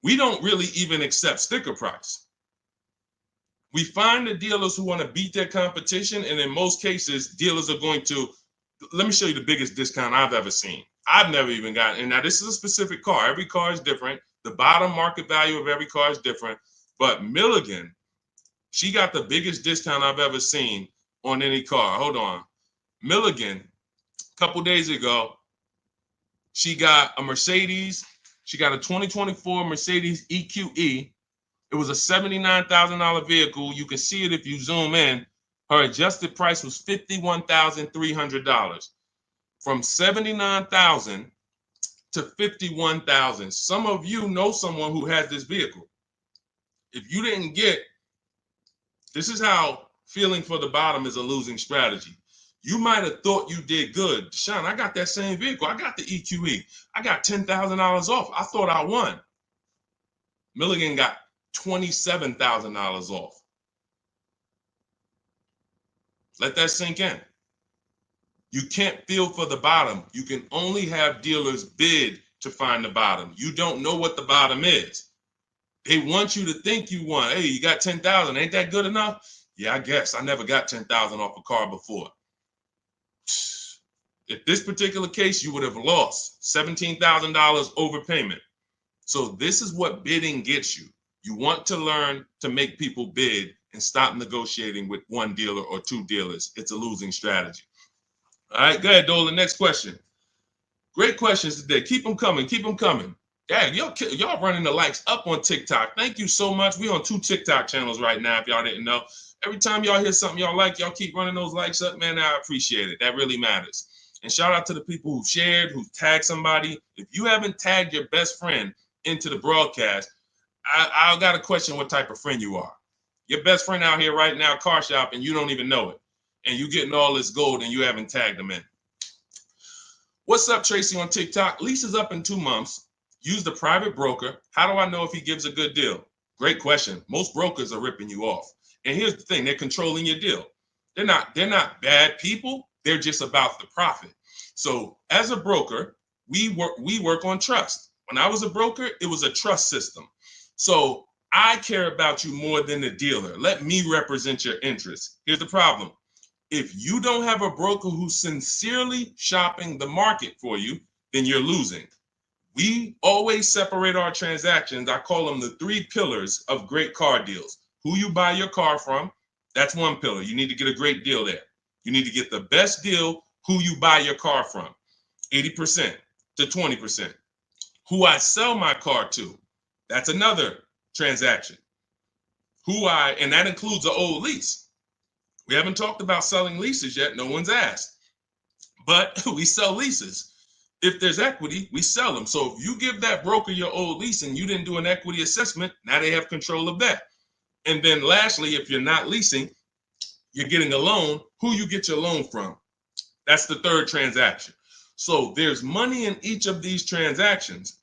We don't really even accept sticker price. We find the dealers who want to beat their competition, and in most cases, dealers are going to, let me show you the biggest discount I've ever seen. I've never even gotten, and now this is a specific car. Every car is different. The bottom market value of every car is different. But Milligan, she got the biggest discount I've ever seen on any car. Hold on. Milligan, a couple days ago, she got a Mercedes. She got a 2024 Mercedes EQE. It was a $79,000 vehicle. You can see it if you zoom in. Her adjusted price was $51,300. From $79,000 to $51,000. Some of you know someone who has this vehicle. If you didn't get, this is how feeling for the bottom is a losing strategy. You might have thought you did good. Deshone, I got that same vehicle. I got the EQE. I got $10,000 off. I thought I won. Milligan got $27,000 off. Let that sink in. You can't feel for the bottom. You can only have dealers bid to find the bottom. You don't know what the bottom is. They want you to think you won. Hey, you got 10,000. Ain't that good enough? Yeah, I guess. I never got 10,000 off a car before. If this particular case, you would have lost $17,000 overpayment. So this is what bidding gets you. You want to learn to make people bid and stop negotiating with one dealer or two dealers. It's a losing strategy. All right, go ahead, Dolan. Next question. Great questions today. Keep them coming. Keep them coming. Dang, y'all running the likes up on TikTok. Thank you so much. We on 2 TikTok channels right now, if y'all didn't know. Every time y'all hear something y'all like, y'all keep running those likes up, man. I appreciate it. That really matters. And shout out to the people who shared, who tagged somebody. If you haven't tagged your best friend into the broadcast, I got to question what type of friend you are. Your best friend out here right now, car shop, and you don't even know it. And you getting all this gold and you haven't tagged them in. What's up, Tracy on TikTok? Lease is up in 2 months. Use the private broker. How do I know if he gives a good deal? Great question. Most brokers are ripping you off. And here's the thing, they're controlling your deal. They're not bad people. They're just about the profit. So as a broker, we work on trust. When I was a broker, it was a trust system. So I care about you more than the dealer. Let me represent your interests. Here's the problem. If you don't have a broker who's sincerely shopping the market for you, then you're losing. We always separate our transactions. I call them the 3 pillars of great car deals. Who you buy your car from, that's one pillar. You need to get a great deal there. You need to get the best deal, who you buy your car from, 80% to 20%. Who I sell my car to, that's another transaction. And that includes an old lease. We haven't talked about selling leases yet. No one's asked. But we sell leases. If there's equity, we sell them. So if you give that broker your old lease and you didn't do an equity assessment, now they have control of that. And then lastly, if you're not leasing, you're getting a loan, who you get your loan from. That's the 3rd transaction. So there's money in each of these transactions.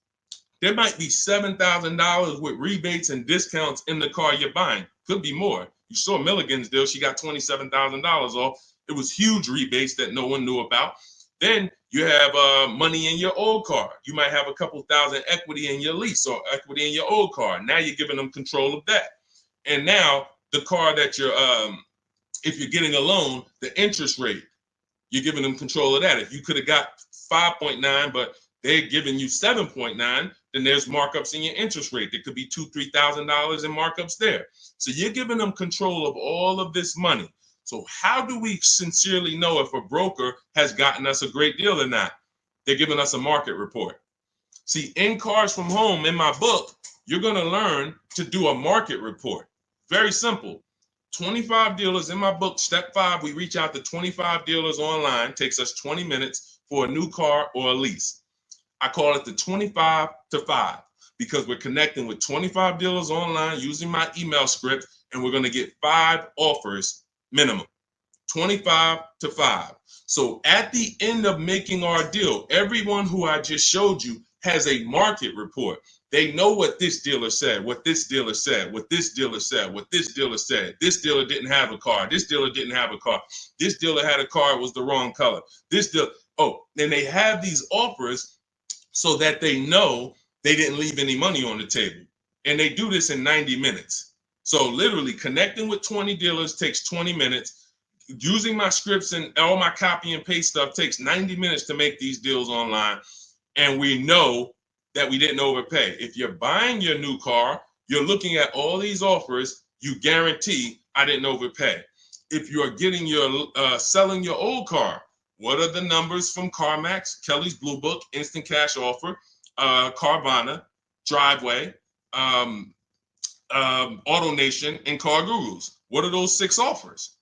There might be $7,000 with rebates and discounts in the car you're buying. Could be more. You saw Milligan's deal. She got $27,000 off. It was huge rebates that no one knew about. Then you have money in your old car. You might have a couple thousand equity in your lease or equity in your old car. Now you're giving them control of that. And now the car that you're, if you're getting a loan, the interest rate, you're giving them control of that. If you could have got 5.9, but they're giving you 7.9, then there's markups in your interest rate. There could be $2,000, $3,000 in markups there. So you're giving them control of all of this money. So how do we sincerely know if a broker has gotten us a great deal or not? They're giving us a market report. See, in Cars from Home, in my book, you're going to learn to do a market report. Very simple. 25 dealers in my book, step 5, we reach out to 25 dealers online. Takes us 20 minutes for a new car or a lease. I call it the 25 to 5 because we're connecting with 25 dealers online using my email script, and we're going to get 5 offers minimum. 25 to 5. So at the end of making our deal, everyone who I just showed you has a market report. They know what this dealer said, what this dealer said, what this dealer said, what this dealer said. This dealer didn't have a car. This dealer didn't have a car. This dealer had a car, it was the wrong color. This dealer, then they have these offers so that they know they didn't leave any money on the table. And they do this in 90 minutes. So literally connecting with 20 dealers takes 20 minutes. Using my scripts and all my copy and paste stuff takes 90 minutes to make these deals online. And we know that we didn't overpay. If you're buying your new car, you're looking at all these offers, you guarantee I didn't overpay. If you're getting your selling your old car, what are the numbers from CarMax, Kelly's Blue Book, Instant Cash Offer, Carvana, Driveway, AutoNation, and Car Gurus? What are those 6 offers?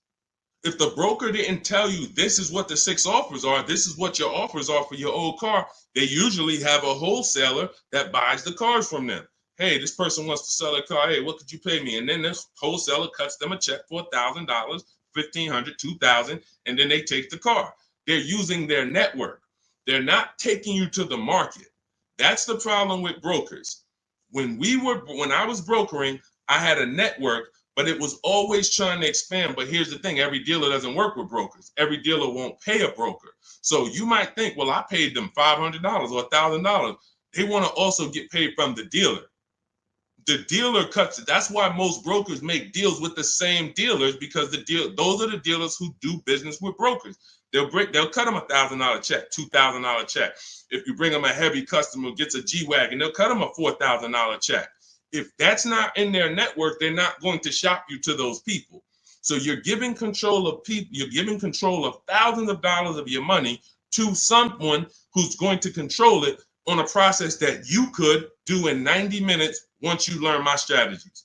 If the broker didn't tell you this is what the 6 offers are, this is what your offers are for your old car, they usually have a wholesaler that buys the cars from them. Hey, this person wants to sell a car. Hey, what could you pay me? And then this wholesaler cuts them a check for $1,000, $1,500, $2,000, and then they take the car. They're using their network. They're not taking you to the market. That's the problem with brokers. When I was brokering, I had a network, but it was always trying to expand. But here's the thing, every dealer doesn't work with brokers. Every dealer won't pay a broker. So you might think, well, I paid them $500 or $1,000. They want to also get paid from the dealer. The dealer cuts it. That's why most brokers make deals with the same dealers, because those are the dealers who do business with brokers. They'll cut them $1,000 check, $2,000 check. If you bring them a heavy customer who gets a G-Wagon, they'll cut them a $4,000 check. If that's not in their network, they're not going to shop you to those people. So you're giving control of people, you're giving control of thousands of dollars of your money to someone who's going to control it on a process that you could do in 90 minutes once you learn my strategies.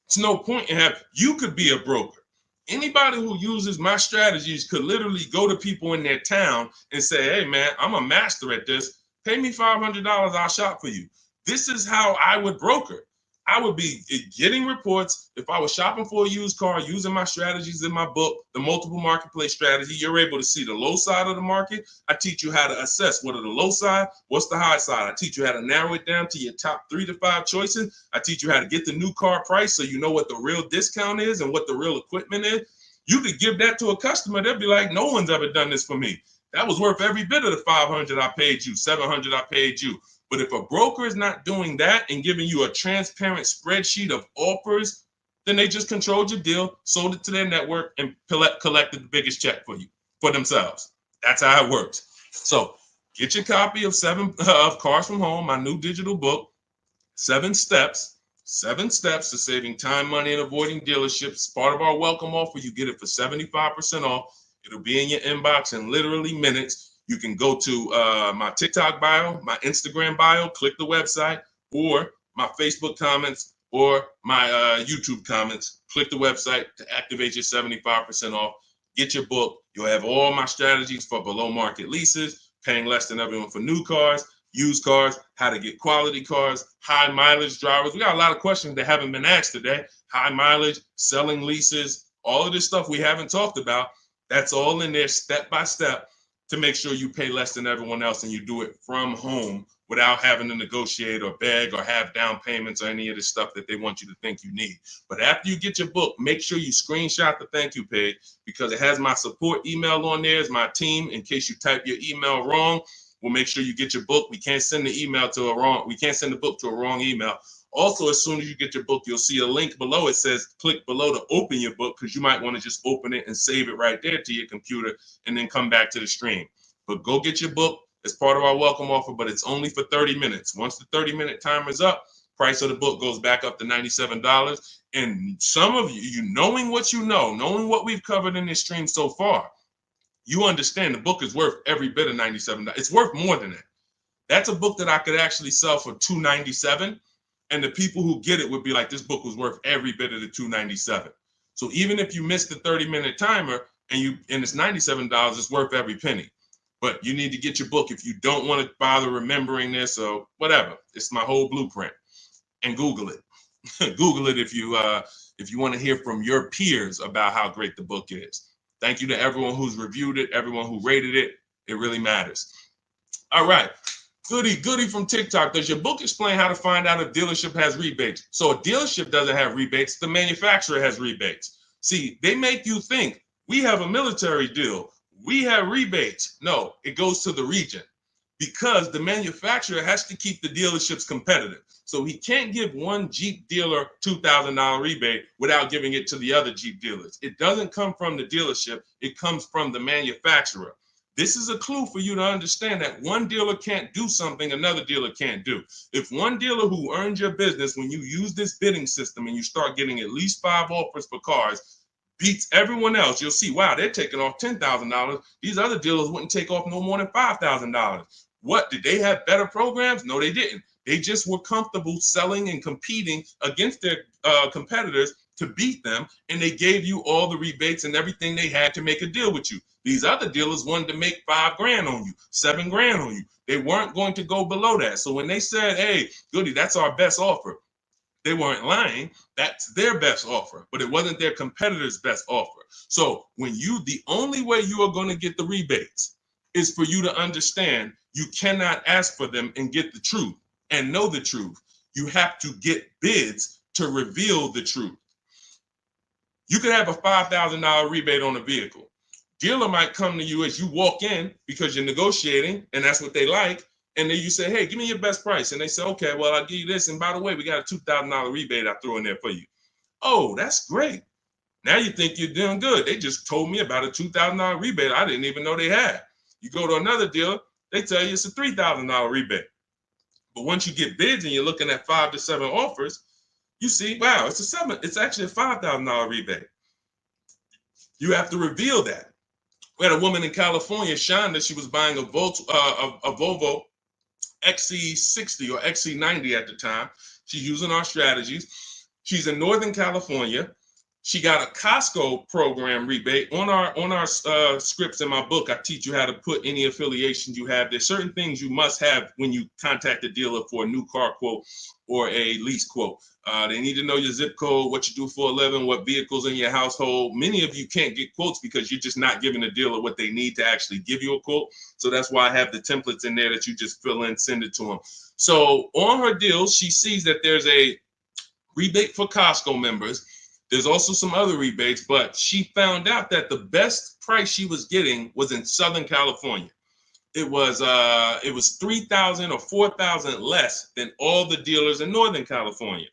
It's no point in you could be a broker. Anybody who uses my strategies could literally go to people in their town and say, hey, man, I'm a master at this. Pay me $500, I'll shop for you. This is how I would broker. I would be getting reports. If I was shopping for a used car, using my strategies in my book, the multiple marketplace strategy, you're able to see the low side of the market. I teach you how to assess what are the low side, what's the high side. I teach you how to narrow it down to your top 3 to 5 choices. I teach you how to get the new car price so you know what the real discount is and what the real equipment is. You could give that to a customer. They'll be like, no one's ever done this for me. That was worth every bit of the $500 I paid you, $700 I paid you. But if a broker is not doing that and giving you a transparent spreadsheet of offers, then they just controlled your deal, sold it to their network, and collected the biggest check for you, for themselves. That's how it works. So get your copy of Cars from Home, my new digital book, 7 steps to saving time, money, and avoiding dealerships. Part of our welcome offer. You get it for 75% off. It'll be in your inbox in literally minutes. You can go to my TikTok bio, my Instagram bio, click the website, or my Facebook comments, or my YouTube comments. Click the website to activate your 75% off. Get your book. You'll have all my strategies for below market leases, paying less than everyone for new cars, used cars, how to get quality cars, high mileage drivers. We got a lot of questions that haven't been asked today. High mileage, selling leases, all of this stuff we haven't talked about. That's all in there step by step to make sure you pay less than everyone else and you do it from home without having to negotiate or beg or have down payments or any of the stuff that they want you to think you need. But after you get your book, make sure you screenshot the thank you page because it has my support email on there as my team. In case you type your email wrong, we'll make sure you get your book. We can't send the book to a wrong email. Also, as soon as you get your book, you'll see a link below. It says click below to open your book because you might want to just open it and save it right there to your computer and then come back to the stream. But go get your book. It's part of our welcome offer, but it's only for 30 minutes. Once the 30-minute timer is up, price of the book goes back up to $97. And some of you knowing what you know, knowing what we've covered in this stream so far, you understand the book is worth every bit of $97. It's worth more than that. That's a book that I could actually sell for $297. And the people who get it would be like, this book was worth every bit of the $297. So even if you miss the 30-minute timer and it's $97, it's worth every penny. But you need to get your book if you don't want to bother remembering this or whatever. It's my whole blueprint. And Google it. Google it if you want to hear from your peers about how great the book is. Thank you to everyone who's reviewed it, everyone who rated it. It really matters. All right. Goody from TikTok. Does your book explain how to find out if dealership has rebates? So a dealership doesn't have rebates. The manufacturer has rebates. See, they make you think we have a military deal. We have rebates. No, it goes to the region because the manufacturer has to keep the dealerships competitive. So he can't give one Jeep dealer $2,000 rebate without giving it to the other Jeep dealers. It doesn't come from the dealership. It comes from the manufacturer. This is a clue for you to understand that one dealer can't do something another dealer can't do. If one dealer who earned your business, when you use this bidding system and you start getting at least 5 offers for cars, beats everyone else, you'll see, wow, they're taking off $10,000. These other dealers wouldn't take off no more than $5,000. What, did they have better programs? No, they didn't. They just were comfortable selling and competing against their competitors to beat them, and they gave you all the rebates and everything they had to make a deal with you. These other dealers wanted to make $5,000 on you, $7,000 on you. They weren't going to go below that. So when they said, hey, Goody, that's our best offer, they weren't lying. That's their best offer, but it wasn't their competitor's best offer. So the only way you are going to get the rebates is for you to understand you cannot ask for them and get the truth and know the truth. You have to get bids to reveal the truth. You could have a $5,000 rebate on a vehicle. Dealer might come to you as you walk in because you're negotiating and that's what they like. And then you say, hey, give me your best price. And they say, okay, well, I'll give you this. And by the way, we got a $2,000 rebate I threw in there for you. Oh, that's great. Now you think you're doing good. They just told me about a $2,000 rebate I didn't even know they had. You go to another dealer, they tell you it's a $3,000 rebate. But once you get bids and you're looking at 5 to 7 offers, you see, wow, it's actually a $5,000 rebate. You have to reveal that. We had a woman in California, Shonda, she was buying a Volvo XC60 or XC90 at the time. She's using our strategies. She's in Northern California. She got a Costco program rebate on our scripts in my book. I teach you how to put any affiliations you have. There's certain things you must have when you contact a dealer for a new car quote or a lease quote. They need to know your zip code, what you do for a living, what vehicles in your household. Many of you can't get quotes because you're just not giving the dealer what they need to actually give you a quote. So that's why I have the templates in there that you just fill in, send it to them. So on her deals, she sees that there's a rebate for Costco members. There's also some other rebates, but she found out that the best price she was getting was in Southern California. It was 3,000 or 4,000 less than all the dealers in Northern California.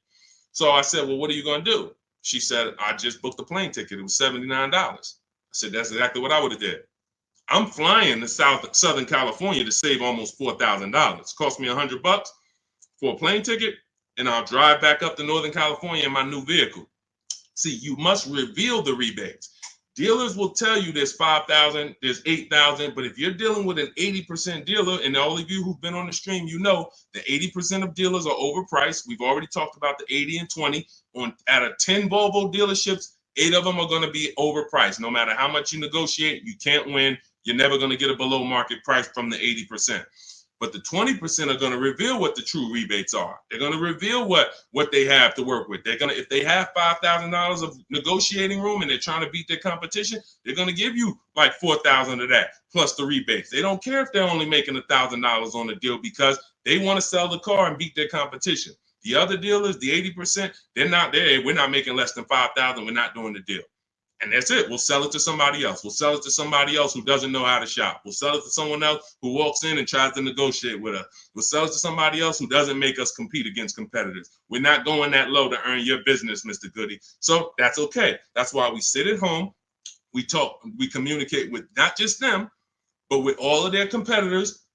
So I said, well, what are you going to do? She said, I just booked a plane ticket. It was $79. I said, that's exactly what I would have did. I'm flying to Southern California to save almost $4,000. Cost me $100 for a plane ticket, and I'll drive back up to Northern California in my new vehicle. See, you must reveal the rebates. Dealers will tell you there's 5,000, there's 8,000, but if you're dealing with an 80% dealer, and all of you who've been on the stream, you know the 80% of dealers are overpriced. We've already talked about the 80 and 20. Out of 10 Volvo dealerships, 8 of them are going to be overpriced. No matter how much you negotiate, you can't win. You're never going to get a below market price from the 80%. But the 20% are going to reveal what the true rebates are. They're going to reveal what they have to work with. They're going to, if they have $5,000 of negotiating room and they're trying to beat their competition, they're going to give you like $4,000 of that plus the rebates. They don't care if they're only making $1,000 on the deal because they want to sell the car and beat their competition. The other dealers, the 80%, they're not there. We're not making less than $5,000. We're not doing the deal. And that's it. We'll sell it to somebody else. We'll sell it to somebody else who doesn't know how to shop. We'll sell it to someone else who walks in and tries to negotiate with us. We'll sell it to somebody else who doesn't make us compete against competitors. We're not going that low to earn your business, Mr. Goody. So that's okay. That's why we sit at home. We talk, we communicate with not just them, but with all of their competitors.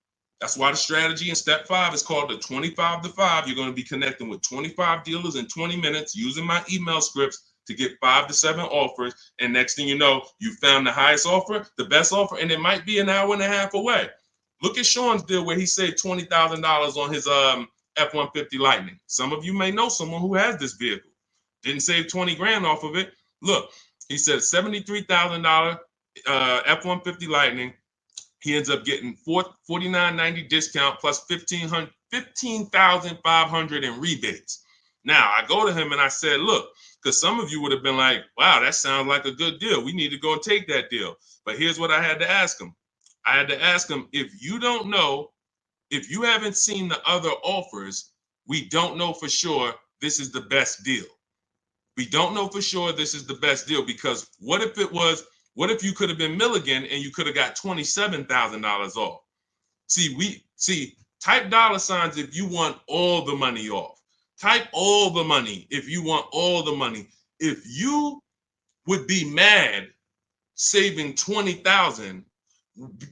That's why the strategy in step 5 is called the 25 to 5. You're going to be connecting with 25 dealers in 20 minutes using my email scripts to get 5 to 7 offers. And next thing you know, you found the highest offer, the best offer, and it might be an hour and a half away. Look at Sean's deal where he saved $20,000 on his F-150 Lightning. Some of you may know someone who has this vehicle. Didn't save 20 grand off of it. Look, he said $73,000 F-150 Lightning. He ends up getting $49.90 discount plus $15,500 in rebates. Now, I go to him and I said, look, because some of you would have been like, wow, that sounds like a good deal. We need to go and take that deal. But here's what I had to ask him. I had to ask him, if you don't know, if you haven't seen the other offers, we don't know for sure this is the best deal. We don't know for sure this is the best deal because what if you could have been Milligan and you could have got $27,000 off? Type dollar signs if you want all the money off. Type all the money if you want all the money. If you would be mad saving 20,000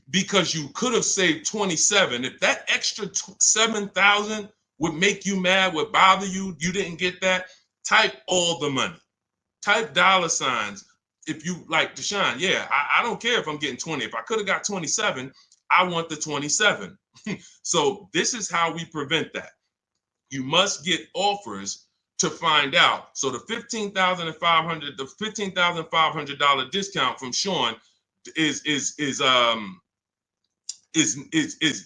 because you could have saved 27, if that extra 7,000 would make you mad, would bother you, you didn't get that, type all the money. Type dollar signs if you like Deshone. Yeah, I don't care if I'm getting 20. If I could have got 27, I want the 27. So this is how we prevent that. You must get offers to find out. So the $15,500 discount from Sean is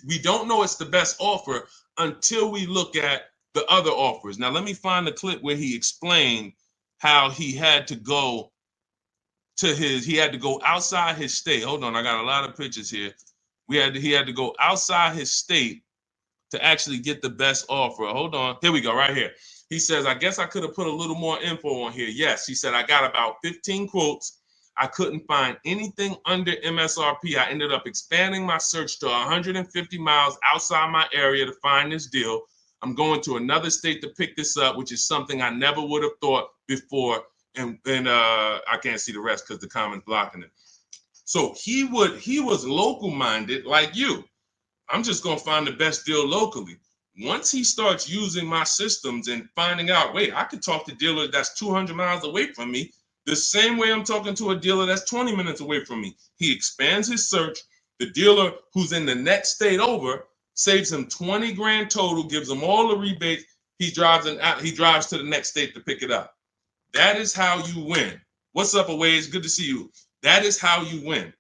we don't know it's the best offer until we look at the other offers. Now let me find the clip where he explained how he had to go outside his state. Hold on, I got a lot of pictures here. He had to go outside his state to actually get the best offer. Hold on. Here we go, right here. He says, I guess I could have put a little more info on here. Yes, he said, I got about 15 quotes. I couldn't find anything under MSRP. I ended up expanding my search to 150 miles outside my area to find this deal. I'm going to another state to pick this up, which is something I never would have thought before. And I can't see the rest because the comment's blocking it. So he was local minded like you. I'm just going to find the best deal locally. Once he starts using my systems and finding out, wait, I could talk to a dealer that's 200 miles away from me the same way I'm talking to a dealer that's 20 minutes away from me. He expands his search. The dealer who's in the next state over saves him 20 grand total, gives him all the rebates. He drives to the next state to pick it up. That is how you win. What's up, Aways? Good to see you. That is how you win.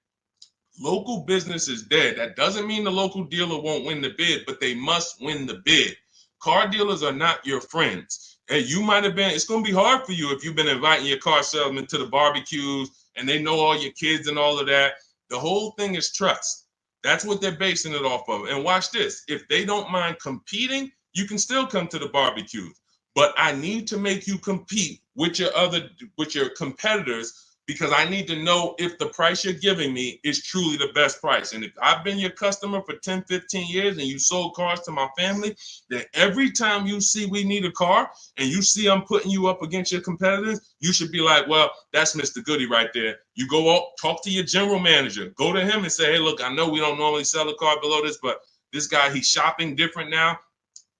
Local business is dead. That doesn't mean the local dealer won't win the bid, but they must win the bid. Car dealers are not your friends. Hey, you might have been, it's going to be hard for you if you've been inviting your car salesman to the barbecues and they know all your kids and all of that. The whole thing is trust. That's what they're basing it off of. And watch this. If they don't mind competing, you can still come to the barbecues. But I need to make you compete with your competitors, because I need to know if the price you're giving me is truly the best price. And if I've been your customer for 10, 15 years and you sold cars to my family, then every time you see we need a car and you see I'm putting you up against your competitors, you should be like, well, that's Mr. Goody right there. You go out, talk to your general manager, go to him and say, hey, look, I know we don't normally sell a car below this, but this guy, he's shopping different now.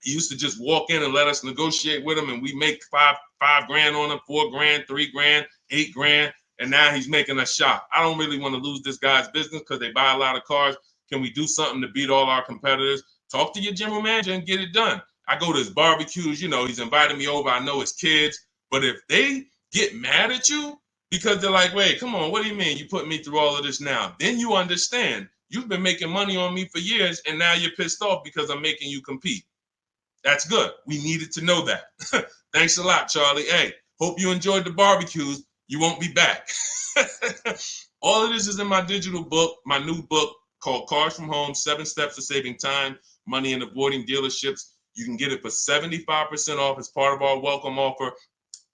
He used to just walk in and let us negotiate with him, and we make five grand on him, 4 grand, 3 grand, 8 grand. And now he's making us shop. I don't really want to lose this guy's business because they buy a lot of cars. Can we do something to beat all our competitors? Talk to your general manager and get it done. I go to his barbecues, he's invited me over. I know his kids. But if they get mad at you because they're like, wait, come on, what do you mean you put me through all of this now? Then you understand. You've been making money on me for years, and now you're pissed off because I'm making you compete. That's good. We needed to know that. Thanks a lot, Charlie. Hey, hope you enjoyed the barbecues. You won't be back. All of this is in my digital book, my new book called Cars from Home, 7 Steps to Saving Time, Money, and Avoiding Dealerships. You can get it for 75% off as part of our welcome offer.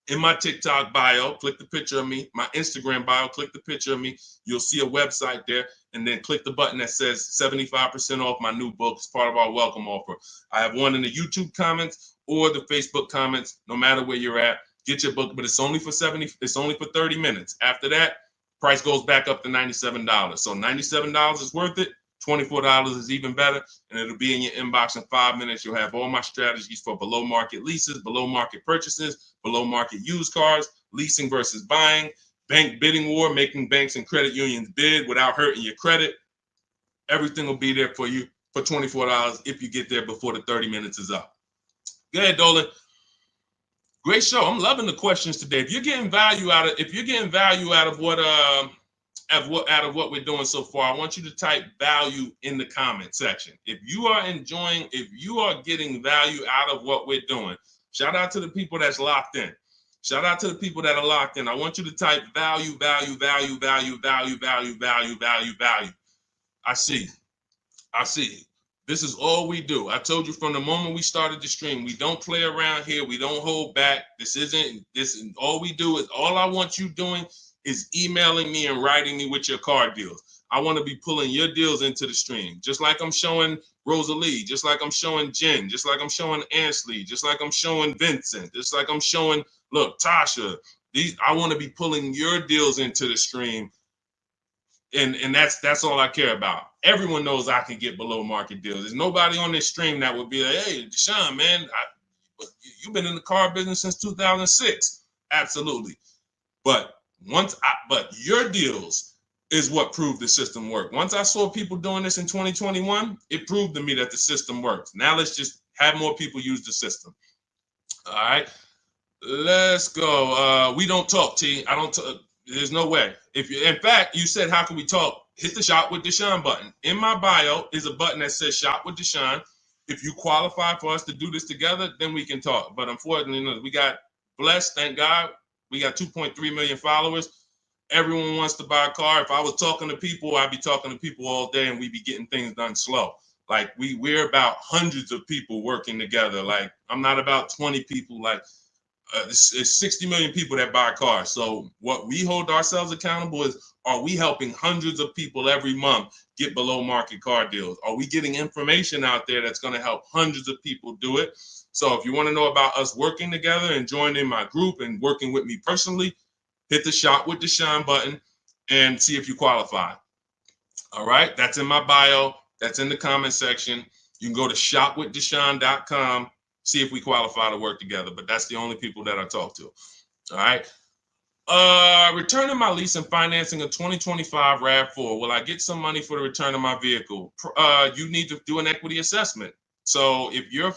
In my TikTok bio, click the picture of me. My Instagram bio, click the picture of me. You'll see a website there, and then click the button that says 75% off my new book as part of our welcome offer. I have one in the YouTube comments or the Facebook comments, no matter where you're at. Get your book, but it's only for 30 minutes. After that, price goes back up to $97. So $97 is worth it. $24 is even better, and it'll be in your inbox in 5 minutes. You'll have all my strategies for below market leases, below market purchases, below market used cars, leasing versus buying, bank bidding war, making banks and credit unions bid without hurting your credit. Everything will be there for you for $24 if you get there before the 30 minutes is up. Go ahead, Dolan. Great show. I'm loving the questions today. If you're getting value out of what we're doing so far, I want you to type value in the comment section. If you are getting value out of what we're doing, shout out to the people that's locked in. Shout out to the people that are locked in. I want you to type value, value, value, value, value, value, value, value, value. I see. This is all we do. I told you from the moment we started the stream, we don't play around here. We don't hold back. All we do is, all I want you doing is emailing me and writing me with your car deals. I want to be pulling your deals into the stream, just like I'm showing Rosalie, just like I'm showing Jen, just like I'm showing Ansley, just like I'm showing Vincent, just like I'm showing, look, Tasha. I want to be pulling your deals into the stream. And that's all I care about. Everyone knows I can get below market deals. There's nobody on this stream that would be like, hey, Deshone, man, you've been in the car business since 2006. Absolutely. But your deals is what proved the system worked. Once I saw people doing this in 2021, it proved to me that the system works. Now let's just have more people use the system. All right, let's go. We don't talk, T. I don't talk. There's no way. In fact, you said, how can we talk? Hit the Shop with Deshone button. In my bio is a button that says Shop with Deshone. If you qualify for us to do this together, then we can talk. But unfortunately, we got blessed, thank God. We got 2.3 million followers. Everyone wants to buy a car. If I was talking to people, I'd be talking to people all day and we'd be getting things done slow. Like we're about hundreds of people working together. Like I'm not about 20 people. Like it's 60 million people that buy cars. So what we hold ourselves accountable is, are we helping hundreds of people every month get below market car deals? Are we getting information out there that's going to help hundreds of people do it? So if you want to know about us working together and joining my group and working with me personally, hit the Shop with Deshone button and see if you qualify. All right, that's in my bio. That's in the comment section. You can go to shopwithdeshone.com. See if we qualify to work together, but that's the only people that I talk to. All right. Returning my lease and financing a 2025 RAV4. Will I get some money for the return of my vehicle? You need to do an equity assessment. So if you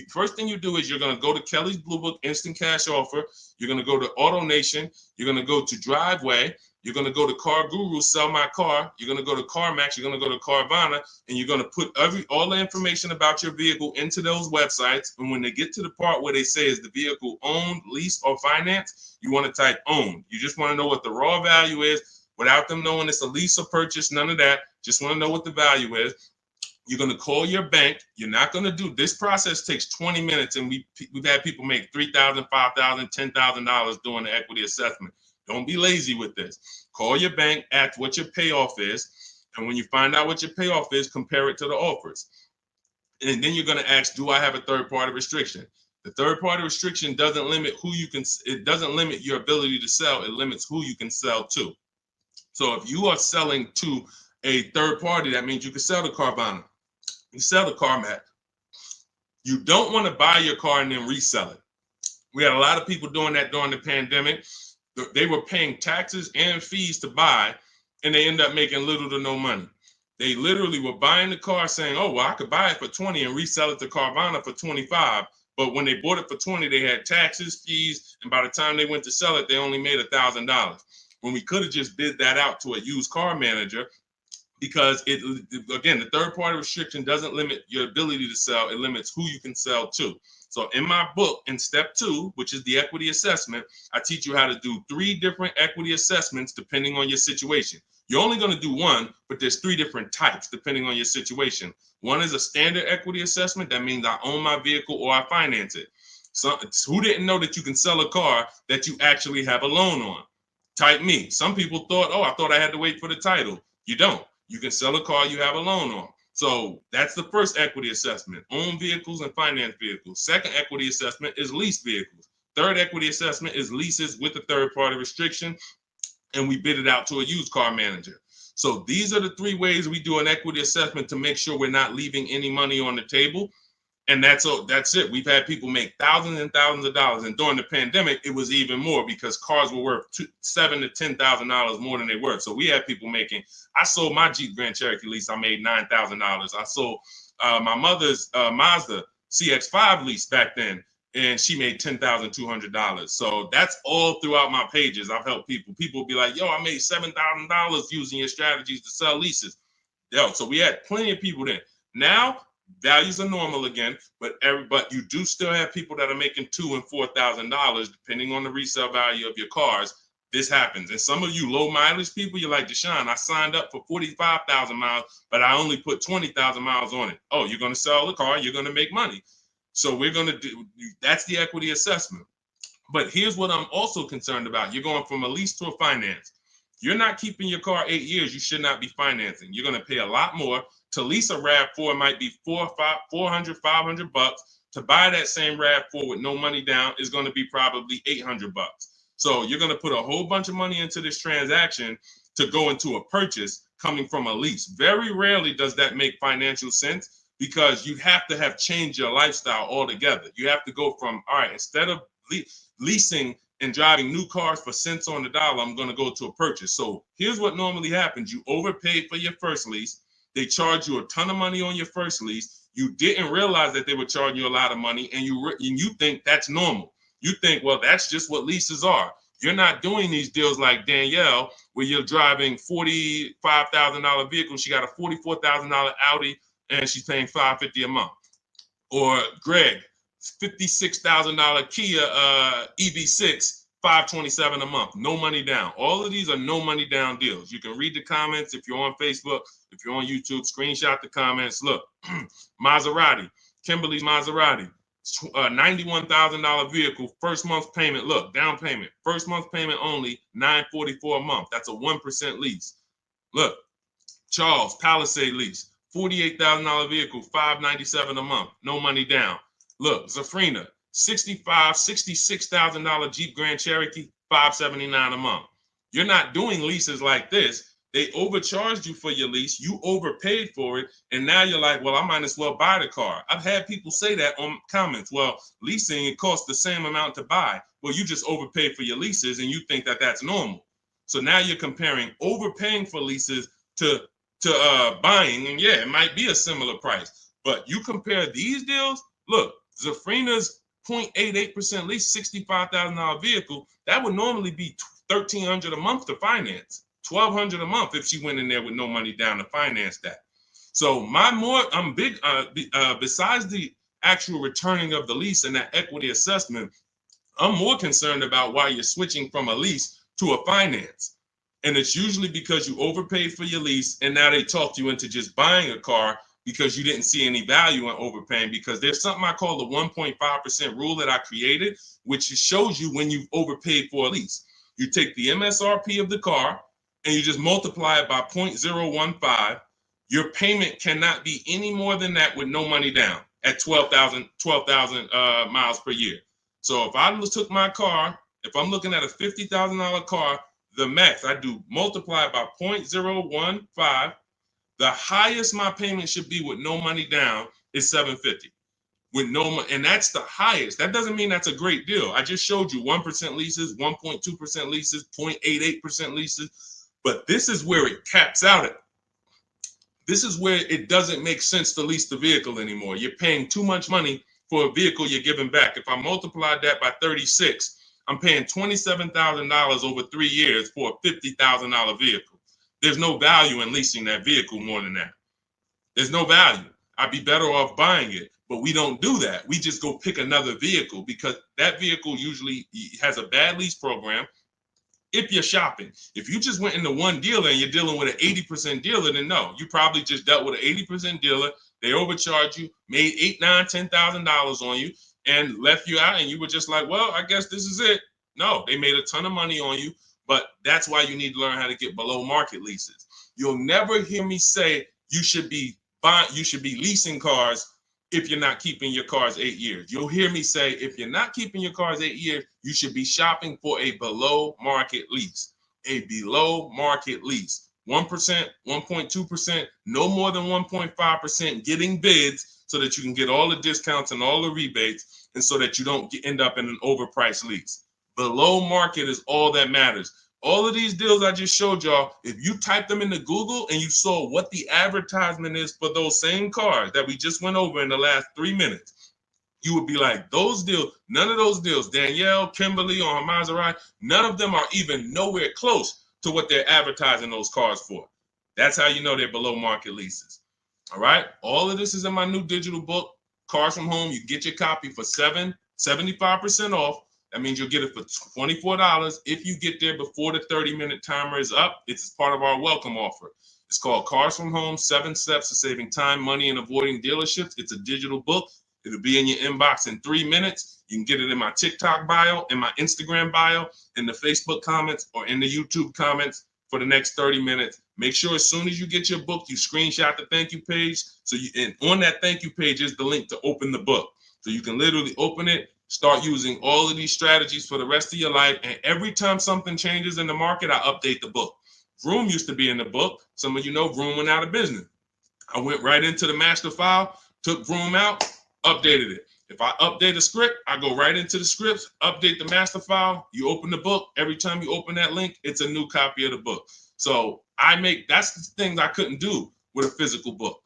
first thing you do is you're going to go to Kelly's Blue Book Instant Cash Offer. You're going to go to Auto Nation. You're going to go to Driveway. You're going to go to Car Guru, Sell My Car. You're going to go to CarMax. You're going to go to Carvana, and you're going to put all the information about your vehicle into those websites. And when they get to the part where they say is the vehicle owned, leased, or financed, you want to type owned. You just want to know what the raw value is without them knowing it's a lease or purchase. None of that. Just want to know what the value is. You're going to call your bank. You're not going to do this process takes 20 minutes, and we've had people make $3,000, $5,000, $10,000 doing the equity assessment. Don't be lazy with this. Call your bank, ask what your payoff is, and when you find out what your payoff is, compare it to the offers. And then you're going to ask, do I have a third-party restriction? The third-party restriction doesn't limit who you can. It doesn't limit your ability to sell. It limits who you can sell to. So if you are selling to a third party, that means you can sell to Carvana. You sell to CarMax. You don't want to buy your car and then resell it. We had a lot of people doing that during the pandemic. They were paying taxes and fees to buy, and they end up making little to no money. They literally were buying the car saying, oh, well, I could buy it for 20 and resell it to Carvana for 25. But when they bought it for 20, they had taxes, fees, and by the time they went to sell it, they only made $1,000. When we could have just bid that out to a used car manager, because again, the third party restriction doesn't limit your ability to sell. It limits who you can sell to. So in my book, in step 2, which is the equity assessment, I teach you how to do 3 different equity assessments depending on your situation. You're only going to do one, but there's 3 different types depending on your situation. One is a standard equity assessment. That means I own my vehicle or I finance it. So who didn't know that you can sell a car that you actually have a loan on? Type me. Some people thought, oh, I thought I had to wait for the title. You don't. You can sell a car you have a loan on. So that's the first equity assessment, own vehicles and finance vehicles. Second equity assessment is lease vehicles. Third equity assessment is leases with a third party restriction, and we bid it out to a used car manager. So these are the 3 ways we do an equity assessment to make sure we're not leaving any money on the table. And that's it. We've had people make thousands and thousands of dollars. And during the pandemic, it was even more because cars were worth $7,000 to $10,000 more than they were. So we had people making, I sold my Jeep Grand Cherokee lease. I made $9,000. I sold my mother's Mazda CX-5 lease back then, and she made $10,200. So that's all throughout my pages. I've helped people. People be like, yo, I made $7,000 using your strategies to sell leases. Yo, so we had plenty of people then. Now, values are normal again, but you do still have people that are making $2,000 and $4,000 depending on the resale value of your cars. This happens, and some of you low mileage people, you're like, Deshone, I signed up for 45,000 miles, but I only put 20,000 miles on it. Oh, you're going to sell the car, you're going to make money. So we're going to do that's the equity assessment. But here's what I'm also concerned about: you're going from a lease to a finance. You're not keeping your car 8 years. You should not be financing. You're going to pay a lot more. To lease a RAV4 might be $400, $500. To buy that same RAV4 with no money down is going to be probably $800. So you're going to put a whole bunch of money into this transaction to go into a purchase coming from a lease. Very rarely does that make financial sense because you have to have changed your lifestyle altogether. You have to go from, all right, instead of leasing and driving new cars for cents on the dollar, I'm going to go to a purchase. So here's what normally happens. You overpaid for your first lease. They charge you a ton of money on your first lease. You didn't realize that they were charging you a lot of money, and you think that's normal. You think, well, that's just what leases are. You're not doing these deals like Danielle, where you're driving $45,000 vehicle. She got a $44,000 Audi, and she's paying $550 a month. Or Greg, $56,000 Kia EV6. $527 a month, no money down. All of these are no money down deals. You can read the comments if you're on Facebook, if you're on YouTube, screenshot the comments. Look, Maserati, Kimberly's Maserati, $91,000 vehicle, first month's payment. Look, down payment, first month's payment only, $944 a month. That's a 1% lease. Look, Charles, Palisade lease, $48,000 vehicle, $597 a month, no money down. Look, Zafrina, $66,000 Jeep Grand Cherokee, $579 a month. You're not doing leases like this. They overcharged you for your lease. You overpaid for it. And now you're like, well, I might as well buy the car. I've had people say that on comments. Well, leasing, it costs the same amount to buy. Well, you just overpaid for your leases and you think that that's normal. So now you're comparing overpaying for leases to buying. And yeah, it might be a similar price. But you compare these deals, look, Zafrina's 0.88% lease, $65,000 vehicle, that would normally be $1,300 a month to finance, $1,200 a month if she went in there with no money down to finance that. So I'm big, besides the actual returning of the lease and that equity assessment, I'm more concerned about why you're switching from a lease to a finance. And it's usually because you overpaid for your lease and now they talked you into just buying a car because you didn't see any value in overpaying, because there's something I call the 1.5% rule that I created, which shows you when you've overpaid for a lease. You take the MSRP of the car and you just multiply it by 0.015. Your payment cannot be any more than that with no money down at 12,000 miles per year. So if I took my car, if I'm looking at a $50,000 car, the max I do multiply by 0.015. The highest my payment should be with no money down is $750. With no money, and that's the highest. That doesn't mean that's a great deal. I just showed you 1% leases, 1.2% leases, 0.88% leases, but this is where it caps out at. This is where it doesn't make sense to lease the vehicle anymore. You're paying too much money for a vehicle you're giving back. If I multiplied that by 36, I'm paying $27,000 over 3 years for a $50,000 vehicle. There's no value in leasing that vehicle more than that. There's no value. I'd be better off buying it, but we don't do that. We just go pick another vehicle because that vehicle usually has a bad lease program. If you're shopping, if you just went into one dealer and you're dealing with an 80% dealer, then no, you probably just dealt with an 80% dealer. They overcharged you, made $8,000, $9,000, $10,000 on you, and left you out. And you were just like, well, I guess this is it. No, they made a ton of money on you, but that's why you need to learn how to get below market leases. You'll never hear me say you should be leasing cars if you're not keeping your cars 8 years. You'll hear me say, if you're not keeping your cars 8 years, you should be shopping for a below market lease. A below market lease. 1%, 1.2%, no more than 1.5%, getting bids so that you can get all the discounts and all the rebates, and so that you don't end up in an overpriced lease. Below market is all that matters. All of these deals I just showed y'all, if you type them into Google and you saw what the advertisement is for those same cars that we just went over in the last 3 minutes, you would be like, those deals, none of those deals, Danielle, Kimberly, or Maserati, none of them are even nowhere close to what they're advertising those cars for. That's how you know they're below market leases. All right. All of this is in my new digital book, Cars from Home. You get your copy for 75% off. That means you'll get it for $24 if you get there before the 30-minute timer is up. It's part of our welcome offer. It's called Cars from Home, 7 Steps to Saving Time, Money, and Avoiding Dealerships. It's a digital book. It'll be in your inbox in 3 minutes. You can get it in my TikTok bio, in my Instagram bio, in the Facebook comments, or in the YouTube comments for the next 30 minutes. Make sure as soon as you get your book, you screenshot the thank you page. And on that thank you page is the link to open the book. So you can literally open it, start using all of these strategies for the rest of your life. And every time something changes in the market, I update the book. Vroom used to be in the book. Some of you know Vroom went out of business. I went right into the master file, took Vroom out, updated it. If I update a script, I go right into the scripts, update the master file. You open the book. Every time you open that link, it's a new copy of the book. So that's the things I couldn't do with a physical book.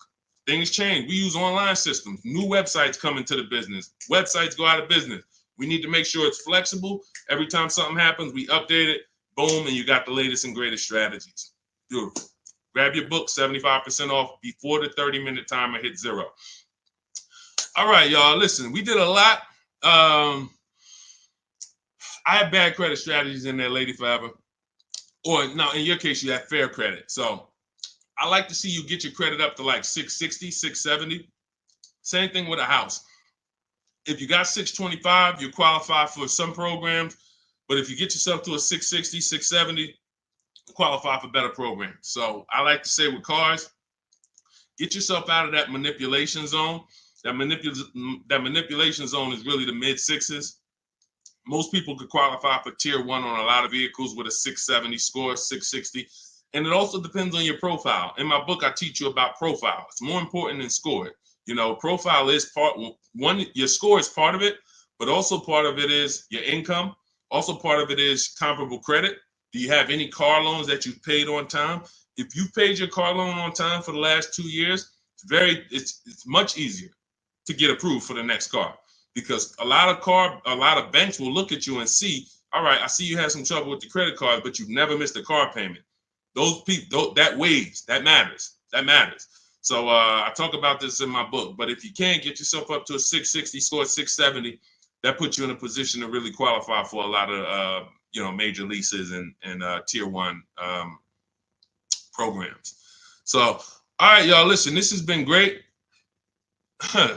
Things change. We use online systems. New websites come into the business. Websites go out of business. We need to make sure it's flexible. Every time something happens, we update it. Boom, and you got the latest and greatest strategies. Beautiful. Grab your book, 75% off before the 30-minute timer hits 0. All right, y'all. Listen, we did a lot. I have bad credit strategies in there, Lady Forever. Or no, in your case, you have fair credit. So I like to see you get your credit up to like 660, 670. Same thing with a house. If you got 625, you qualify for some programs. But if you get yourself to a 660, 670, you qualify for better programs. So I like to say with cars, get yourself out of that manipulation zone. That manipulation zone is really the mid-6s. Most people could qualify for tier 1 on a lot of vehicles with a 670 score, 660. And it also depends on your profile. In my book, I teach you about profile. It's more important than score. You know, profile is part one. Your score is part of it, but also part of it is your income. Also part of it is comparable credit. Do you have any car loans that you've paid on time? If you've paid your car loan on time for the last 2 years, It's much easier to get approved for the next car, because a lot of banks will look at you and see, all right, I see you had some trouble with the credit card, but you've never missed a car payment. Those people, that weighs, that matters. So I talk about this in my book. But if you can get yourself up to a 660 score, 670, that puts you in a position to really qualify for a lot of major leases and tier one programs. So, all right, y'all, listen, this has been great.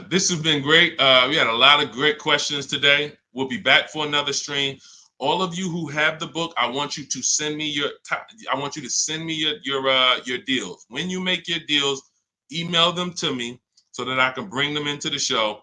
This has been great. We had a lot of great questions today. We'll be back for another stream. All of you who have the book, I want you to send me your deals. When you make your deals, email them to me so that I can bring them into the show.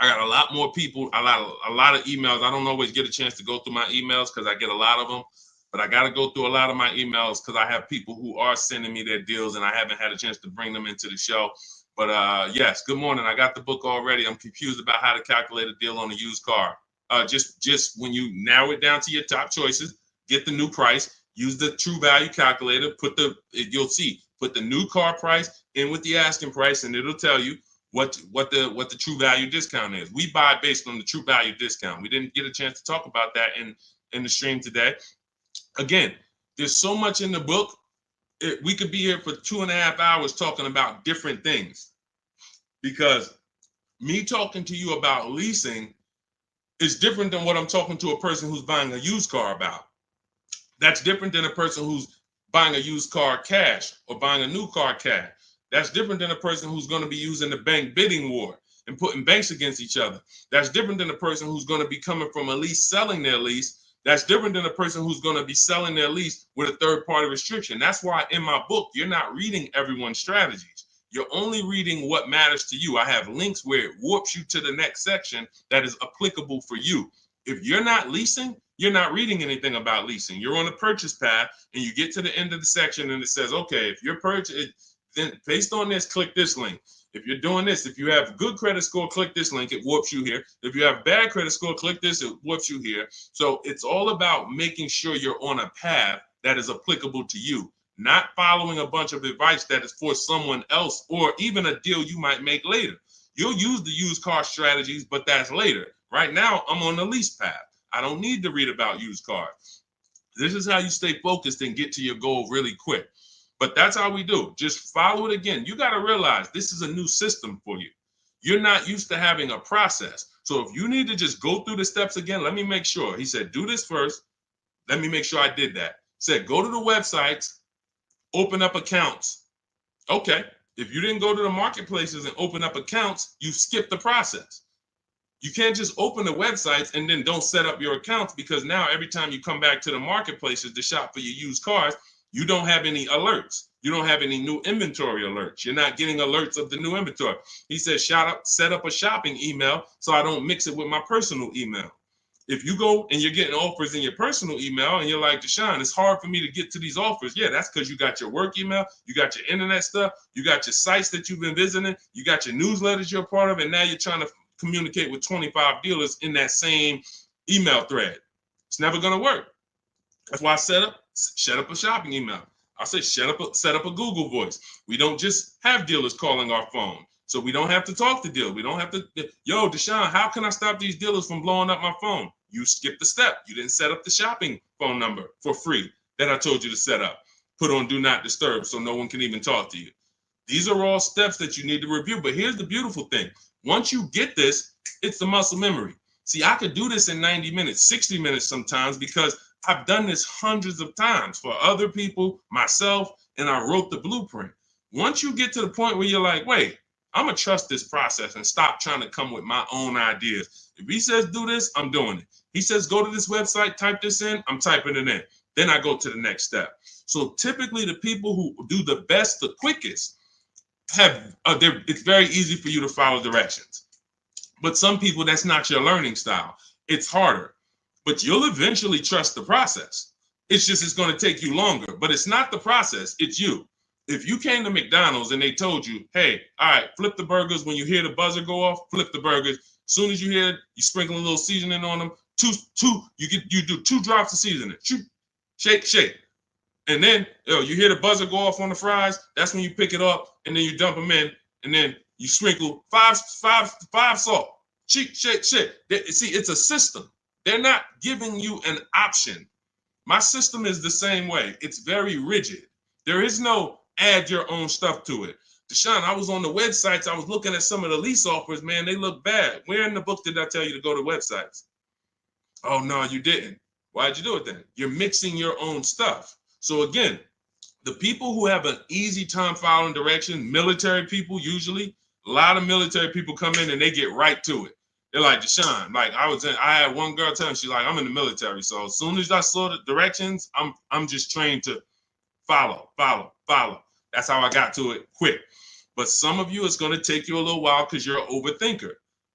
I got a lot more people, a lot of emails. I don't always get a chance to go through my emails because I get a lot of them, but I got to go through a lot of my emails because I have people who are sending me their deals and I haven't had a chance to bring them into the show. But yes, good morning. I got the book already. I'm confused about how to calculate a deal on a used car. Just when you narrow it down to your top choices, get the new price, use the true value calculator, put the new car price in with the asking price, and it'll tell you what the true value discount is. We buy based on the true value discount. We didn't get a chance to talk about that in the stream today. Again, there's so much in the book. We could be here for 2.5 hours talking about different things, because me talking to you about leasing is different than what I'm talking to a person who's buying a used car about. That's different than a person who's buying a used car cash or buying a new car cash. That's different than a person who's going to be using the bank bidding war and putting banks against each other. That's different than a person who's going to be coming from a lease, selling their lease. That's different than a person who's going to be selling their lease with a third-party restriction. That's why in my book, you're not reading everyone's strategies. You're only reading what matters to you. I have links where it warps you to the next section that is applicable for you. If you're not leasing, you're not reading anything about leasing. You're on a purchase path and you get to the end of the section and it says, okay, if you're purchasing, then based on this, click this link. If you're doing this, if you have good credit score, click this link, it warps you here. If you have bad credit score, click this, it warps you here. So it's all about making sure you're on a path that is applicable to you, not following a bunch of advice that is for someone else or even a deal you might make later. You'll use the used car strategies, but that's later. Right now, I'm on the lease path. I don't need to read about used cars. This is how you stay focused and get to your goal really quick. But that's how we do. Just follow it again. You got to realize this is a new system for you. You're not used to having a process. So if you need to just go through the steps again, let me make sure. He said, do this first. Let me make sure I did that. Said, go to the websites, open up accounts. Okay. If you didn't go to the marketplaces and open up accounts, you skipped the process. You can't just open the websites and then don't set up your accounts, because now every time you come back to the marketplaces to shop for your used cars, you don't have any alerts. You don't have any new inventory alerts. You're not getting alerts of the new inventory. He says, set up a shopping email so I don't mix it with my personal email. If you go and you're getting offers in your personal email and you're like, Deshone, it's hard for me to get to these offers. Yeah, that's because you got your work email, you got your internet stuff, you got your sites that you've been visiting, you got your newsletters you're a part of, and now you're trying to communicate with 25 dealers in that same email thread. It's never going to work. That's why I set up a shopping email. I say set up a Google Voice. We don't just have dealers calling our phone, so we don't have to talk to dealers. We don't have to, yo, Deshone, how can I stop these dealers from blowing up my phone? You skipped the step. You didn't set up the shopping phone number for free that I told you to set up. Put on do not disturb so no one can even talk to you. These are all steps that you need to review. But here's the beautiful thing. Once you get this, it's the muscle memory. See, I could do this in 90 minutes, 60 minutes sometimes, because I've done this hundreds of times for other people, myself, and I wrote the blueprint. Once you get to the point where you're like, wait, I'm going to trust this process and stop trying to come with my own ideas. If he says do this, I'm doing it. He says go to this website, type this in, I'm typing it in. Then I go to the next step. So typically the people who do the best, the quickest, it's very easy for you to follow directions. But some people, that's not your learning style. It's harder. But you'll eventually trust the process. It's going to take you longer. But it's not the process, it's you. If you came to McDonald's and they told you, hey, all right, flip the burgers. When you hear the buzzer go off, flip the burgers. As soon as you hear it, you sprinkle a little seasoning on them. You do 2 drops of seasoning. Shake. And then you hear the buzzer go off on the fries. That's when you pick it up and then you dump them in. and then you sprinkle five salt. Shit. See, it's a system. They're not giving you an option. My system is the same way. It's very rigid. There is no add your own stuff to it. Deshone, I was on the websites. I was looking at some of the lease offers. Man, they look bad. Where in the book did I tell you to go to websites? Oh, no, you didn't. Why'd you do it then? You're mixing your own stuff. So again, the people who have an easy time following direction, military people usually, a lot of military people come in and they get right to it. They're like, Deshone, like I had one girl tell me, she's like, I'm in the military. So as soon as I saw the directions, I'm just trained to follow. That's how I got to it quick. But some of you, it's going to take you a little while because you're an overthinker.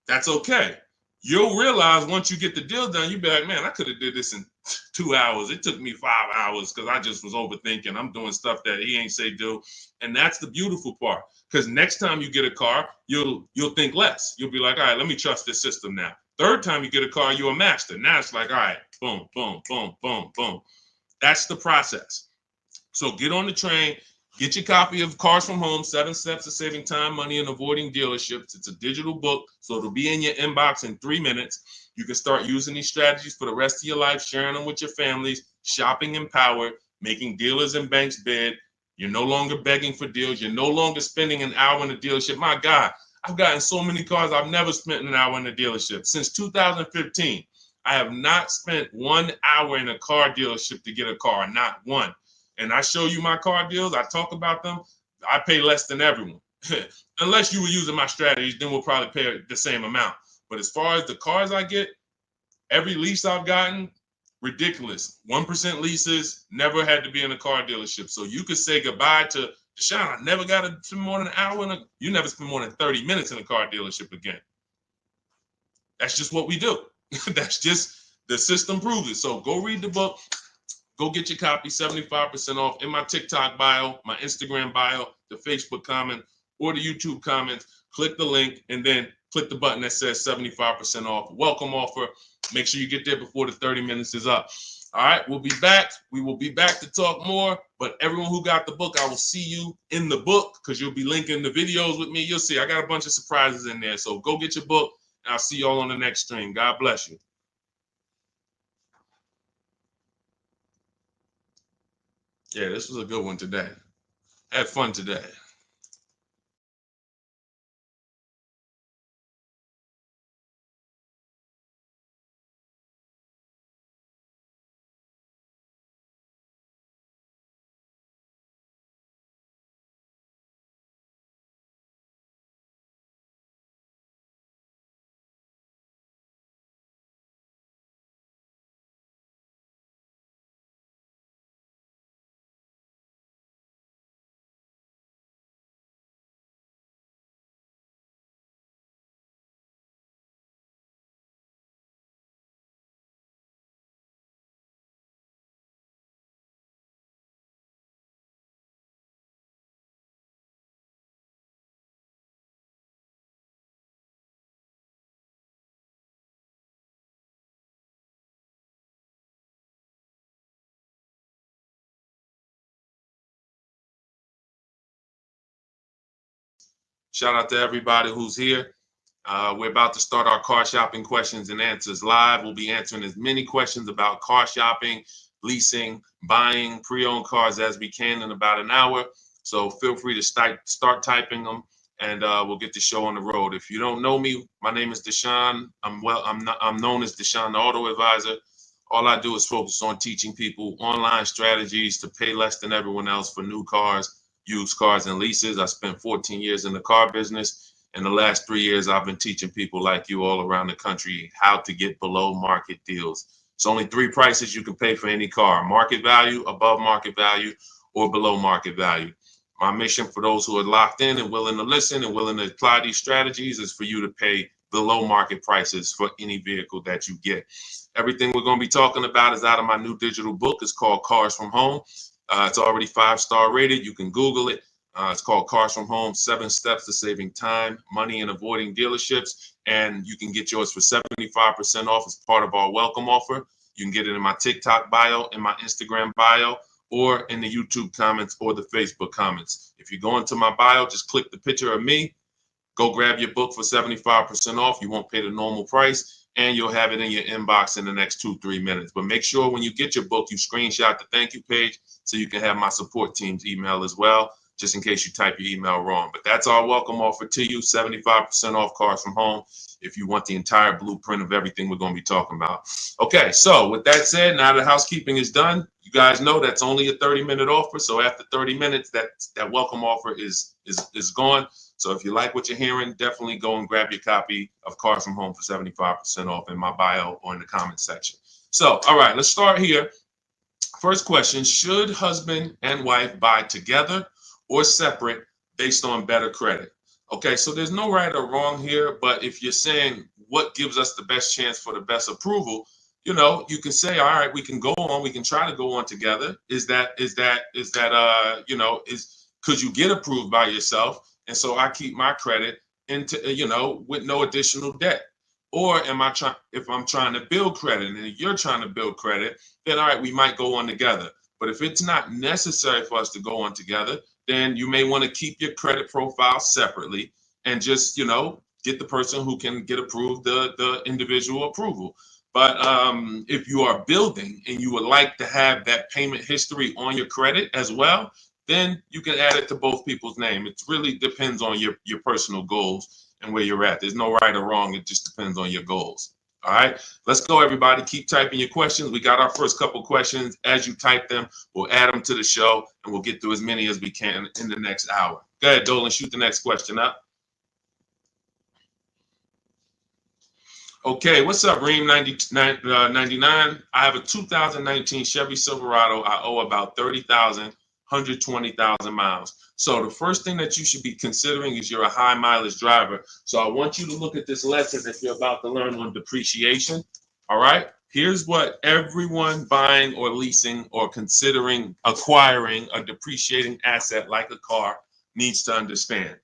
That's okay. You'll realize once you get the deal done, you'll be like, man, I could have did this in 2 hours. It took me 5 hours because I just was overthinking. I'm doing stuff that he ain't say do. And that's the beautiful part. Because next time you get a car, you'll think less. You'll be like, all right, let me trust this system now. Third time you get a car, you're a master. Now it's like, all right, boom, boom, boom, boom, boom. That's the process. So get on the train. Get your copy of Cars from Home, 7 Steps to Saving Time, Money, and Avoiding Dealerships. It's a digital book, so it'll be in your inbox in 3 minutes. You can start using these strategies for the rest of your life, sharing them with your families, shopping empowered, making dealers and banks bid. You're no longer begging for deals. You're no longer spending an hour in a dealership. My God, I've gotten so many cars. I've never spent an hour in a dealership. Since 2015, I have not spent 1 hour in a car dealership to get a car, not one. And I show you my car deals, I talk about them, I pay less than everyone. Unless you were using my strategies, then we'll probably pay the same amount. But as far as the cars I get, every lease I've gotten, ridiculous. 1% leases, never had to be in a car dealership. So you could say goodbye to Deshone, I never got to spend more than an hour you never spend more than 30 minutes in a car dealership again. That's just what we do. That's just, the system proves it. So go read the book. Go get your copy, 75% off in my TikTok bio, my Instagram bio, the Facebook comment, or the YouTube comments. Click the link and then click the button that says 75% off. Welcome offer. Make sure you get there before the 30 minutes is up. All right, we'll be back. We will be back to talk more. But everyone who got the book, I will see you in the book because you'll be linking the videos with me. You'll see I got a bunch of surprises in there. So go get your book, and I'll see you all on the next stream. God bless you. Yeah, this was a good one today. Had fun today. Shout out to everybody who's here. We're about to start our car shopping questions and answers live. We'll be answering as many questions about car shopping, leasing, buying, pre-owned cars as we can in about an hour. So feel free to start typing them, and we'll get the show on the road. If you don't know me, my name is Deshone. I'm known as Deshone, the Auto Advisor. All I do is focus on teaching people online strategies to pay less than everyone else for new cars, used cars, and leases. I spent 14 years in the car business. In the last 3 years, I've been teaching people like you all around the country how to get below market deals. It's only 3 prices you can pay for any car: market value, above market value, or below market value. My mission for those who are locked in and willing to listen and willing to apply these strategies is for you to pay below market prices for any vehicle that you get. Everything we're going to be talking about is out of my new digital book. It's called Cars from Home. It's already 5-star rated. You can Google it. It's called Cars from Home, 7 Steps to Saving Time, Money, and Avoiding Dealerships. And you can get yours for 75% off as part of our welcome offer. You can get it in my TikTok bio, in my Instagram bio, or in the YouTube comments or the Facebook comments. If you go into my bio, just click the picture of me. Go grab your book for 75% off. You won't pay the normal price, and you'll have it in your inbox in the next 2-3 minutes. But make sure when you get your book, you screenshot the thank you page so you can have my support team's email as well, just in case you type your email wrong. But that's our welcome offer to you, 75% off Cars from Home, if you want the entire blueprint of everything we're going to be talking about. Okay, so with that said, now the housekeeping is done. You guys know that's only a 30-minute offer. So after 30 minutes, that welcome offer is gone. So if you like what you're hearing, definitely go and grab your copy of Cars from Home for 75% off in my bio or in the comment section. So, all right, let's start here. First question, should husband and wife buy together or separate based on better credit? Okay, so there's no right or wrong here, but if you're saying what gives us the best chance for the best approval, you know, you can say, all right, we can go on, we can try to go on together. Could you get approved by yourself? And so I keep my credit into, with no additional debt. Or if I'm trying to build credit and you're trying to build credit, then all right, we might go on together. But if it's not necessary for us to go on together, then you may want to keep your credit profile separately and just, get the person who can get approved the individual approval. But if you are building and you would like to have that payment history on your credit as well, then you can add it to both people's name. It really depends on your personal goals and where you're at. There's no right or wrong. It just depends on your goals. All right, let's go, everybody. Keep typing your questions. We got our first couple questions. As you type them, we'll add them to the show, and we'll get through as many as we can in the next hour. Go ahead, Dolan, shoot the next question up. Okay, what's up, Reem 99? I have a 2019 Chevy Silverado. I owe about 30,000, 120,000 miles. So the first thing that you should be considering is you're a high mileage driver. So I want you to look at this lesson that you're about to learn on depreciation. All right, here's what everyone buying or leasing or considering acquiring a depreciating asset like a car needs to understand.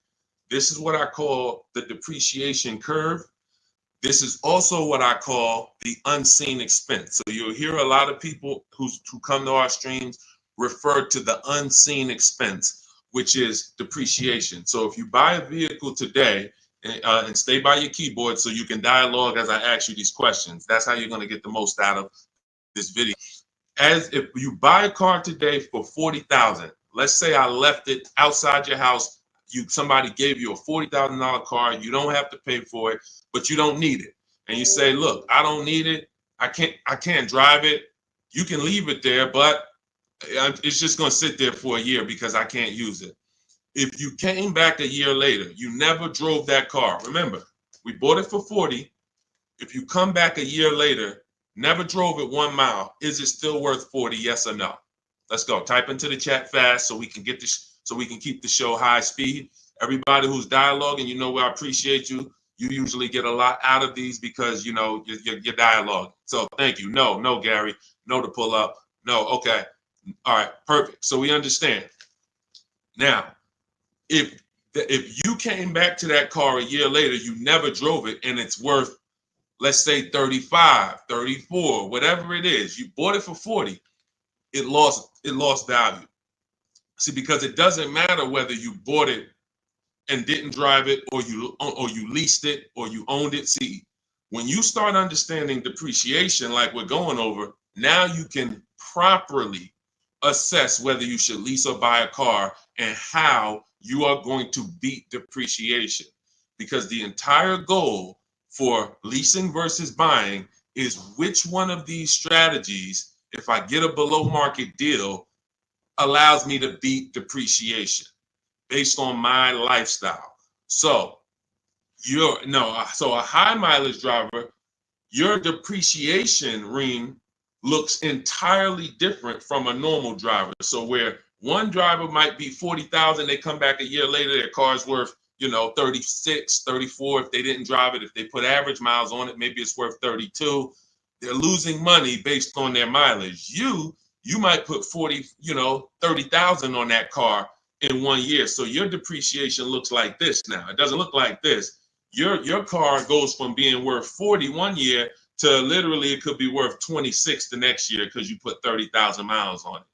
This is what I call the depreciation curve. This is also what I call the unseen expense. So you'll hear a lot of people who come to our streams refer to the unseen expense, which is depreciation. So if you buy a vehicle today, and stay by your keyboard so you can dialogue as I ask you these questions. That's how you're going to get the most out of this video. As if you buy a car today for 40,000, let's say I left it outside your house. Somebody gave you a $40,000 car. You don't have to pay for it, but you don't need it. And you say, look, I don't need it. I can't drive it. You can leave it there, but it's just going to sit there for a year because I can't use it. If you came back a year later, you never drove that car. Remember, we bought it for 40. If you come back a year later, never drove it 1 mile, is it still worth 40? Yes or no? Let's go. Type into the chat fast so we can get this, so we can keep the show high speed. Everybody who's dialoguing, I appreciate you. You usually get a lot out of these because your dialogue. So thank you. No, Gary. No to pull up. No. Okay. All right. Perfect. So we understand. Now, if you came back to that car a year later, you never drove it, and it's worth, let's say 35, 34, whatever it is, you bought it for 40, it lost value. See, because it doesn't matter whether you bought it and didn't drive it, or you leased it, or you owned it. See, when you start understanding depreciation like we're going over, now you can properly assess whether you should lease or buy a car and how you are going to beat depreciation. Because the entire goal for leasing versus buying is which one of these strategies, if I get a below market deal, allows me to beat depreciation based on my lifestyle. So so a high mileage driver, your depreciation ring looks entirely different from a normal driver. So where one driver might be 40,000, they come back a year later, their car's worth, 36, 34. If they didn't drive it, if they put average miles on it, maybe it's worth 32. They're losing money based on their mileage. You might put 30,000 on that car in 1 year. So your depreciation looks like this now. It doesn't look like this. Your car goes from being worth 40 1 year to literally it could be worth 26 the next year because you put 30,000 miles on it.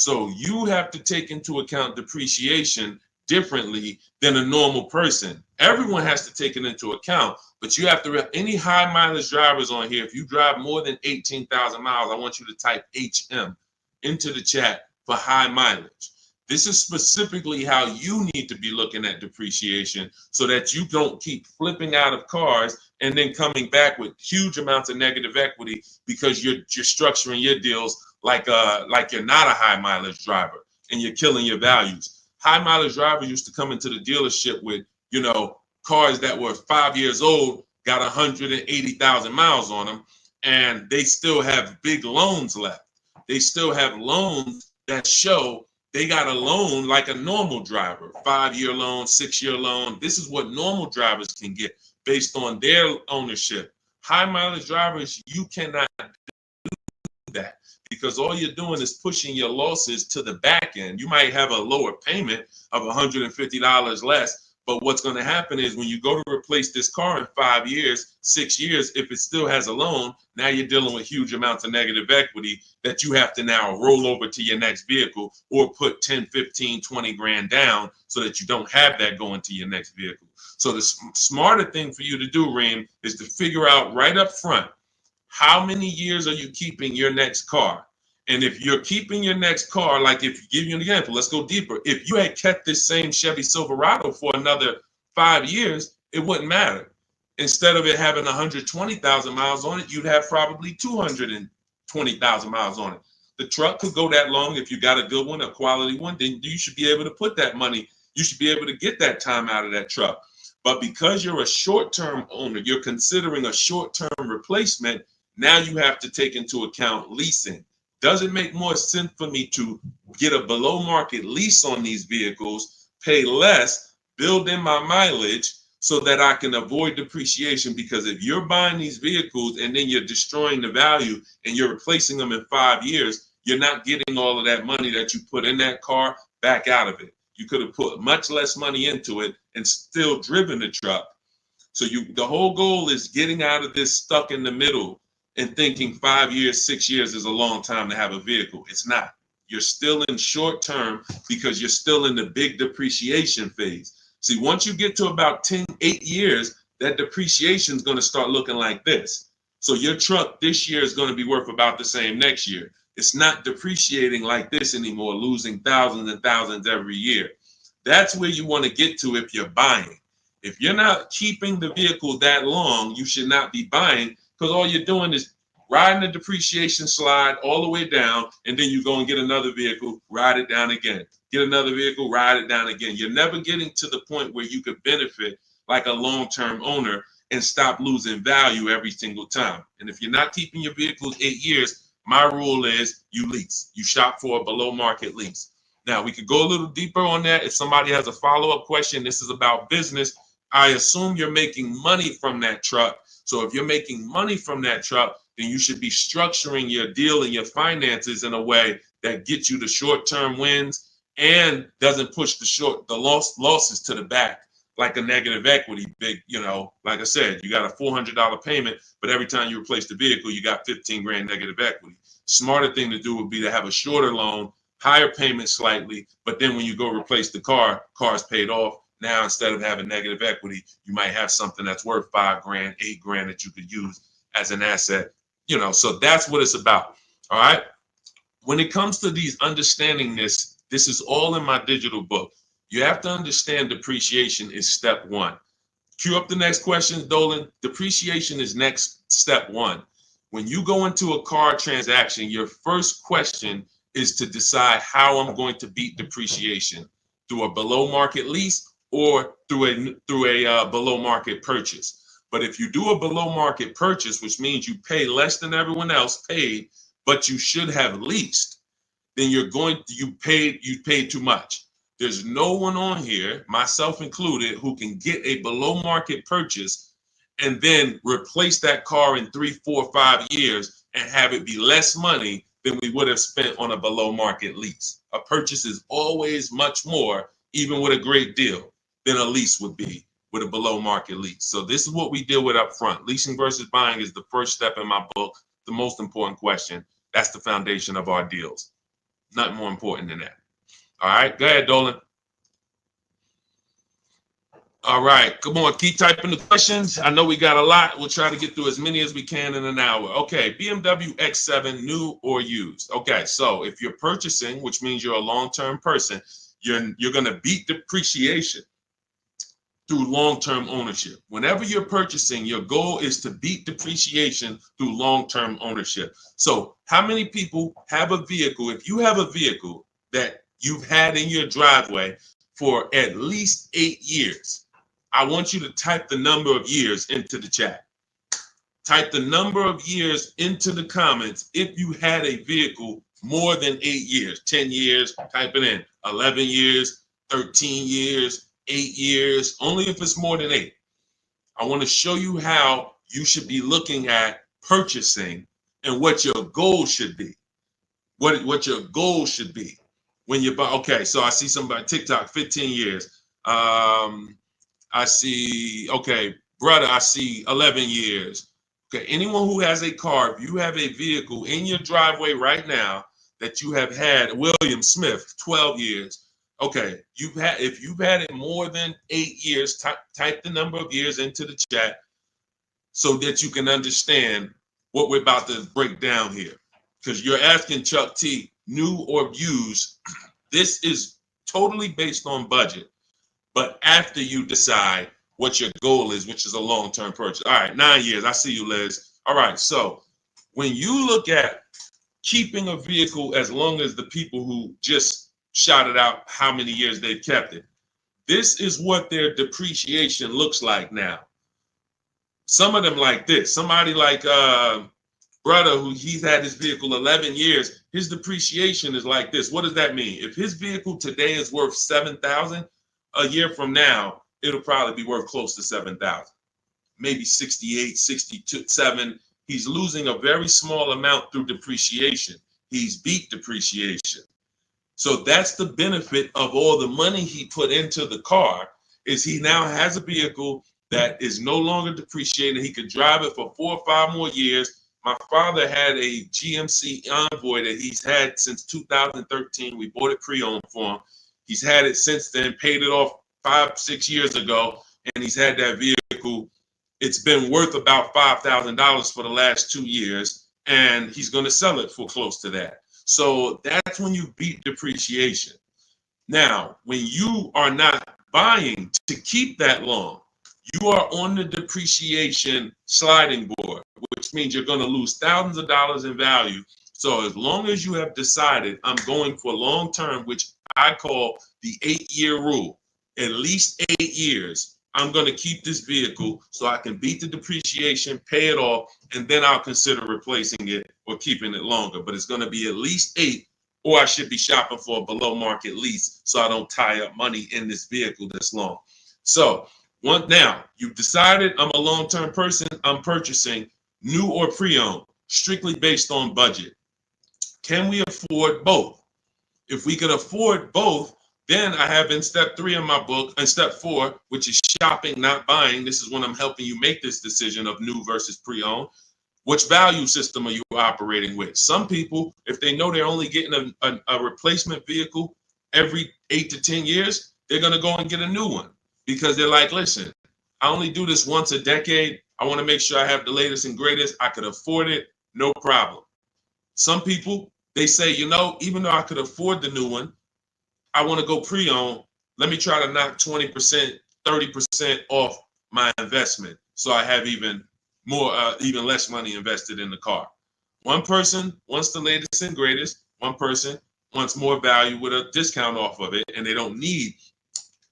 So you have to take into account depreciation differently than a normal person. Everyone has to take it into account, but you have to, any high mileage drivers on here, if you drive more than 18,000 miles, I want you to type HM into the chat for high mileage. This is specifically how you need to be looking at depreciation so that you don't keep flipping out of cars and then coming back with huge amounts of negative equity because you're structuring your deals like you're not a high mileage driver and you're killing your values. High mileage drivers used to come into the dealership with, cars that were 5 years old, got 180,000 miles on them, and they still have big loans left. They still have loans that show they got a loan like a normal driver, 5-year loan, 6-year loan. This is what normal drivers can get based on their ownership. High mileage drivers, you cannot do that because all you're doing is pushing your losses to the back end. You might have a lower payment of $150 less, but what's going to happen is when you go to replace this car in 5 years, 6 years, if it still has a loan, now you're dealing with huge amounts of negative equity that you have to now roll over to your next vehicle or put 10, 15, 20 grand down so that you don't have that going to your next vehicle. So the smarter thing for you to do, Reem, is to figure out right up front, how many years are you keeping your next car? And if you're keeping your next car, like if you give you an example, let's go deeper. If you had kept this same Chevy Silverado for another 5 years, it wouldn't matter. Instead of it having 120,000 miles on it, you'd have probably 220,000 miles on it. The truck could go that long. If you got a good one, a quality one, then you should be able to put that money. You should be able to get that time out of that truck. But because you're a short-term owner, you're considering a short-term replacement. Now you have to take into account leasing. Does it make more sense for me to get a below market lease on these vehicles, pay less, build in my mileage so that I can avoid depreciation? Because if you're buying these vehicles and then you're destroying the value and you're replacing them in 5 years, you're not getting all of that money that you put in that car back out of it. You could have put much less money into it and still driven the truck. So the whole goal is getting out of this stuck in the middle and thinking 5 years, 6 years is a long time to have a vehicle. It's not. You're still in short term because you're still in the big depreciation phase. See, once you get to about 8 years, that depreciation is going to start looking like this. So your truck this year is going to be worth about the same next year. It's not depreciating like this anymore, losing thousands and thousands every year. That's where you want to get to if you're buying. If you're not keeping the vehicle that long, you should not be buying, because all you're doing is riding the depreciation slide all the way down, and then you go and get another vehicle, ride it down again. Get another vehicle, ride it down again. You're never getting to the point where you could benefit like a long-term owner and stop losing value every single time. And if you're not keeping your vehicles 8 years, my rule is you lease. You shop for a below-market lease. Now, we could go a little deeper on that. If somebody has a follow-up question, this is about business. I assume you're making money from that truck. So if you're making money from that truck, then you should be structuring your deal and your finances in a way that gets you the short-term wins and doesn't push the losses to the back like a negative equity. Like I said, you got a $400 payment, but every time you replace the vehicle, you got 15 grand negative equity. Smarter thing to do would be to have a shorter loan, higher payment slightly, but then when you go replace the car's paid off. Now, instead of having negative equity, you might have something that's worth 5 grand, 8 grand that you could use as an asset. So that's what it's about. All right. When it comes to these understanding this is all in my digital book. You have to understand depreciation is step one. Cue up the next question, Dolan. Depreciation is next step one. When you go into a car transaction, your first question is to decide how I'm going to beat depreciation, through a below market lease or through a below market purchase. But if you do a below market purchase, which means you pay less than everyone else paid, but you should have leased, then you paid too much. There's no one on here, myself included, who can get a below market purchase and then replace that car in 3, 4, 5 years and have it be less money than we would have spent on a below market lease. A purchase is always much more, even with a great deal, than a lease would be with a below market lease. So this is what we deal with up front. Leasing versus buying is the first step in my book, the most important question. That's the foundation of our deals. Nothing more important than that. All right, go ahead, Dolan. All right, come on, keep typing the questions. I know we got a lot. We'll try to get through as many as we can in an hour. Okay, BMW X7, new or used. Okay, so if you're purchasing, which means you're a long-term person, you're going to beat depreciation through long-term ownership. Whenever you're purchasing, your goal is to beat depreciation through long-term ownership. So how many people have a vehicle? If you have a vehicle that you've had in your driveway for at least 8 years, I want you to type the number of years into the chat. Type the number of years into the comments if you had a vehicle more than 8 years, 10 years, type it in, 11 years, 13 years, 8 years, only if it's more than 8. I want to show you how you should be looking at purchasing and what your goal should be. What your goal should be when you buy. Okay, so I see somebody TikTok 15 years. I see, okay, brother, I see 11 years. Okay, anyone who has a car, if you have a vehicle in your driveway right now that you have had, William Smith, 12 years. Okay, if you've had it more than 8 years, type the number of years into the chat so that you can understand what we're about to break down here. Because you're asking Chuck T, new or used. This is totally based on budget. But after you decide what your goal is, which is a long-term purchase. All right, 9 years. I see you, Liz. All right, so when you look at keeping a vehicle as long as the people who just shouted out how many years they've kept it, this is what their depreciation looks like now. Some of them like this. Somebody like brother who he's had his vehicle 11 years, his depreciation is like this. What does that mean? If his vehicle today is worth $7,000, a year from now, it'll probably be worth close to 7,000, maybe 68, 62, 7. He's losing a very small amount through depreciation. He's beat depreciation. So that's the benefit of all the money he put into the car, is he now has a vehicle that is no longer depreciated. He could drive it for 4 or 5 more years. My father had a GMC Envoy that he's had since 2013. We bought it pre-owned for him. He's had it since then, paid it off 5, 6 years ago, and he's had that vehicle. It's been worth about $5,000 for the last 2 years, and he's going to sell it for close to that. So that's when you beat depreciation. Now, when you are not buying to keep that long, you are on the depreciation sliding board, which means you're going to lose thousands of dollars in value. So as long as you have decided I'm going for long term, which I call the 8-year rule, at least 8 years, I'm going to keep this vehicle so I can beat the depreciation, pay it off, and then I'll consider replacing it or keeping it longer. But it's going to be at least 8, or I should be shopping for a below market lease so I don't tie up money in this vehicle this long. So now you've decided I'm a long-term person, I'm purchasing new or pre-owned, strictly based on budget. Can we afford both? If we can afford both, then I have in step 3 in my book, and step 4, which is shopping, not buying. This is when I'm helping you make this decision of new versus pre-owned. Which value system are you operating with? Some people, if they know they're only getting a replacement vehicle every 8 to 10 years, they're going to go and get a new one because they're like, listen, I only do this once a decade. I want to make sure I have the latest and greatest. I could afford it, no problem. Some people, they say, you know, even though I could afford the new one, I want to go pre-owned. Let me try to knock 20%, 30% off my investment so I have even less money invested in the car. One person wants the latest and greatest. One person wants more value with a discount off of it, and they don't need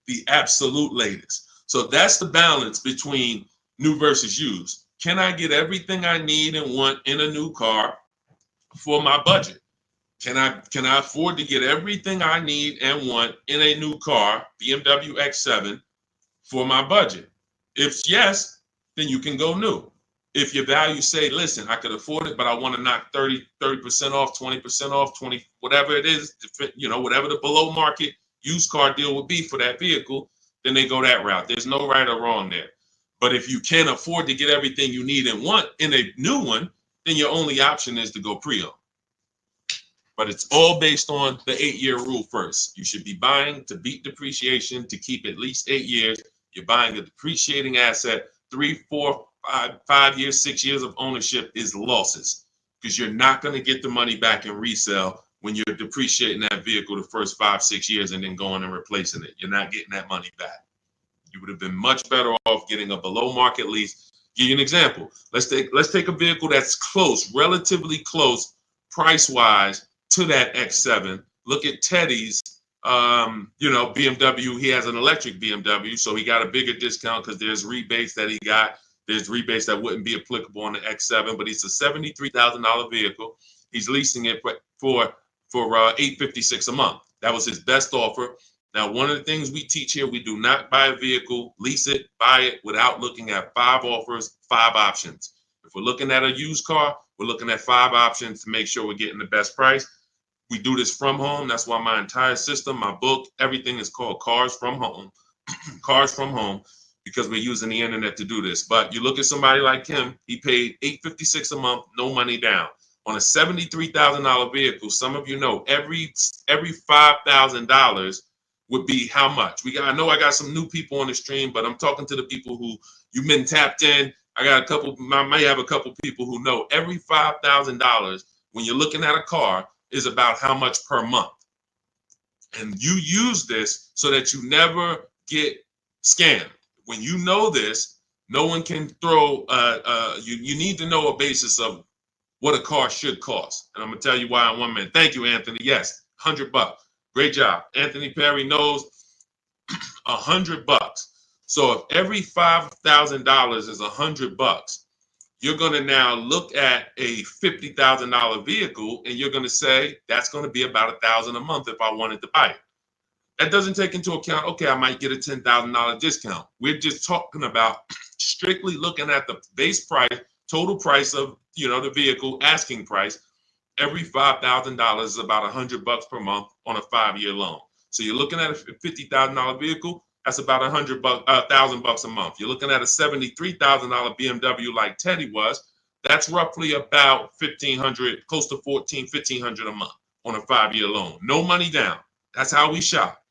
the absolute latest. So that's the balance between new versus used. Can I get everything I need and want in a new car for my budget? Can I afford to get everything I need and want in a new car, BMW X7, for my budget? If yes, then you can go new. If your value say, listen, I could afford it, but I want to knock 30% off, 20% off, 20, whatever it is, whatever the below market used car deal would be for that vehicle, then they go that route. There's no right or wrong there. But if you can't afford to get everything you need and want in a new one, then your only option is to go pre-owned. But it's all based on the 8-year rule first. You should be buying to beat depreciation to keep at least 8 years. You're buying a depreciating asset. 3, 4, 5 years, 6 years of ownership is losses because you're not going to get the money back in resale when you're depreciating that vehicle the first 5, 6 years and then going and replacing it. You're not getting that money back. You would have been much better off getting a below market lease. Give you an example. Let's take a vehicle that's close, relatively close, price wise to that X7. Look at Teddy's, BMW. He has an electric BMW, so he got a bigger discount because there's rebates that he got. There's rebates that wouldn't be applicable on the X7, but it's a $73,000 vehicle. He's leasing it for $856 a month. That was his best offer. Now, one of the things we teach here, we do not buy a vehicle, lease it, buy it without looking at 5 offers, 5 options. If we're looking at a used car, we're looking at 5 options to make sure we're getting the best price. We do this from home. That's why my entire system, my book, everything is called Cars from Home. Cars from Home, because we're using the internet to do this. But you look at somebody like him, he paid $856 a month, no money down. On a $73,000 vehicle, some of you know every $5,000 would be how much? I know I got some new people on the stream, but I'm talking to the people who you've been tapped in. I may have a couple people who know every $5,000 when you're looking at a car is about how much per month. And you use this so that you never get scammed. When you know this, no one can throw, you need to know a basis of what a car should cost. And I'm gonna tell you why in 1 minute. Thank you, Anthony. Yes, $100. Great job. Anthony Perry knows $100. So if every $5,000 is $100, you're going to now look at a $50,000 vehicle and you're going to say that's going to be about $1,000 a month if I wanted to buy it. That doesn't take into account, okay, I might get a $10,000 discount. We're just talking about strictly looking at the base price, total price of the vehicle, asking price. Every $5,000 is about $100 per month on a 5-year loan. So you're looking at a $50,000 vehicle, that's about $1,000 a month. You're looking at a $73,000 BMW like Teddy was, that's roughly about $1,500, close to $1,500 a month on a 5-year loan. No money down. That's how we shop.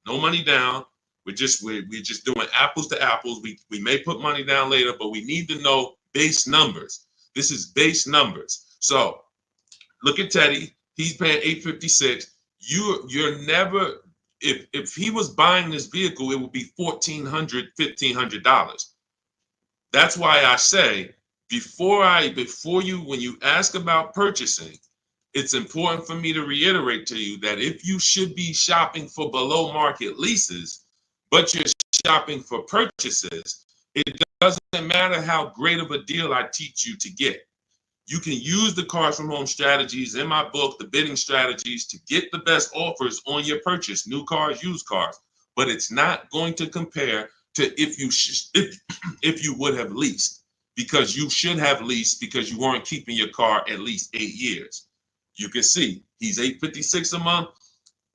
No money down. We're just doing apples to apples. We may put money down later, but we need to know base numbers. This is base numbers. So look at Teddy. He's paying $856. You're never, if he was buying this vehicle, it would be $1,400, $1,500. That's why I say when you ask about purchasing, it's important for me to reiterate to you that if you should be shopping for below market leases, but you're shopping for purchases, it doesn't matter how great of a deal I teach you to get. You can use the Cars from Home strategies in my book, the bidding strategies, to get the best offers on your purchase, new cars, used cars. But it's not going to compare to if you would have leased, because you should have leased because you weren't keeping your car at least 8 years. You can see he's $856 a month,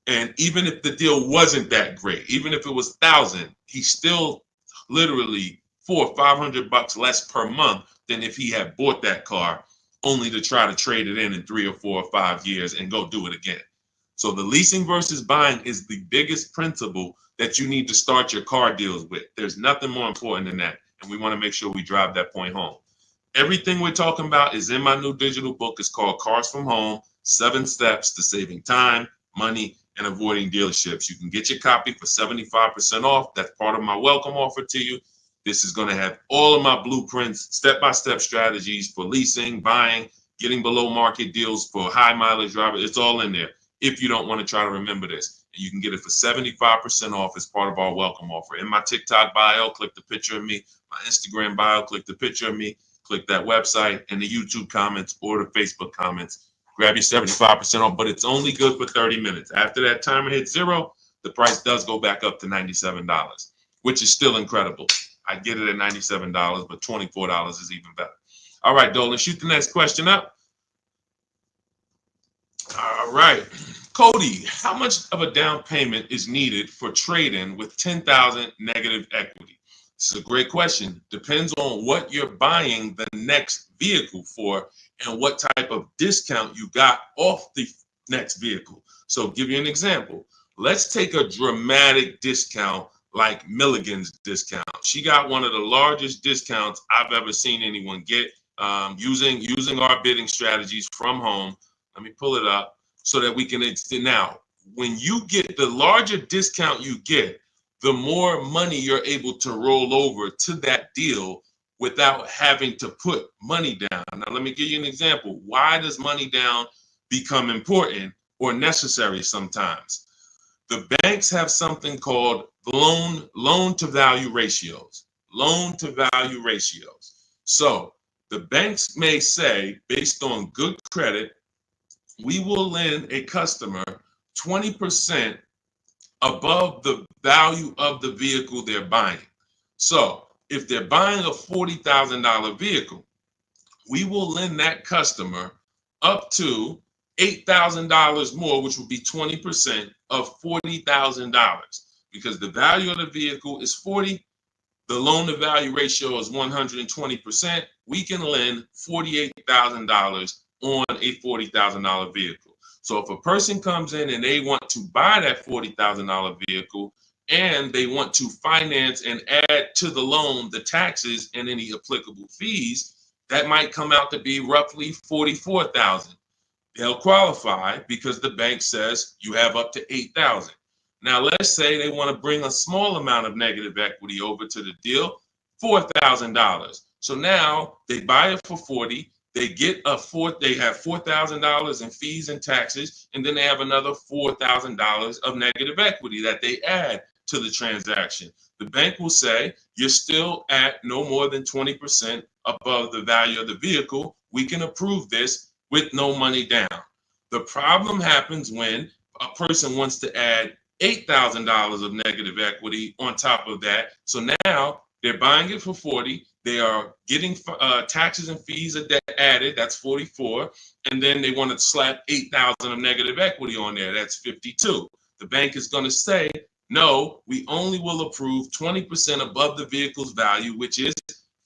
and even if the deal wasn't that great, even if it was $1,000, he's still literally $400 or $500 less per month than if he had bought that car only to try to trade it in 3 or 4 or 5 years and go do it again. So the leasing versus buying is the biggest principle that you need to start your car deals with. There's nothing more important than that, and we want to make sure we drive that point home. Everything we're talking about is in my new digital book. It's called Cars from Home, 7 Steps to Saving Time, Money, and Avoiding Dealerships. You can get your copy for 75% off. That's part of my welcome offer to you. This is going to have all of my blueprints, step-by-step strategies for leasing, buying, getting below market deals for high mileage drivers. It's all in there if you don't want to try to remember this. And you can get it for 75% off as part of our welcome offer. In my TikTok bio, click the picture of me. My Instagram bio, click the picture of me. Click that website, and the YouTube comments or the Facebook comments. Grab your 75% off, but it's only good for 30 minutes. After that timer hits 0, the price does go back up to $97, which is still incredible. I get it at $97, but $24 is even better. All right, Dolan, shoot the next question up. All right. Cody, how much of a down payment is needed for trade-in with $10,000 negative equity? This is a great question. Depends on what you're buying the next vehicle for and what type of discount you got off the next vehicle. So give you an example. Let's take a dramatic discount like Milligan's discount. She got one of the largest discounts I've ever seen anyone get using our bidding strategies from home. Let me pull it up so that we can now. When you get the larger discount you get, the more money you're able to roll over to that deal without having to put money down. Now, let me give you an example. Why does money down become important or necessary sometimes? The banks have something called loan to value ratios. Loan to value ratios. So the banks may say, based on good credit, we will lend a customer 20% above the value of the vehicle they're buying. So if they're buying a $40,000 vehicle, we will lend that customer up to $8,000 more, which would be 20% of $40,000. Because the value of the vehicle is 40, the loan to value ratio is 120%. We can lend $48,000 on a $40,000 vehicle. So if a person comes in and they want to buy that $40,000 vehicle and they want to finance and add to the loan the taxes and any applicable fees, that might come out to be roughly $44,000. They'll qualify because the bank says you have up to $8,000. Now, let's say they want to bring a small amount of negative equity over to the deal, $4,000. So now they buy it for 40. They get they have $4,000 in fees and taxes, and then they have another $4,000 of negative equity that they add to the transaction. The bank will say you're still at no more than 20% above the value of the vehicle. We can approve this with no money down. The problem happens when a person wants to add $8,000 of negative equity on top of that. So now they're buying it for 40. They are getting taxes and fees added. That's 44. And then they want to slap 8,000 of negative equity on there. That's 52. The bank is going to say, no, we only will approve 20% above the vehicle's value, which is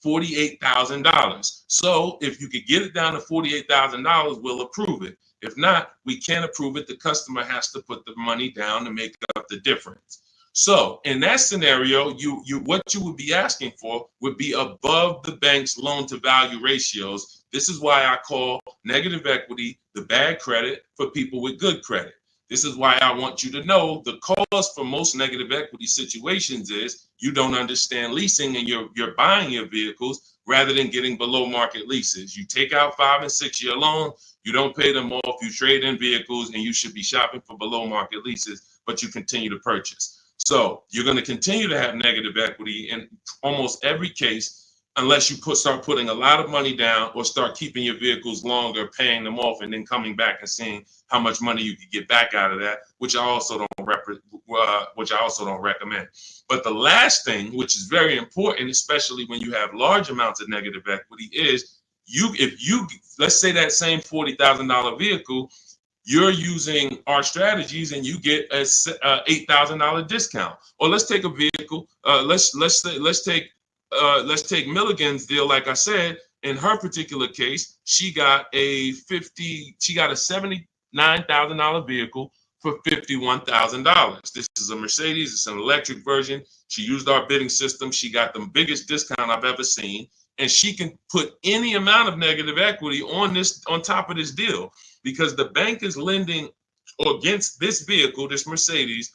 $48,000. So if you could get it down to $48,000, we'll approve it. If not, we can't approve it. The customer has to put the money down to make up the difference. So in that scenario, what you would be asking for would be above the bank's loan to value ratios. This is why I call negative equity the bad credit for people with good credit. This is why I want you to know the cause for most negative equity situations is you don't understand leasing and you're buying your vehicles rather than getting below market leases. You take out 5 and 6 year loans, you don't pay them off, you trade in vehicles, and you should be shopping for below market leases, but you continue to purchase. So you're going to continue to have negative equity in almost every case unless you start putting a lot of money down or start keeping your vehicles longer, paying them off, and then coming back and seeing how much money you could get back out of that, which I also don't recommend. But the last thing, which is very important, especially when you have large amounts of negative equity, is let's say that same $40,000 vehicle, you're using our strategies and you get a $8,000 discount. Or let's take a vehicle. Let's take Milligan's deal. Like I said, in her particular case, she got a $79,000 vehicle for $51,000. This is a Mercedes. It's an electric version. She used our bidding system. She got the biggest discount I've ever seen, and she can put any amount of negative equity on top of this deal because the bank is lending against this vehicle, this Mercedes,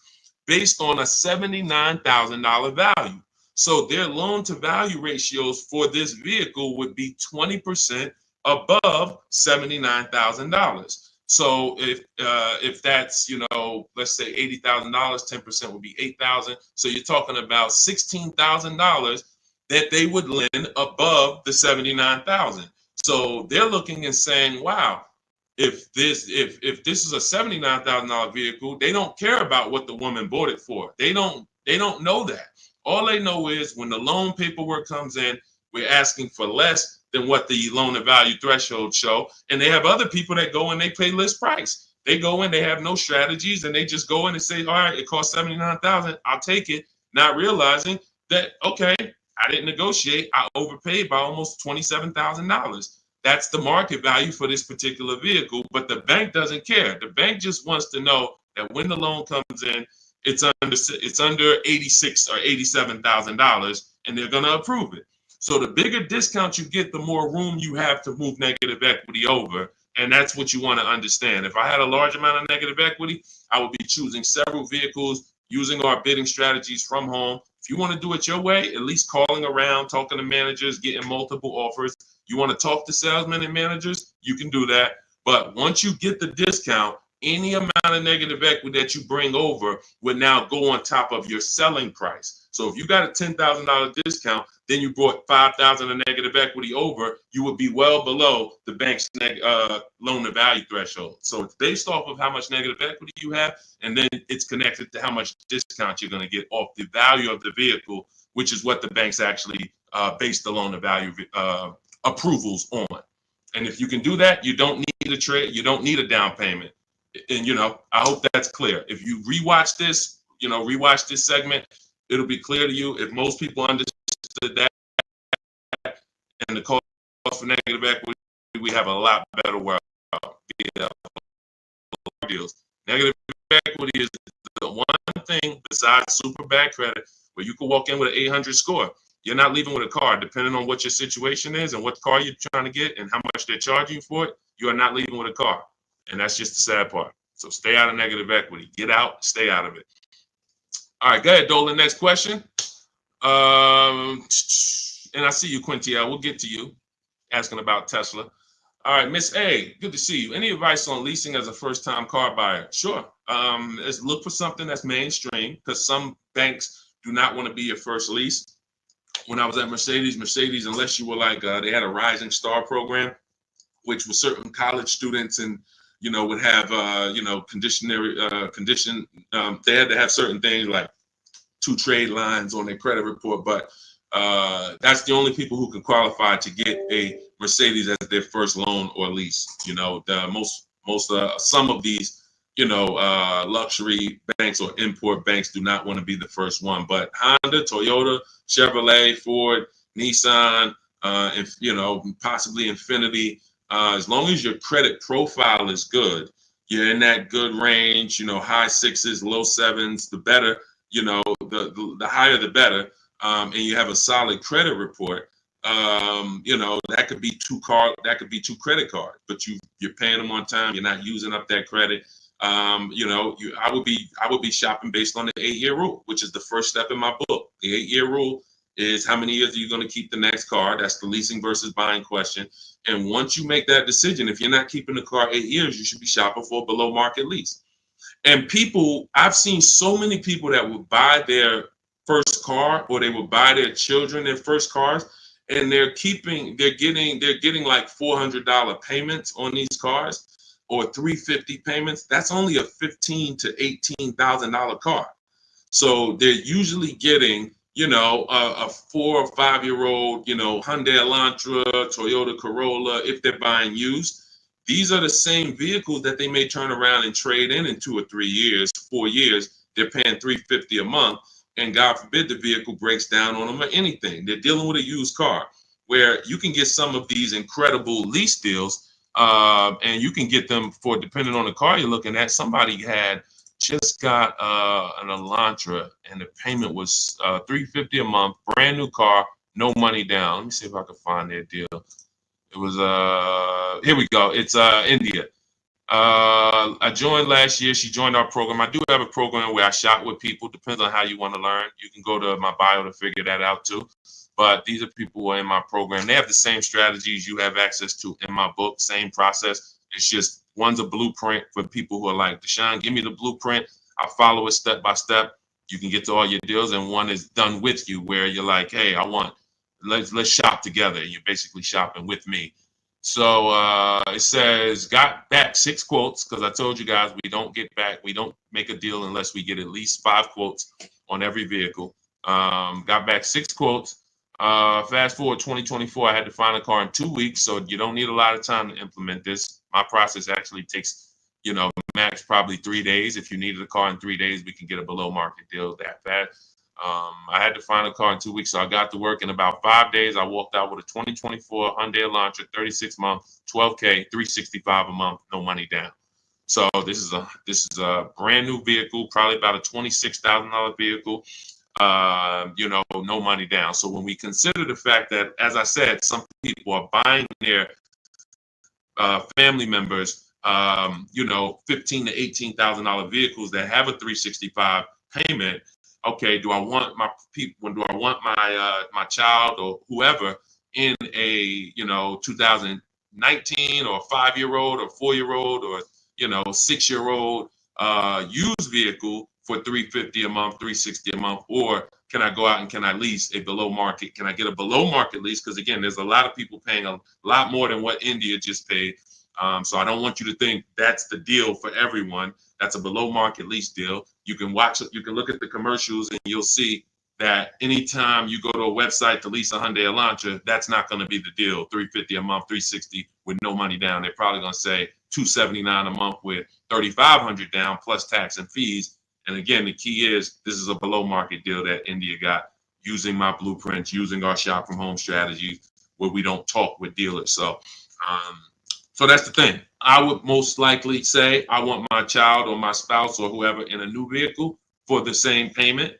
based on a $79,000 value. So their loan to value ratios for this vehicle would be 20% above $79,000. So if that's, let's say $80,000, 10% would be $8,000. So you're talking about $16,000 that they would lend above the $79,000. So they're looking and saying, wow, if this is a $79,000 vehicle, they don't care about what the woman bought it for. They don't know that. All they know is when the loan paperwork comes in, we're asking for less than what the loan to value threshold show. And they have other people that go and they pay list price. They go in, they have no strategies, and they just go in and say, all right, it costs $79,000, I'll take it, not realizing that, okay, I didn't negotiate. I overpaid by almost $27,000. That's the market value for this particular vehicle, but the bank doesn't care. The bank just wants to know that when the loan comes in, it's under 86 or $87,000, and they're going to approve it. So the bigger discount you get, the more room you have to move negative equity over, and that's what you want to understand. If I had a large amount of negative equity, I would be choosing several vehicles, using our bidding strategies from home. If you want to do it your way, at least calling around, talking to managers, getting multiple offers. You want to talk to salesmen and managers, you can do that. But once you get the discount, any amount of negative equity that you bring over would now go on top of your selling price. So if you got a $10,000 discount, then you brought $5,000 of negative equity over, you would be well below the bank's loan to value threshold. So it's based off of how much negative equity you have, and then it's connected to how much discount you're going to get off the value of the vehicle, which is what the banks actually base the loan to value approvals on. And if you can do that, you don't need a trade, you don't need a down payment. And I hope that's clear. If you rewatch this, rewatch this segment, it'll be clear to you. If most people understood that and the cost for negative equity, we have a lot better world. Deals. Negative equity is the one thing besides super bad credit where you can walk in with an 800 score. You're not leaving with a car, depending on what your situation is and what car you're trying to get and how much they're charging you for it. You are not leaving with a car. And that's just the sad part. So stay out of negative equity. Get out, stay out of it. All right, go ahead, Dolan. Next question. And I see you, Quintia. We'll get to you asking about Tesla. All right, Miss A, good to see you. Any advice on leasing as a first-time car buyer? Sure. Let's look for something that's mainstream because some banks do not want to be your first lease. When I was at Mercedes, unless you were like, they had a Rising Star program, which was certain college students and, would have, condition. They had to have certain things like 2 trade lines on their credit report, but that's the only people who can qualify to get a Mercedes as their first loan or lease. Some of these, luxury banks or import banks do not want to be the first one, but Honda, Toyota, Chevrolet, Ford, Nissan, and possibly Infiniti, as long as your credit profile is good, you're in that good range, high 6s, low 7s, the better, the higher the better, and you have a solid credit report, that could be 2 credit cards, but you're paying them on time, you're not using up that credit. I would be shopping based on the 8-year rule, which is the first step in my book. The 8-year rule is how many years are you going to keep the next car? That's the leasing versus buying question. And once you make that decision, if you're not keeping the car 8 years, you should be shopping for a below market lease. And I've seen so many people that would buy their first car or they would buy their children their first cars, and they're getting like $400 payments on these cars or $350 payments. That's only a $15,000 to $18,000 car. So they're usually getting, a 4 or 5-year-old, Hyundai Elantra, Toyota Corolla, if they're buying used. These are the same vehicles that they may turn around and trade in 2 or 3 years, 4 years. They're paying $350 a month, and God forbid the vehicle breaks down on them or anything. They're dealing with a used car, where you can get some of these incredible lease deals, and you can get them for, depending on the car you're looking at. Somebody had just got an Elantra, and the payment was $350 a month, brand new car, no money down. Let me see if I can find their deal. It was here we go. It's India. I joined last year. She joined our program. I do have a program where I shop with people. Depends on how you want to learn. You can go to my bio to figure that out too. But these are people who are in my program. They have the same strategies you have access to in my book, same process. It's just one's a blueprint for people who are like, Deshone, give me the blueprint. I'll follow it step by step. You can get to all your deals. And one is done with you, where you're like, hey, let's shop together. You're basically shopping with me. So it says, got back 6 quotes, because I told you guys we don't make a deal unless we get at least 5 quotes on every vehicle. Got back 6 quotes. Fast forward 2024, I had to find a car in 2 weeks, so you don't need a lot of time to implement this. My process actually takes, max probably 3 days. If you needed a car in 3 days, we can get a below market deal that fast. I had to find a car in 2 weeks, so I got to work in about 5 days. I walked out with a 2024 Hyundai Elantra, 36 month, 12K, 365 a month, no money down. So this is a brand new vehicle, probably about a $26,000 vehicle. You know, no money down. So when we consider the fact that, as I said, some people are buying their family members, you know, $15,000 to $18,000 vehicles that have a 365 payment. Okay, do I want my people? Do I want my my child or whoever in a, you know, 2019 or 5-year-old or 4-year-old or, you know, 6-year-old used vehicle for $350 a month, $360 a month, or can I go out and can I lease a below market? Can I get a below market lease? Because again, there's a lot of people paying a lot more than what India just paid. So I don't want you to think that's the deal for everyone. That's a below market lease deal. You can look at the commercials and you'll see that anytime you go to a website to lease a Hyundai Elantra, that's not going to be the deal. $350 a month, $360 with no money down. They're probably going to say $279 a month with $3,500 down plus tax and fees. And again, the key is this is a below market deal that India got using my blueprints, using our shop from home strategy where we don't talk with dealers. So that's the thing. I would most likely say I want my child or my spouse or whoever in a new vehicle for the same payment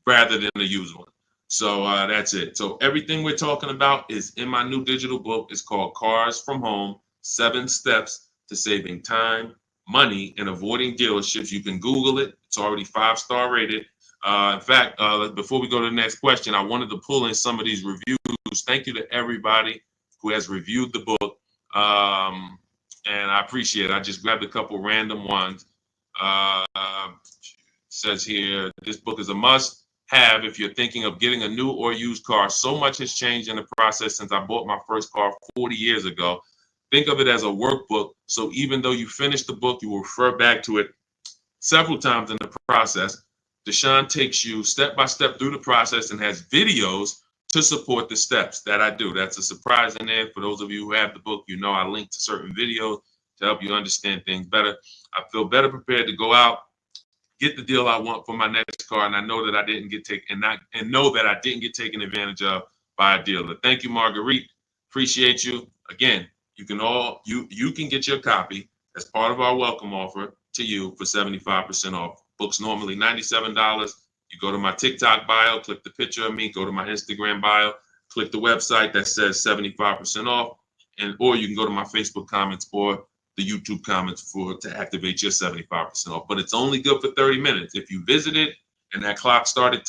rather than a used one. So that's it. So everything we're talking about is in my new digital book. It's called Cars from Home, 7 Steps to Saving Time, Money, and Avoiding Dealerships. You can Google it. It's already 5-star rated. In fact, before we go to the next question, I wanted to pull in some of these reviews. Thank you to everybody who has reviewed the book. And I appreciate it. I just grabbed a couple random ones. Says here, this book is a must have if you're thinking of getting a new or used car. So much has changed in the process since I bought my first car 40 years ago. Think of it as a workbook. So even though you finish the book, you will refer back to it several times in the process. Deshone takes you step by step through the process and has videos to support the steps that I do. That's a surprise in there. For those of you who have the book, you know I link to certain videos to help you understand things better. I feel better prepared to go out, get the deal I want for my next car, and I know that I didn't get taken advantage of by a dealer. Thank you, Marguerite. Appreciate you. Again, you can get your copy as part of our welcome offer to you for 75% off. Books normally $97. You go to my TikTok bio, click the picture of me, go to my Instagram bio, click the website that says 75% off, or you can go to my Facebook comments or the YouTube comments to activate your 75% off. But it's only good for 30 minutes. If you visit it and that clock started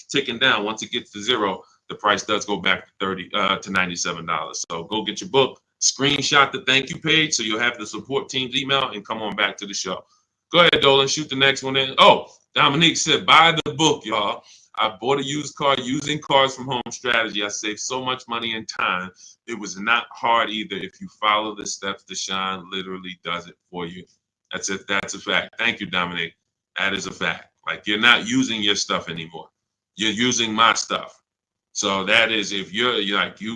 ticking down, once it gets to 0, the price does go back to $97. So go get your book, screenshot the thank you page so you'll have the support team's email, and come on back to the show. Go ahead, Dolan, shoot the next one in. Oh, Dominique said, buy the book, y'all. I bought a used car using Cars from Home strategy. I saved so much money and time. It was not hard either. If you follow the steps, Deshone literally does it for you. That's it. That's a fact. Thank you, Dominique. That is a fact. Like, you're not using your stuff anymore. You're using my stuff. So that is, if you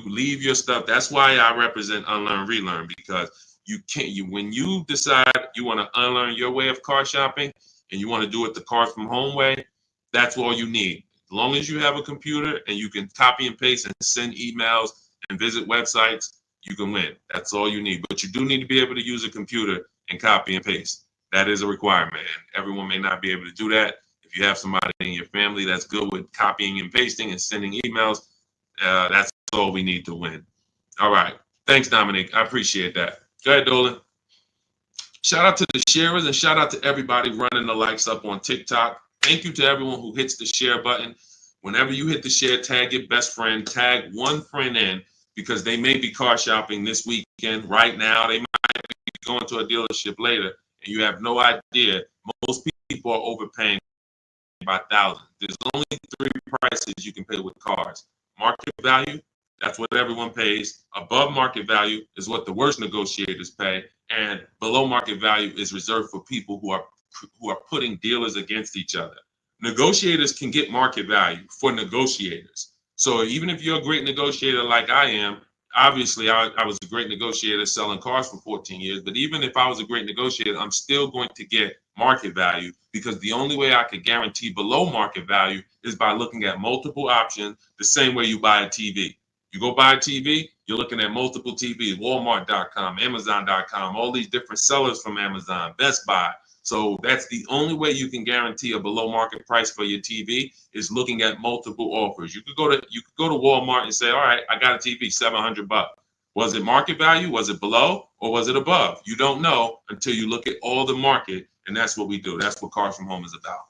leave your stuff. That's why I represent Unlearn, Relearn, because when you decide you want to unlearn your way of car shopping and you want to do it the Cars from Home way, that's all you need. As long as you have a computer and you can copy and paste and send emails and visit websites, you can win. That's all you need. But you do need to be able to use a computer and copy and paste. That is a requirement. And everyone may not be able to do that. If you have somebody in your family that's good with copying and pasting and sending emails, that's all we need to win. All right. Thanks, Dominic. I appreciate that. Go ahead, Dolan. Shout out to the sharers and shout out to everybody running the likes up on TikTok. Thank you to everyone who hits the share button. Whenever you hit the share, tag your best friend, tag one friend in, because they may be car shopping this weekend. Right now, they might be going to a dealership later, and you have no idea. Most people are overpaying by thousands. There's only 3 prices you can pay with cars. Market value, that's what everyone pays. Above market value is what the worst negotiators pay. And below market value is reserved for people who are putting dealers against each other. Negotiators can get market value for negotiators. So even if you're a great negotiator like I am, obviously I was a great negotiator selling cars for 14 years, but even if I was a great negotiator, I'm still going to get market value, because the only way I could guarantee below market value is by looking at multiple options, the same way you buy a TV. You go buy a TV, you're looking at multiple TVs, Walmart.com, Amazon.com, all these different sellers from Amazon, Best Buy. So that's the only way you can guarantee a below market price for your TV, is looking at multiple offers. You could go to Walmart and say, all right, I got a TV, $700. Was it market value? Was it below? Or was it above? You don't know until you look at all the market, and that's what we do. That's what Cars from Home is about.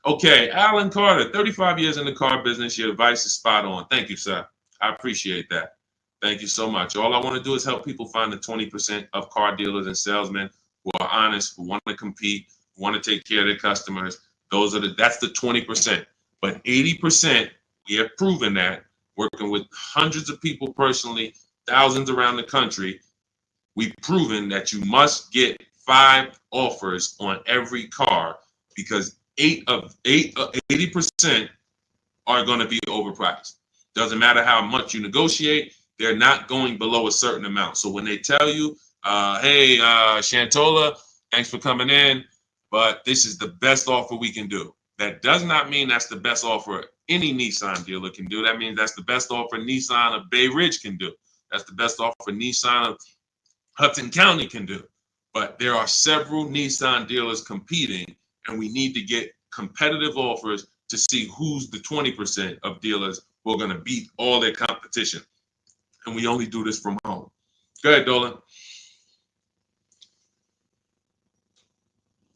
Okay, Alan Carter, 35 years in the car business. Your advice is spot on. Thank you, sir. I appreciate that. Thank you so much. All I want to do is help people find the 20% of car dealers and salesmen who are honest, who want to compete, who want to take care of their customers. That's the 20%. But 80%, we have proven that, working with hundreds of people personally, thousands around the country, we've proven that you must get 5 offers on every car, because 80% are going to be overpriced. Doesn't matter how much you negotiate, they're not going below a certain amount. So when they tell you, hey, Shantola, thanks for coming in, but this is the best offer we can do, that does not mean that's the best offer any Nissan dealer can do. That means that's the best offer Nissan of Bay Ridge can do. That's the best offer Nissan of Hudson County can do. But there are several Nissan dealers competing, and we need to get competitive offers to see who's the 20% of dealers who are going to beat all their competition. And we only do this from home. Go ahead, Dolan.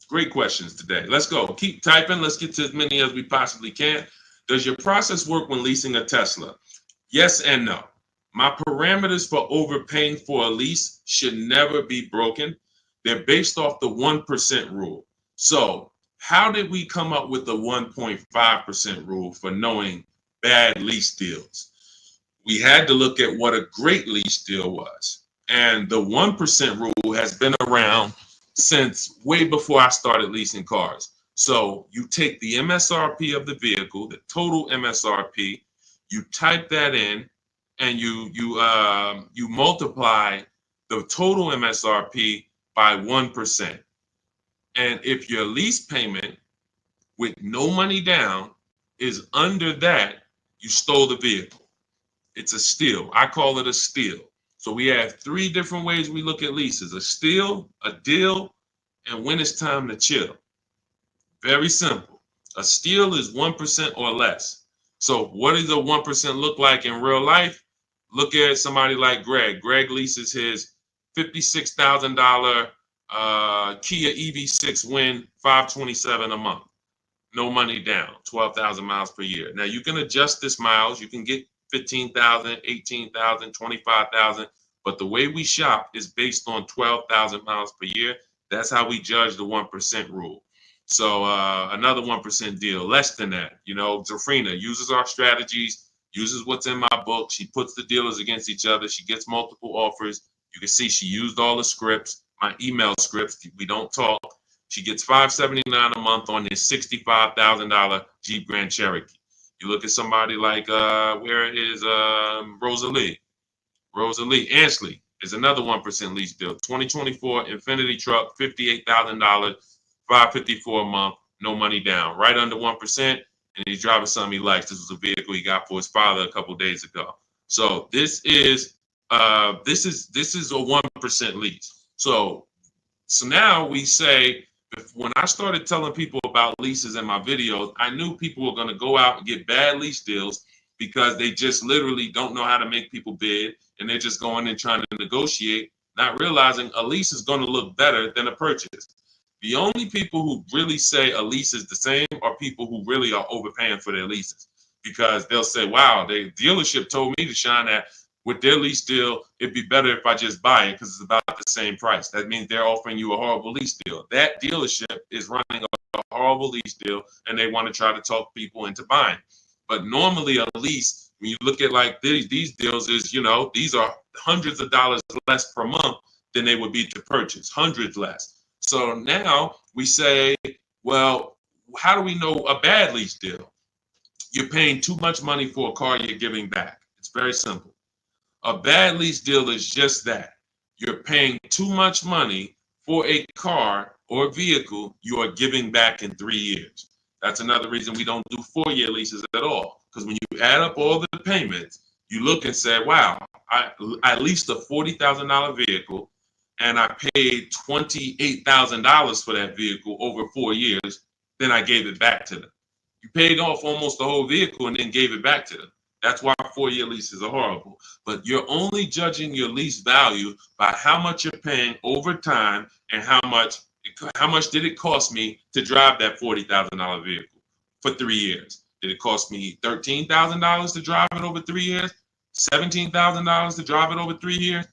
Great questions today. Let's go. Keep typing. Let's get to as many as we possibly can. Does your process work when leasing a Tesla? Yes and no. My parameters for overpaying for a lease should never be broken. They're based off the 1% rule. So how did we come up with the 1.5% rule for knowing bad lease deals? We had to look at what a great lease deal was. And the 1% rule has been around since way before I started leasing cars. So you take the MSRP of the vehicle, the total MSRP, you type that in, and you multiply the total MSRP by 1%. And if your lease payment with no money down is under that, you stole the vehicle. It's a steal. I call it a steal. So we have 3 different ways we look at leases: a steal, a deal, and when it's time to chill. Very simple. A steal is 1% or less. So what does a 1% look like in real life? Look at somebody like Greg. Greg leases his $56,000 Kia EV6 Win, $527 a month. No money down, 12,000 miles per year. Now you can adjust this miles. You can get 15,000, 18,000, 25,000. But the way we shop is based on 12,000 miles per year. That's how we judge the 1% rule. So another 1% deal, less than that. You know, Zafrina uses our strategies, uses what's in my book. She puts the dealers against each other. She gets multiple offers. You can see she used all the scripts, my email scripts. We don't talk. She gets $579 a month on this $65,000 Jeep Grand Cherokee. You look at somebody like, where is Rosalie? Rosalie Ansley is another 1% lease deal. 2024 Infinity truck, $58,000, $554 a month, no money down, right under 1%. And he's driving something he likes. This was a vehicle he got for his father a couple days ago. So this is a 1% lease. So now we say, when I started telling people about leases in my videos, I knew people were going to go out and get bad lease deals because they just literally don't know how to make people bid, and they're just going in trying to negotiate, not realizing a lease is going to look better than a purchase. The only people who really say a lease is the same are people who really are overpaying for their leases, because they'll say, wow, the dealership told me to shine that with their lease deal, it'd be better if I just buy it because it's about the same price. That means they're offering you a horrible lease deal. That dealership is running a horrible lease deal, and they want to try to talk people into buying. But normally a lease, when you look at like these deals, is, you know, these are hundreds of dollars less per month than they would be to purchase, hundreds less. So now we say, well, how do we know a bad lease deal? You're paying too much money for a car you're giving back. It's very simple. A bad lease deal is just that. You're paying too much money for a car or vehicle you are giving back in 3 years. That's another reason we don't do 4-year leases at all. Because when you add up all the payments, you look and say, wow, I leased a $40,000 vehicle and I paid $28,000 for that vehicle over 4 years. Then I gave it back to them. You paid off almost the whole vehicle and then gave it back to them. That's why 4-year leases are horrible. But you're only judging your lease value by how much you're paying over time and how much did it cost me to drive that $40,000 vehicle for 3 years. Did it cost me $13,000 to drive it over 3 years? $17,000 to drive it over 3 years?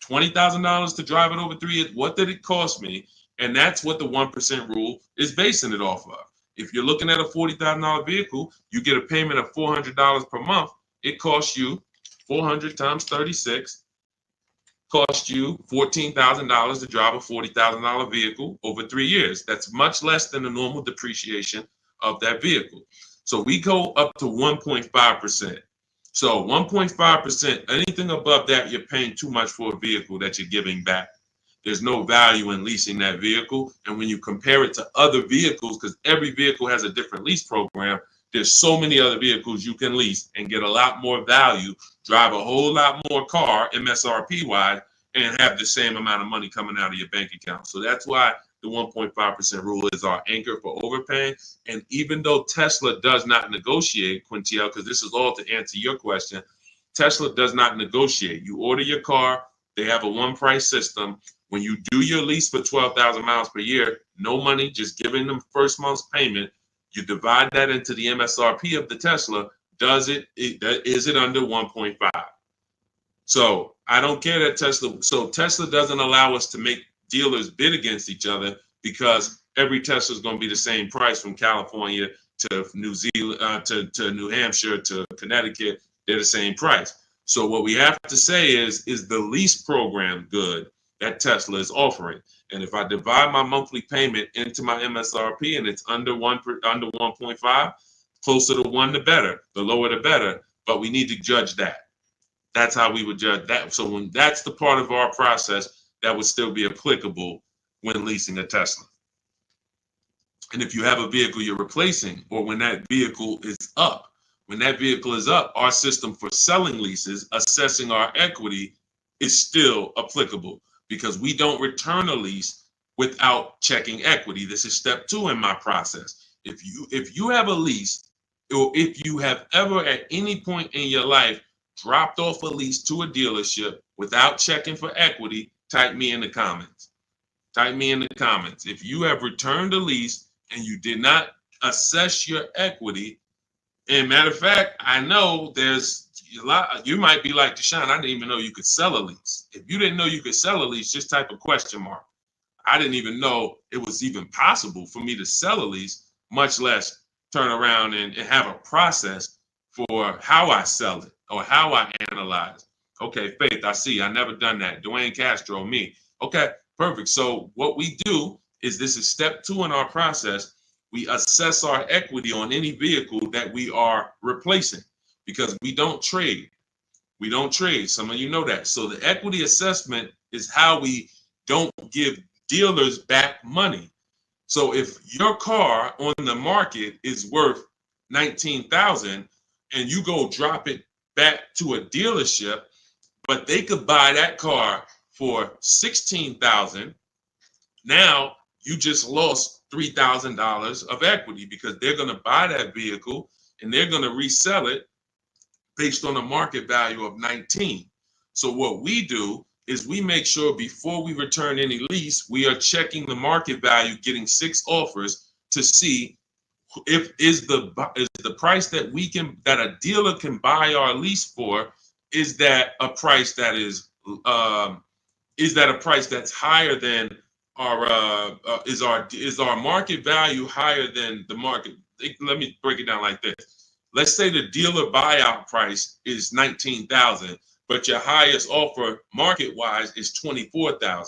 $20,000 to drive it over 3 years? What did it cost me? And that's what the 1% rule is basing it off of. If you're looking at a $40,000 vehicle, you get a payment of $400 per month. It costs you 400 times 36, cost you $14,000 to drive a $40,000 vehicle over 3 years. That's much less than the normal depreciation of that vehicle. So we go up to 1.5%. So 1.5%, anything above that, you're paying too much for a vehicle that you're giving back. There's no value in leasing that vehicle. And when you compare it to other vehicles, because every vehicle has a different lease program, there's so many other vehicles you can lease and get a lot more value, drive a whole lot more car MSRP wise, and have the same amount of money coming out of your bank account. So that's why the 1.5% rule is our anchor for overpaying. And even though Tesla does not negotiate, Quintiel, because this is all to answer your question, Tesla does not negotiate. You order your car, they have a one price system. When you do your lease for 12,000 miles per year, no money, just giving them first month's payment. You divide that into the MSRP of the Tesla. Is it under 1.5? So I don't care that Tesla. So Tesla doesn't allow us to make dealers bid against each other because every Tesla is going to be the same price from California to New Zealand to New Hampshire to Connecticut. They're the same price. So what we have to say is the lease program good that Tesla is offering? And if I divide my monthly payment into my MSRP and it's under 1.5, closer to 1 the better, the lower the better. But we need to judge that. That's how we would judge that. So when that's the part of our process that would still be applicable when leasing a Tesla. And if you have a vehicle you're replacing, or when that vehicle is up, our system for selling leases, assessing our equity is still applicable because we don't return a lease without checking equity. This is step 2 in my process. If you have a lease, or if you have ever at any point in your life dropped off a lease to a dealership without checking for equity, type me in the comments. Type me in the comments. If you have returned a lease and you did not assess your equity, and matter of fact, I know there's a lot, you might be like Deshone, I didn't even know you could sell a lease. If you didn't know you could sell a lease, just type a question mark. I didn't even know it was even possible for me to sell a lease, much less turn around and have a process for how I sell it or how I analyze. Okay, Faith, I see. I never done that. Dwayne Castro, me. Okay, perfect. So what we do is, this is step 2 in our process. We assess our equity on any vehicle that we are replacing because we don't trade. We don't trade. Some of you know that. So the equity assessment is how we don't give dealers back money. So if your car on the market is worth $19,000 and you go drop it back to a dealership, but they could buy that car for $16,000, now you just lost $3,000 of equity because they're going to buy that vehicle and they're going to resell it based on a market value of 19. So what we do is we make sure before we return any lease, we are checking the market value, getting 6 offers to see if is the price that a dealer can buy our lease for, is that a price that is a price that's higher than our is our market value higher than the market? Let me break it down like this. Let's say the dealer buyout price is $19,000, but your highest offer market-wise is $24,000.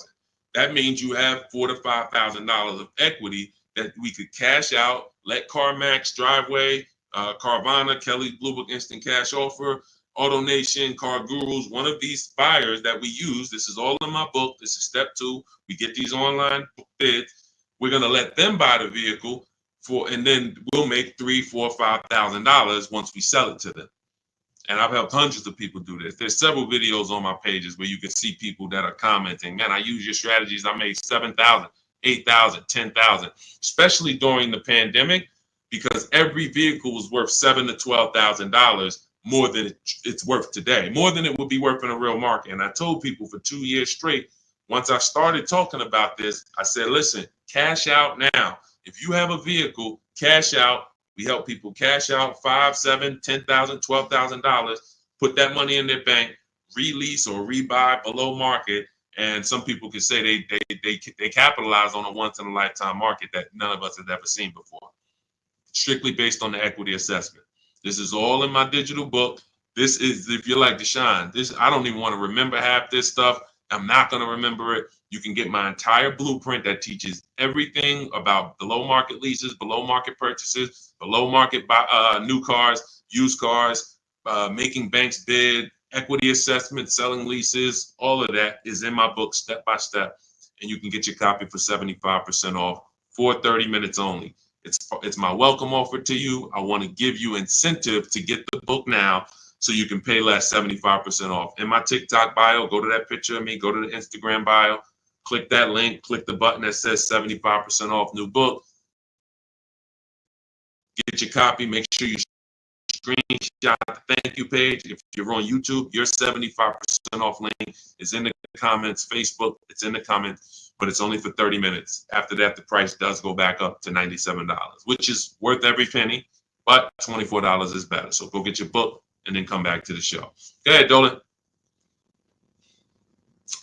That means you have $4,000 to $5,000 of equity that we could cash out, let CarMax, Driveway, Carvana, Kelly Blue Book Instant Cash Offer, AutoNation, Car Gurus, one of these buyers that we use, this is all in my book. This is step 2. We get these online bids. We're going to let them buy the vehicle and then we'll make $3,000, $4,000, $5,000 once we sell it to them. And I've helped hundreds of people do this. There's several videos on my pages where you can see people that are commenting, man, I use your strategies. I made 7,000, 8,000, 10,000, especially during the pandemic, because every vehicle was worth $7,000 to $12,000 more than it's worth today, more than it would be worth in a real market. And I told people for 2 years straight, once I started talking about this, I said, listen, cash out now. If you have a vehicle, cash out. We help people cash out $5,000, $7,000, $10,000, $12,000, put that money in their bank, release or rebuy below market. And some people can say they capitalize on a once in a lifetime market that none of us have ever seen before. Strictly based on the equity assessment. This is all in my digital book. This is, if you're like Deshone, I don't even want to remember half this stuff. I'm not going to remember it. You can get my entire blueprint that teaches everything about below market leases, below market purchases, below market new cars, used cars, making banks bid, equity assessment, selling leases. All of that is in my book step by step. And you can get your copy for 75% off for 30 minutes only. It's my welcome offer to you. I want to give you incentive to get the book now so you can pay less, 75% off. In my TikTok bio, go to that picture of me, go to the Instagram bio, click that link, click the button that says 75% off new book. Get your copy. Make sure you screenshot the thank you page. If you're on YouTube, your 75% off link is in the comments. Facebook, it's in the comments, but it's only for 30 minutes. After that, the price does go back up to $97, which is worth every penny, but $24 is better. So go get your book and then come back to the show. Go ahead, Dolan.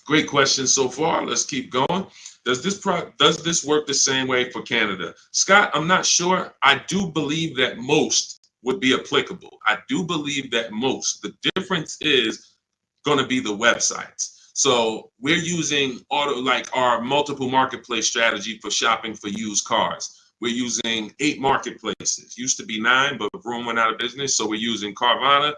Great question so far. Let's keep going. Does this work the same way for Canada? Scott, I'm not sure. I do believe that most would be applicable. I do believe that most. The difference is going to be the websites. So we're using our multiple marketplace strategy for shopping for used cars. We're using 8 marketplaces. Used to be 9, but Vroom went out of business. So we're using Carvana,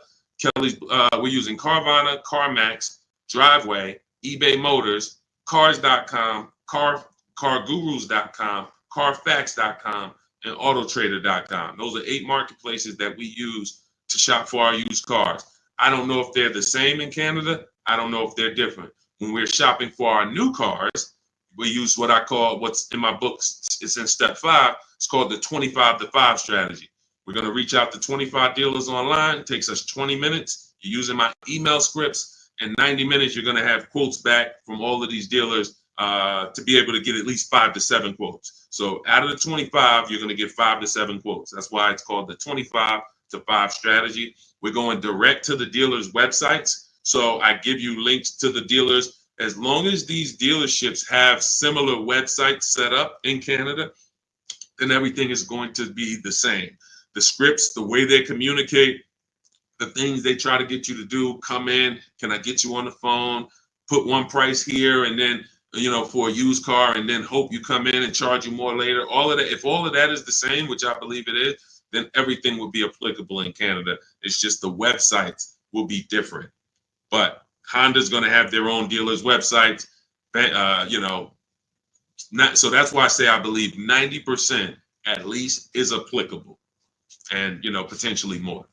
we're using Carvana, CarMax, Driveway, eBay Motors, Cars.com, CarGurus.com, Carfax.com, and Autotrader.com. Those are 8 marketplaces that we use to shop for our used cars. I don't know if they're the same in Canada. I don't know if they're different. When we're shopping for our new cars, we use what I call, what's in my books, it's in step 5, it's called the 25 to 5 strategy. We're going to reach out to 25 dealers online. It takes us 20 minutes. You're using my email scripts. In 90 minutes, you're going to have quotes back from all of these dealers to be able to get at least 5 to 7 quotes. So out of the 25, you're going to get 5 to 7 quotes. That's why it's called the 25 to 5 strategy. We're going direct to the dealers' websites. So I give you links to the dealers. As long as these dealerships have similar websites set up in Canada, then everything is going to be the same. The scripts, the way they communicate, the things they try to get you to do, come in, can I get you on the phone, put one price here, and then, for a used car, and then hope you come in and charge you more later. All of that, if all of that is the same, which I believe it is, then everything will be applicable in Canada. It's just the websites will be different. But Honda's going to have their own dealers' websites, so that's why I say I believe 90% at least is applicable, and potentially more.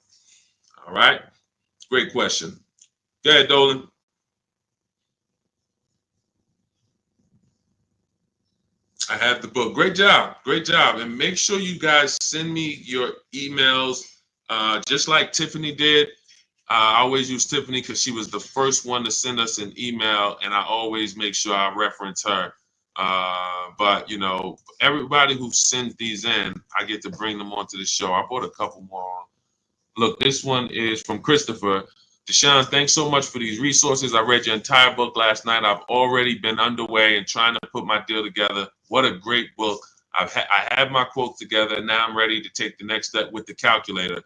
All right, great question. Go ahead, Dolan. I have the book. Great job, and make sure you guys send me your emails, just like Tiffany did. I always use Tiffany because she was the first one to send us an email, and I always make sure I reference her. But everybody who sends these in, I get to bring them onto the show. I brought a couple more. Look, this one is from Christopher. Deshone, thanks so much for these resources. I read your entire book last night. I've already been underway and trying to put my deal together. What a great book. I have my quotes together. Now I'm ready to take the next step with the calculator.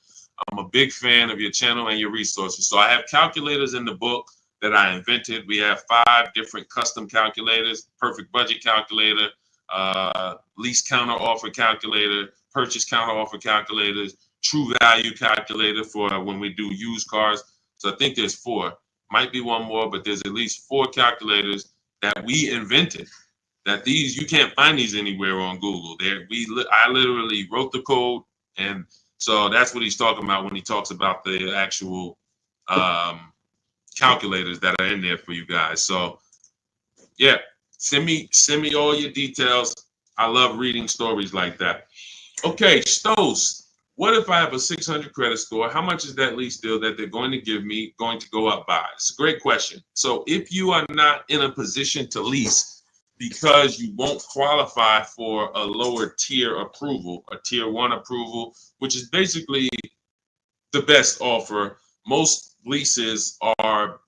I'm a big fan of your channel and your resources. So I have calculators in the book that I invented. We have 5 different custom calculators: perfect budget calculator, lease counter offer calculator, purchase counter offer calculators, true value calculator for when we do used cars. So I think there's 4. Might be one more, but there's at least 4 calculators that we invented. That these, you can't find these anywhere on Google. I literally wrote the code, and so that's what he's talking about when he talks about the actual calculators that are in there for you guys. So yeah, send me all your details. I love reading stories like that. Okay, Stos, what if I have a 600 credit score? How much is that lease deal that they're going to give me going to go up by? It's a great question. So if you are not in a position to lease because you won't qualify for a lower tier approval, a tier 1 approval, which is basically the best offer. Most leases are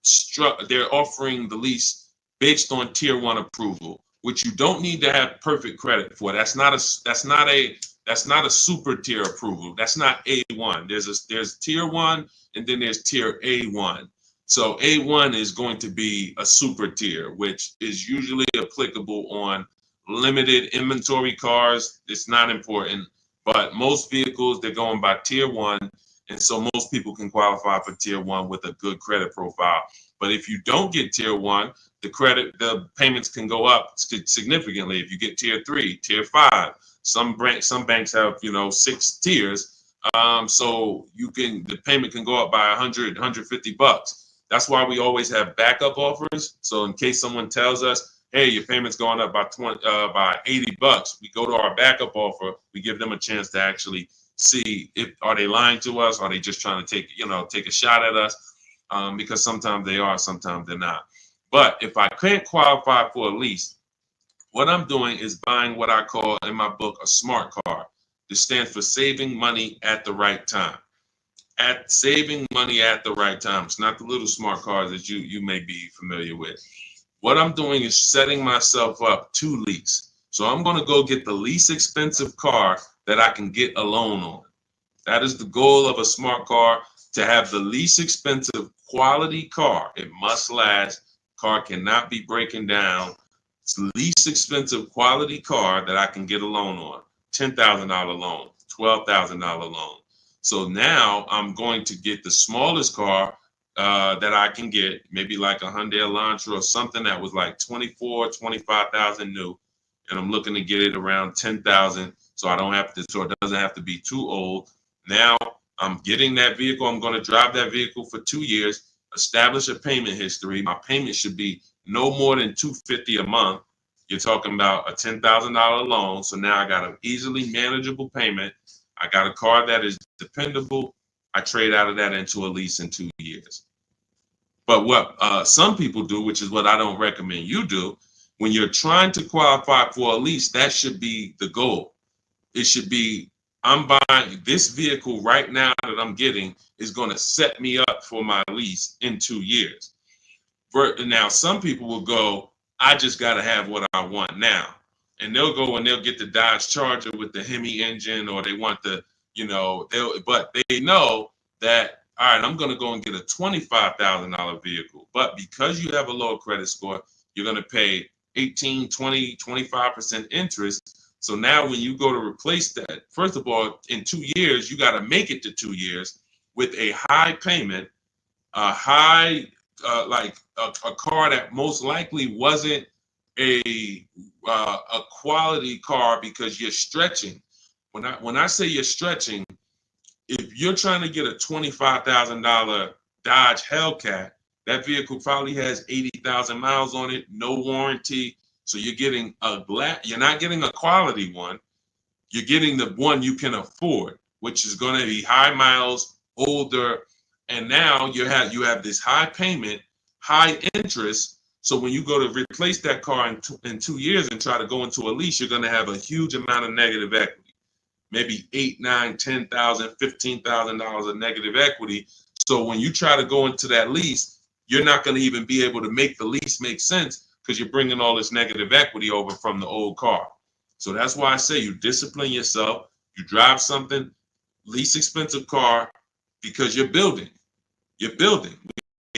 they're offering the lease based on tier 1 approval, which you don't need to have perfect credit for. That's not a super tier approval. That's not A1. There's tier 1 and then there's tier A1. So A1 is going to be a super tier, which is usually applicable on limited inventory cars. It's not important, but most vehicles, they're going by tier 1. And so most people can qualify for tier 1 with a good credit profile. But if you don't get tier 1, the payments can go up significantly. If you get tier 3, tier 5, some banks have 6 tiers. So the payment can go up by $100, $150. That's why we always have backup offers. So in case someone tells us, hey, your payment's going up by $80, we go to our backup offer. We give them a chance to actually see are they lying to us? Are they just trying to take a shot at us? Because sometimes they are, sometimes they're not. But if I can't qualify for a lease, what I'm doing is buying what I call in my book a smart card. This stands for saving money at the right time. Saving money at the right time. It's not the little smart cards that you may be familiar with. What I'm doing is setting myself up to lease. So I'm going to go get the least expensive car that I can get a loan on. That is the goal of a smart car, to have the least expensive quality car. It must last. Car cannot be breaking down. It's the least expensive quality car that I can get a loan on. $10,000 loan, $12,000 loan. So now I'm going to get the smallest car that I can get, maybe like a Hyundai Elantra or something that was like 24, 25,000 new. And I'm looking to get it around 10,000. So it doesn't have to be too old. Now I'm getting that vehicle. I'm going to drive that vehicle for 2 years, establish a payment history. My payment should be no more than $250 a month. You're talking about a $10,000 loan. So now I got an easily manageable payment. I got a car that is dependable. I trade out of that into a lease in 2 years. But what some people do, which is what I don't recommend you do, when you're trying to qualify for a lease, that should be the goal. It should be, I'm buying this vehicle right now that I'm getting is going to set me up for my lease in 2 years. Now, some people will go, I just got to have what I want now. And they'll go and they'll get the Dodge Charger with the Hemi engine, or they want but they know that, all right, I'm going to go and get a $25,000 vehicle. But because you have a lower credit score, you're going to pay 18, 20, 25% interest. So now when you go to replace that, first of all, in 2 years, you got to make it to 2 years with a high payment, a car that most likely wasn't a quality car, because you're stretching. When I say you're stretching, if you're trying to get a $25,000 Dodge Hellcat, that vehicle probably has 80,000 miles on it, no warranty. So you're getting you're not getting a quality one. You're getting the one you can afford, which is going to be high miles, older, and now you have this high payment, high interest. So when you go to replace that car in 2 years and try to go into a lease, you're going to have a huge amount of negative equity, maybe $8,000, $9,000, $10,000, $15,000 of negative equity. So when you try to go into that lease, you're not going to even be able to make the lease make sense, because you're bringing all this negative equity over from the old car. So that's why I say you discipline yourself. You drive something, least expensive car, because you're building. You're building.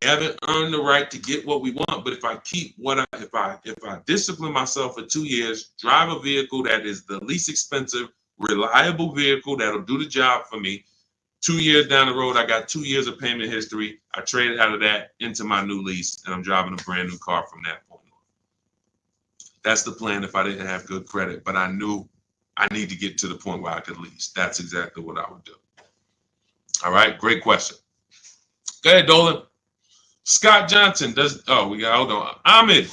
We haven't earned the right to get what we want, but if I discipline myself for 2 years, drive a vehicle that is the least expensive, reliable vehicle that'll do the job for me, 2 years down the road, I got 2 years of payment history. I traded out of that into my new lease, and I'm driving a brand new car from that point on. That's the plan if I didn't have good credit, but I knew I need to get to the point where I could lease. That's exactly what I would do. All right, great question. Go ahead, Dolan. Scott Johnson hold on. Ahmed,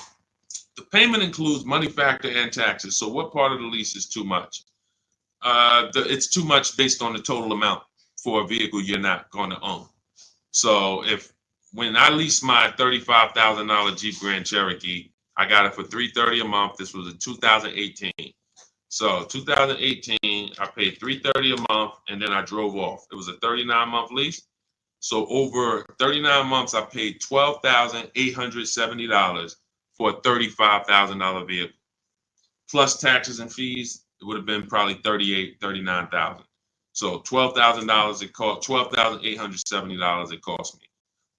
the payment includes money factor and taxes. So what part of the lease is too much? It's too much based on the total amount for a vehicle you're not going to own. So when I leased my $35,000 Jeep Grand Cherokee, I got it for $330 a month. This was in 2018. So 2018, I paid $330 a month, and then I drove off. It was a 39-month lease. So over 39 months, I paid $12,870 for a $35,000 vehicle. Plus taxes and fees, it would have been probably $39,000. So $12,000 it cost, $12,870 it cost me.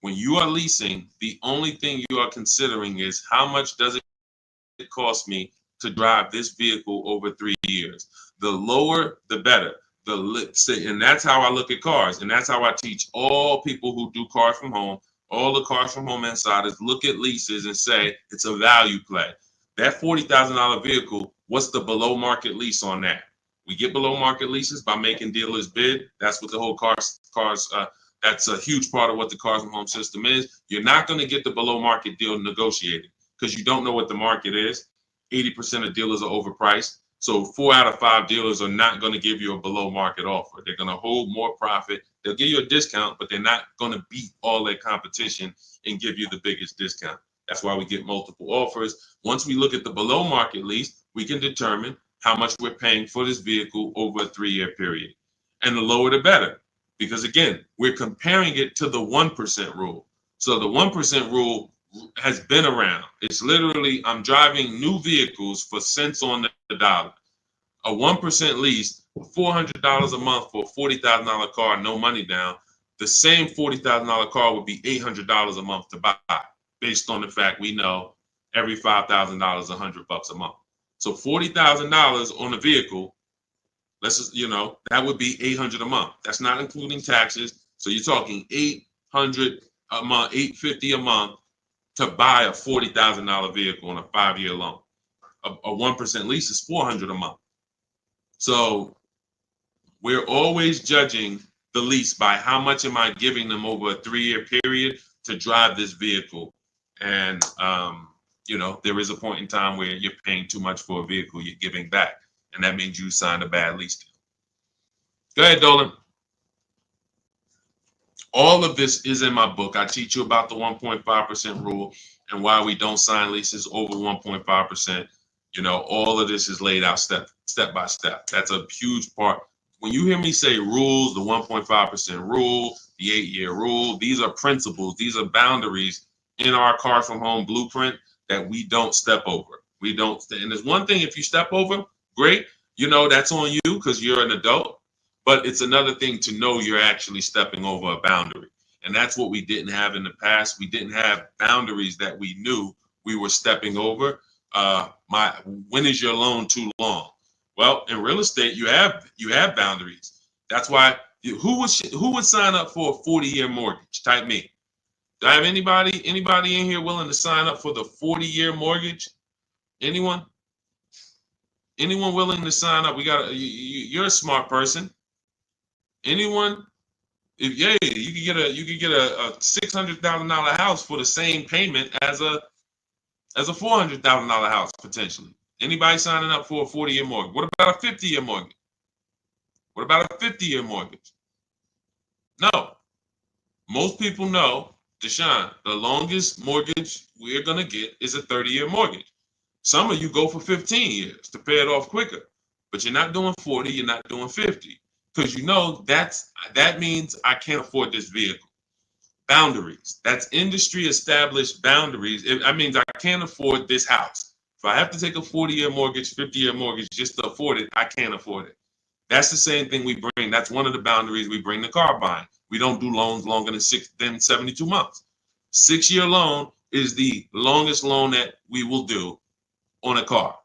When you are leasing, the only thing you are considering is how much does it cost me to drive this vehicle over 3 years. The lower, the better. And that's how I look at cars, and that's how I teach all people who do cars from home, all the cars from home insiders, look at leases and say it's a value play. That $40,000 vehicle, what's the below market lease on that? We get below market leases by making dealers bid. That's what the whole cars. That's a huge part of what the cars from home system is. You're not going to get the below market deal negotiated because you don't know what the market is. 80% of dealers are overpriced. So 4 out of 5 dealers are not going to give you a below market offer. They're going to hold more profit. They'll give you a discount, but they're not going to beat all their competition and give you the biggest discount. That's why we get multiple offers. Once we look at the below market lease, we can determine how much we're paying for this vehicle over a 3-year period. And the lower the better. Because again, we're comparing it to the 1% rule. So the 1% rule has been around. It's literally, I'm driving new vehicles for cents on the dollar. A 1% lease, $400 a month for a $40,000 car, no money down. The same $40,000 car would be $800 a month to buy, based on the fact we know every $5,000 is $100 a month. So $40,000 on a vehicle, that would be $800 a month. That's not including taxes. So you're talking $800 a month, $850 a month to buy a $40,000 vehicle on a 5-year loan. A 1% lease is $400 a month. So we're always judging the lease by how much am I giving them over a 3-year period to drive this vehicle. And, there is a point in time where you're paying too much for a vehicle you're giving back. And that means you signed a bad lease deal. Go ahead, Dolan. All of this is in my book. I teach you about the 1.5% rule and why we don't sign leases over 1.5%. All of this is laid out step by step. That's a huge part. When you hear me say rules, the 1.5% rule, the 8-year rule, these are principles. These are boundaries in our Cars from Home blueprint that we don't step over. We don't. And there's one thing, if you step over, great. That's on you because you're an adult. But it's another thing to know you're actually stepping over a boundary. And that's what we didn't have in the past. We didn't have boundaries that we knew we were stepping over. When is your loan too long? Well, in real estate, you have boundaries. That's why who would sign up for a 40-year mortgage? Type me. Do I have anybody in here willing to sign up for the 40-year mortgage? Anyone? Anyone willing to sign up? You're a smart person. Anyone? You could get a $600,000 house for the same payment as a $400,000 house potentially. Anybody signing up for a 40-year mortgage? What about a 50-year mortgage? What about a 50-year mortgage? No. Most people know, Deshone, the longest mortgage we're gonna get is a 30-year mortgage. Some of you go for 15 years to pay it off quicker, but you're not doing 40, you're not doing 50. Because that means I can't afford this vehicle. Boundaries. That's industry established boundaries. That means I can't afford this house. If I have to take a 40-year mortgage, 50-year mortgage just to afford it, I can't afford it. That's the same thing we bring. That's one of the boundaries we bring to car buying. We don't do loans longer than 72 months. 6-year loan is the longest loan that we will do on a car.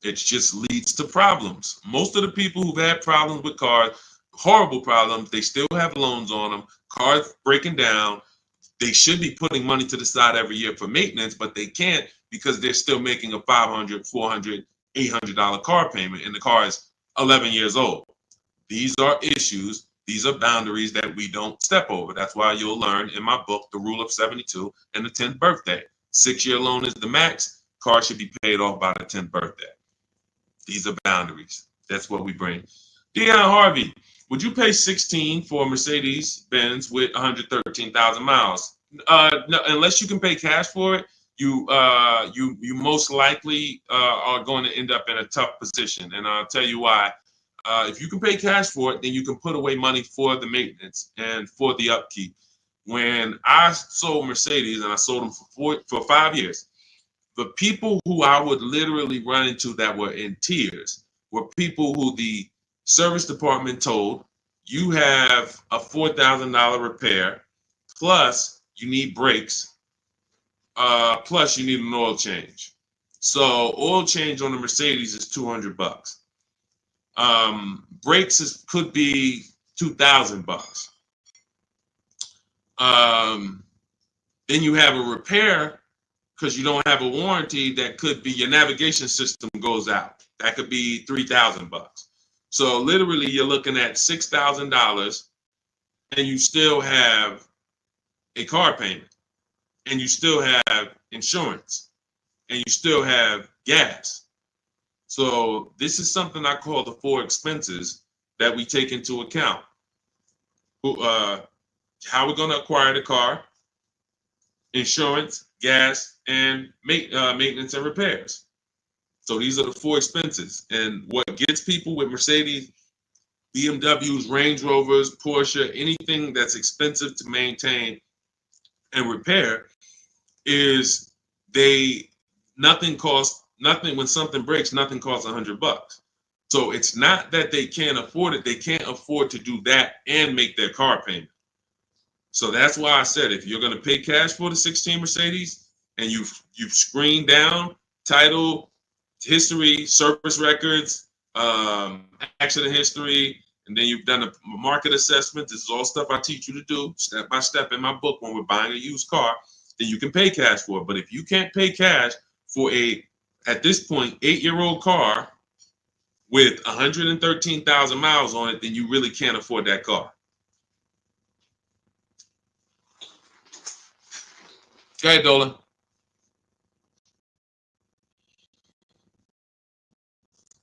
It just leads to problems. Most of the people who've had problems with cars, horrible problems. They still have loans on them. Cars breaking down. They should be putting money to the side every year for maintenance, but they can't because they're still making a $500, $400, $800 car payment, and the car is 11 years old. These are issues. These are boundaries that we don't step over. That's why you'll learn in my book, The Rule of 72 and the 10th birthday. 6-year loan is the max. Car should be paid off by the 10th birthday. These are boundaries. That's what we bring. Dion Harvey, would you pay 16 for a Mercedes Benz with 113,000 miles? No, unless you can pay cash for it, you most likely are going to end up in a tough position, and I'll tell you why. If you can pay cash for it, then you can put away money for the maintenance and for the upkeep. When I sold Mercedes, and I sold them for 5 years, the people who I would literally run into that were in tears were people who the service department told, you have a $4,000 repair, plus you need brakes, plus you need an oil change. So oil change on the Mercedes is $200. Brakes could be $2,000. Then you have a repair because you don't have a warranty that could be your navigation system goes out. That could be $3,000. So literally you're looking at $6,000 and you still have a car payment and you still have insurance and you still have gas. So this is something I call the 4 expenses that we take into account. How we're going to acquire the car, insurance, gas, and maintenance and repairs. So these are the 4 expenses. And what gets people with Mercedes, BMWs, Range Rovers, Porsche, anything that's expensive to maintain and repair is nothing when something breaks, nothing costs $100. So it's not that they can't afford it. They can't afford to do that and make their car payment. So that's why I said, if you're going to pay cash for the 16 Mercedes and you've screened down title, history, service records, accident history, and then you've done a market assessment. This is all stuff I teach you to do step by step in my book when we're buying a used car. Then you can pay cash for it. But if you can't pay cash for at this point, 8-year-old car with 113,000 miles on it, then you really can't afford that car. Go ahead, Dolan.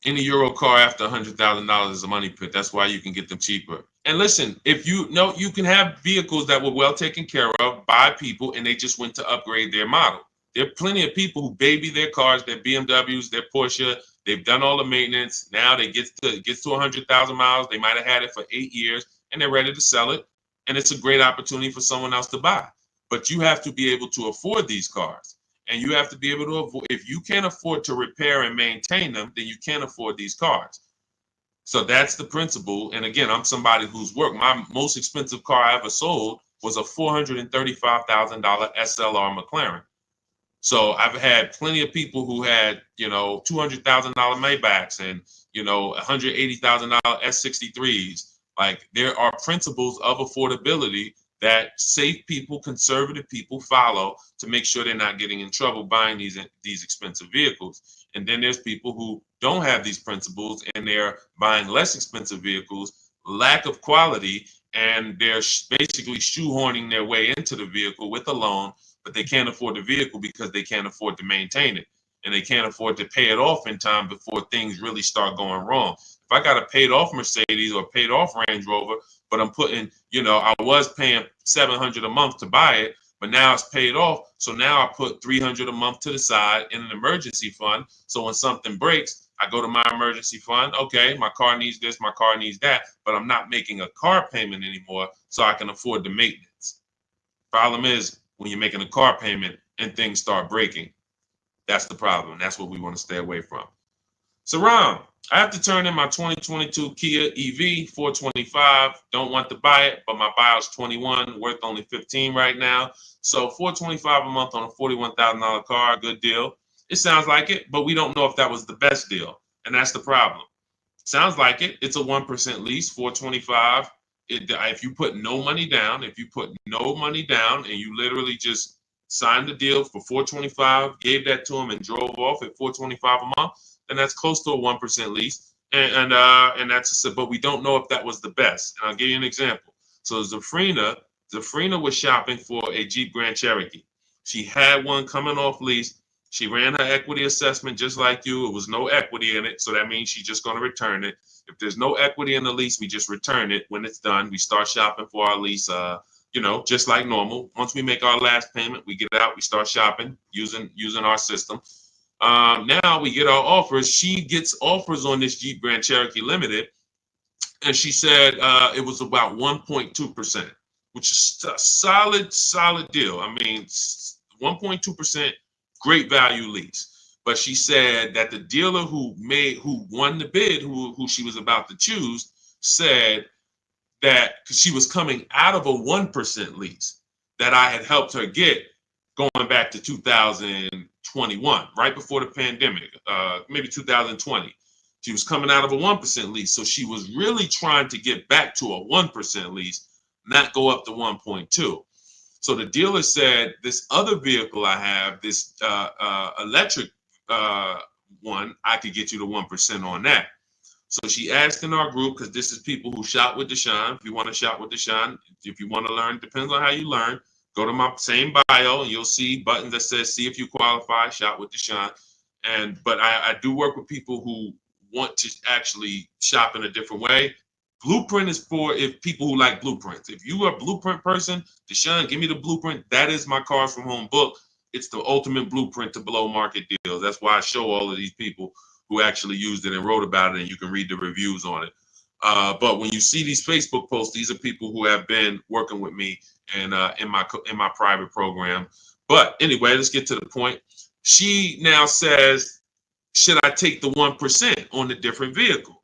Any Euro car after $100,000 is a money pit. That's why you can get them cheaper. And listen, if you know, you can have vehicles that were well taken care of by people and they just went to upgrade their model. There are plenty of people who baby their cars, their BMWs, their Porsche. They've done all the maintenance. Now they get to 100,000 miles. They might have had it for 8 years and they're ready to sell it. And it's a great opportunity for someone else to buy. But you have to be able to afford these cars. And you have to be able to avoid, if you can't afford to repair and maintain them, then you can't afford these cars. So that's the principle. And again, I'm somebody who's worked. My most expensive car I ever sold was a $435,000 SLR McLaren. So I've had plenty of people who had, $200,000 Maybachs and, $180,000 S63s. Like, there are principles of affordability that safe people, conservative people follow to make sure they're not getting in trouble buying these expensive vehicles. And then there's people who don't have these principles and they're buying less expensive vehicles, lack of quality, and they're basically shoehorning their way into the vehicle with a loan, but they can't afford the vehicle because they can't afford to maintain it. And they can't afford to pay it off in time before things really start going wrong. If I got a paid off Mercedes or paid off Range Rover, but I'm putting, I was paying $700 a month to buy it, but now it's paid off. So now I put $300 a month to the side in an emergency fund. So when something breaks, I go to my emergency fund. Okay, my car needs this, my car needs that, but I'm not making a car payment anymore, so I can afford the maintenance. Problem is, when you're making a car payment and things start breaking, that's the problem. That's what we want to stay away from. So, Ron, I have to turn in my 2022 Kia EV 425. Don't want to buy it, but my buyer's 21, worth only 15 right now. So $425 a month on a $41,000 car, good deal. It sounds like it, but we don't know if that was the best deal, and that's the problem. Sounds like it. It's a 1% lease, 425. If you put no money down, and you literally just signed the deal for 425, gave that to them and drove off at 425 a month, then that's close to a 1% lease. And that's but we don't know if that was the best. And I'll give you an example. So Zafrina was shopping for a Jeep Grand Cherokee. She had one coming off lease. She ran her equity assessment just like you. It was no equity in it, so that means she's just going to return it. If there's no equity in the lease, we just return it. When it's done, we start shopping for our lease, just like normal. Once we make our last payment, we get out, we start shopping using our system. Now we get our offers. She gets offers on this Jeep Grand Cherokee Limited, and she said it was about 1.2%, which is a solid deal. I mean, 1.2%. Great value lease. But she said that the dealer who won the bid, who she was about to choose, said that because she was coming out of a 1% lease that I had helped her get going back to 2021, right before the pandemic, maybe 2020. She was coming out of a 1% lease. So she was really trying to get back to a 1% lease, not go up to 1.2. So the dealer said, this other vehicle I have, this electric one, I could get you to 1% on that. So she asked in our group, because this is people who shop with Deshone. If you want to shop with Deshone, if you want to learn, depends on how you learn. Go to my same bio and you'll see buttons that says, see if you qualify, shop with Deshone. But I do work with people who want to actually shop in a different way. Blueprint is for people who like blueprints. If you are a blueprint person, Deshone, give me the blueprint. That is my Cars from Home book. It's the ultimate blueprint to below market deals. That's why I show all of these people who actually used it and wrote about it, and you can read the reviews on it. But when you see these Facebook posts, these are people who have been working with me and in my private program. But anyway, let's get to the point. She now says, should I take the 1% on the different vehicle?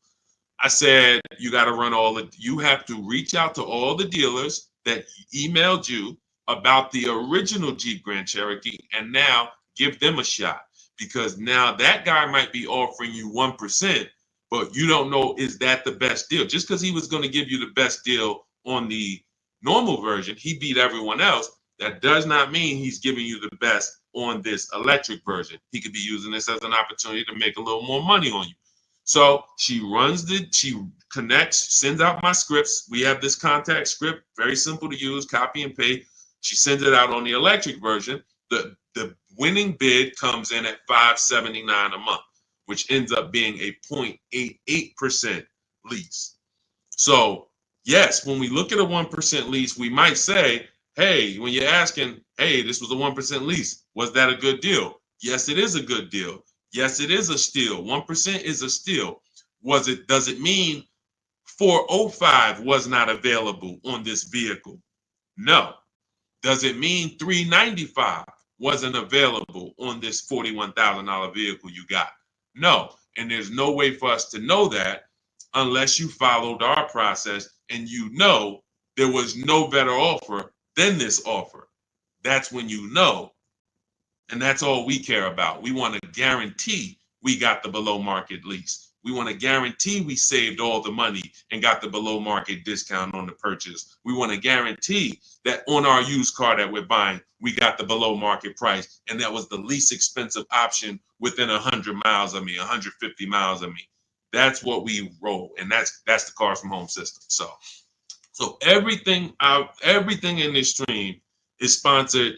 I said, you got to you have to reach out to all the dealers that emailed you about the original Jeep Grand Cherokee and now give them a shot, because now that guy might be offering you 1%, but you don't know, is that the best deal? Just because he was going to give you the best deal on the normal version, he beat everyone else. That does not mean he's giving you the best on this electric version. He could be using this as an opportunity to make a little more money on you. So she connects, sends out my scripts. We have this contact script, very simple to use, copy and paste. She sends it out on the electric version. The winning bid comes in at $579 a month, which ends up being a 0.88% lease. So yes, when we look at a 1% lease, we might say, hey, when you're asking, hey, this was a 1% lease, was that a good deal? Yes, it is a good deal. Yes, it is a steal. 1% is a steal. Does it mean 405 was not available on this vehicle? No. Does it mean 395 wasn't available on this $41,000 vehicle you got? No. And there's no way for us to know that unless you followed our process and you know there was no better offer than this offer. That's when you know. And that's all we care about. We want to guarantee we got the below market lease. We want to guarantee we saved all the money and got the below market discount on the purchase. We want to guarantee that on our used car that we're buying, we got the below market price. And that was the least expensive option within 100 miles of me, 150 miles of me. That's what we roll. And that's the Cars from Home system. So everything in this stream is sponsored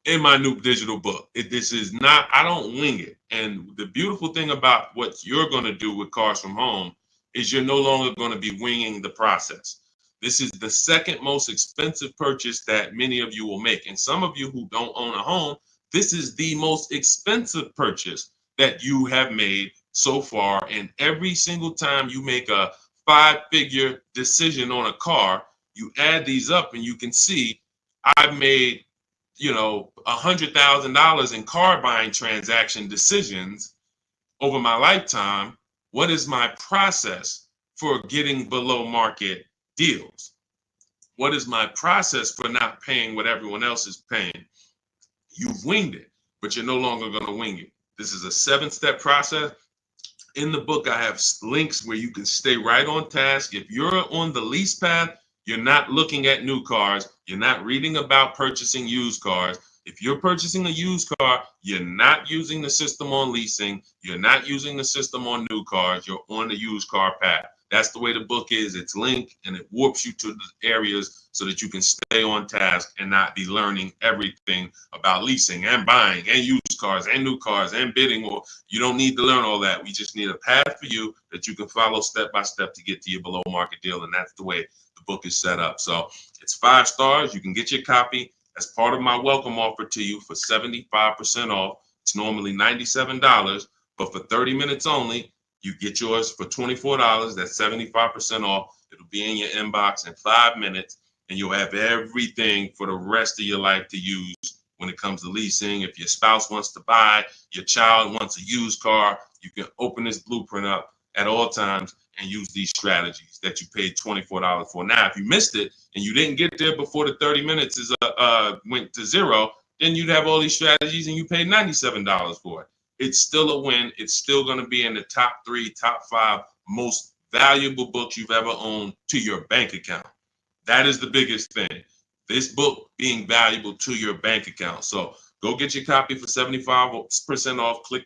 in my new digital book. This is not, I don't wing it. And the beautiful thing about what you're going to do with Cars from Home is you're no longer going to be winging the process. This is the second most expensive purchase that many of you will make. And some of you who don't own a home, this is the most expensive purchase that you have made so far. And every single time you make a 5-figure decision on a car, you add these up and you can see I've made $100,000 in car buying transaction decisions over my lifetime. What is my process for getting below market deals? What is my process for not paying what everyone else is paying? You've winged it, but you're no longer going to wing it. This is a 7-step process. In the book, I have links where you can stay right on task. If you're on the lease path, you're not looking at new cars. You're not reading about purchasing used cars. If you're purchasing a used car, you're not using the system on leasing. You're not using the system on new cars. You're on the used car path. That's the way the book is. It's linked and it warps you to the areas so that you can stay on task and not be learning everything about leasing and buying and used cars and new cars and bidding. Or you don't need to learn all that. We just need a path for you that you can follow step by step to get to your below market deal. And that's the way the book is set up. So it's 5 stars. You can get your copy as part of my welcome offer to you for 75% off. It's normally $97, but for 30 minutes only, you get yours for $24. That's 75% off. It'll be in your inbox in 5 minutes, and you'll have everything for the rest of your life to use when it comes to leasing. If your spouse wants to buy, your child wants a used car, you can open this blueprint up at all times and use these strategies that you paid $24 for. Now, if you missed it and you didn't get there before the 30 minutes is went to zero, then you'd have all these strategies and you paid $97 for it. It's still a win. It's still going to be in the top 3, top 5 most valuable books you've ever owned to your bank account. That is the biggest thing. This book being valuable to your bank account. So go get your copy for 75% off. Click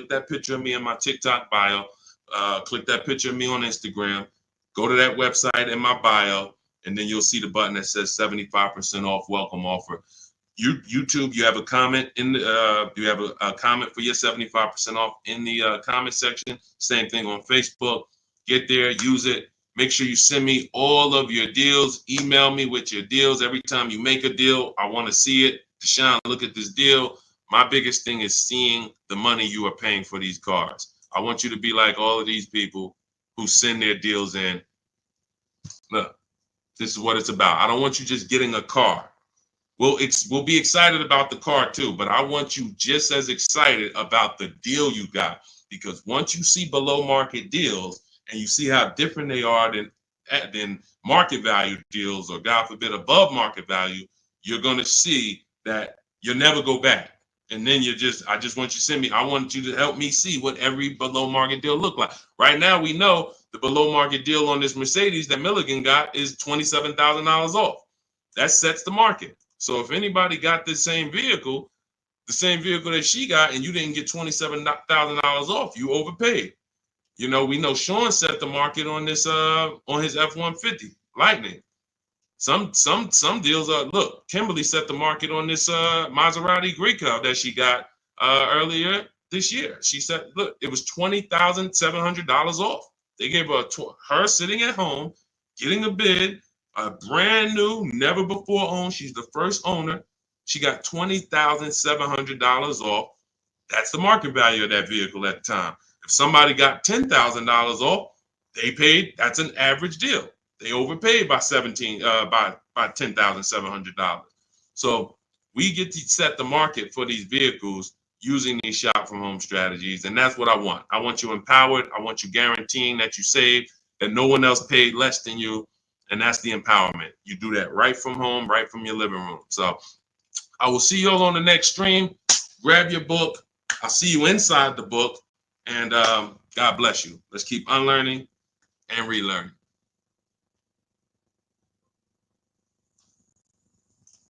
that picture of me in my TikTok bio. Click that picture of me on Instagram. Go to that website in my bio, and then you'll see the button that says 75% off welcome offer. YouTube, you have a comment in the, you have a comment for your 75% off in the comment section. Same thing on Facebook. Get there, use it. Make sure you send me all of your deals. Email me with your deals. Every time you make a deal, I want to see it. Deshone, look at this deal. My biggest thing is seeing the money you are paying for these cars. I want you to be like all of these people who send their deals in. Look, this is what it's about. I don't want you just getting a car. We'll be excited about the car too, but I want you just as excited about the deal you got, because once you see below market deals and you see how different they are than market value deals, or God forbid above market value, you're going to see that you'll never go back. And then I just want you to send me, I want you to help me see what every below market deal look like. Right now, we know the below market deal on this Mercedes that Milligan got is $27,000 off. That sets the market. So if anybody got this same vehicle, the same vehicle that she got, and you didn't get $27,000 off, you overpaid. You know, we know Sean set the market on this on his F-150 Lightning. Some deals are, look, Kimberly set the market on this Maserati Greco that she got earlier this year. She said, look, it was $20,700 off. They gave her sitting at home, getting a bid, a brand new, never before owned. She's the first owner. She got $20,700 off. That's the market value of that vehicle at the time. If somebody got $10,000 off, they paid. That's an average deal. They overpaid by $10,700. So we get to set the market for these vehicles using these shop from home strategies, and that's what I want. I want you empowered. I want you guaranteeing that you save, that no one else paid less than you. And that's the empowerment. You do that right from home, right from your living room. So I will see you all on the next stream. Grab your book. I'll see you inside the book. And God bless you. Let's keep unlearning and relearning.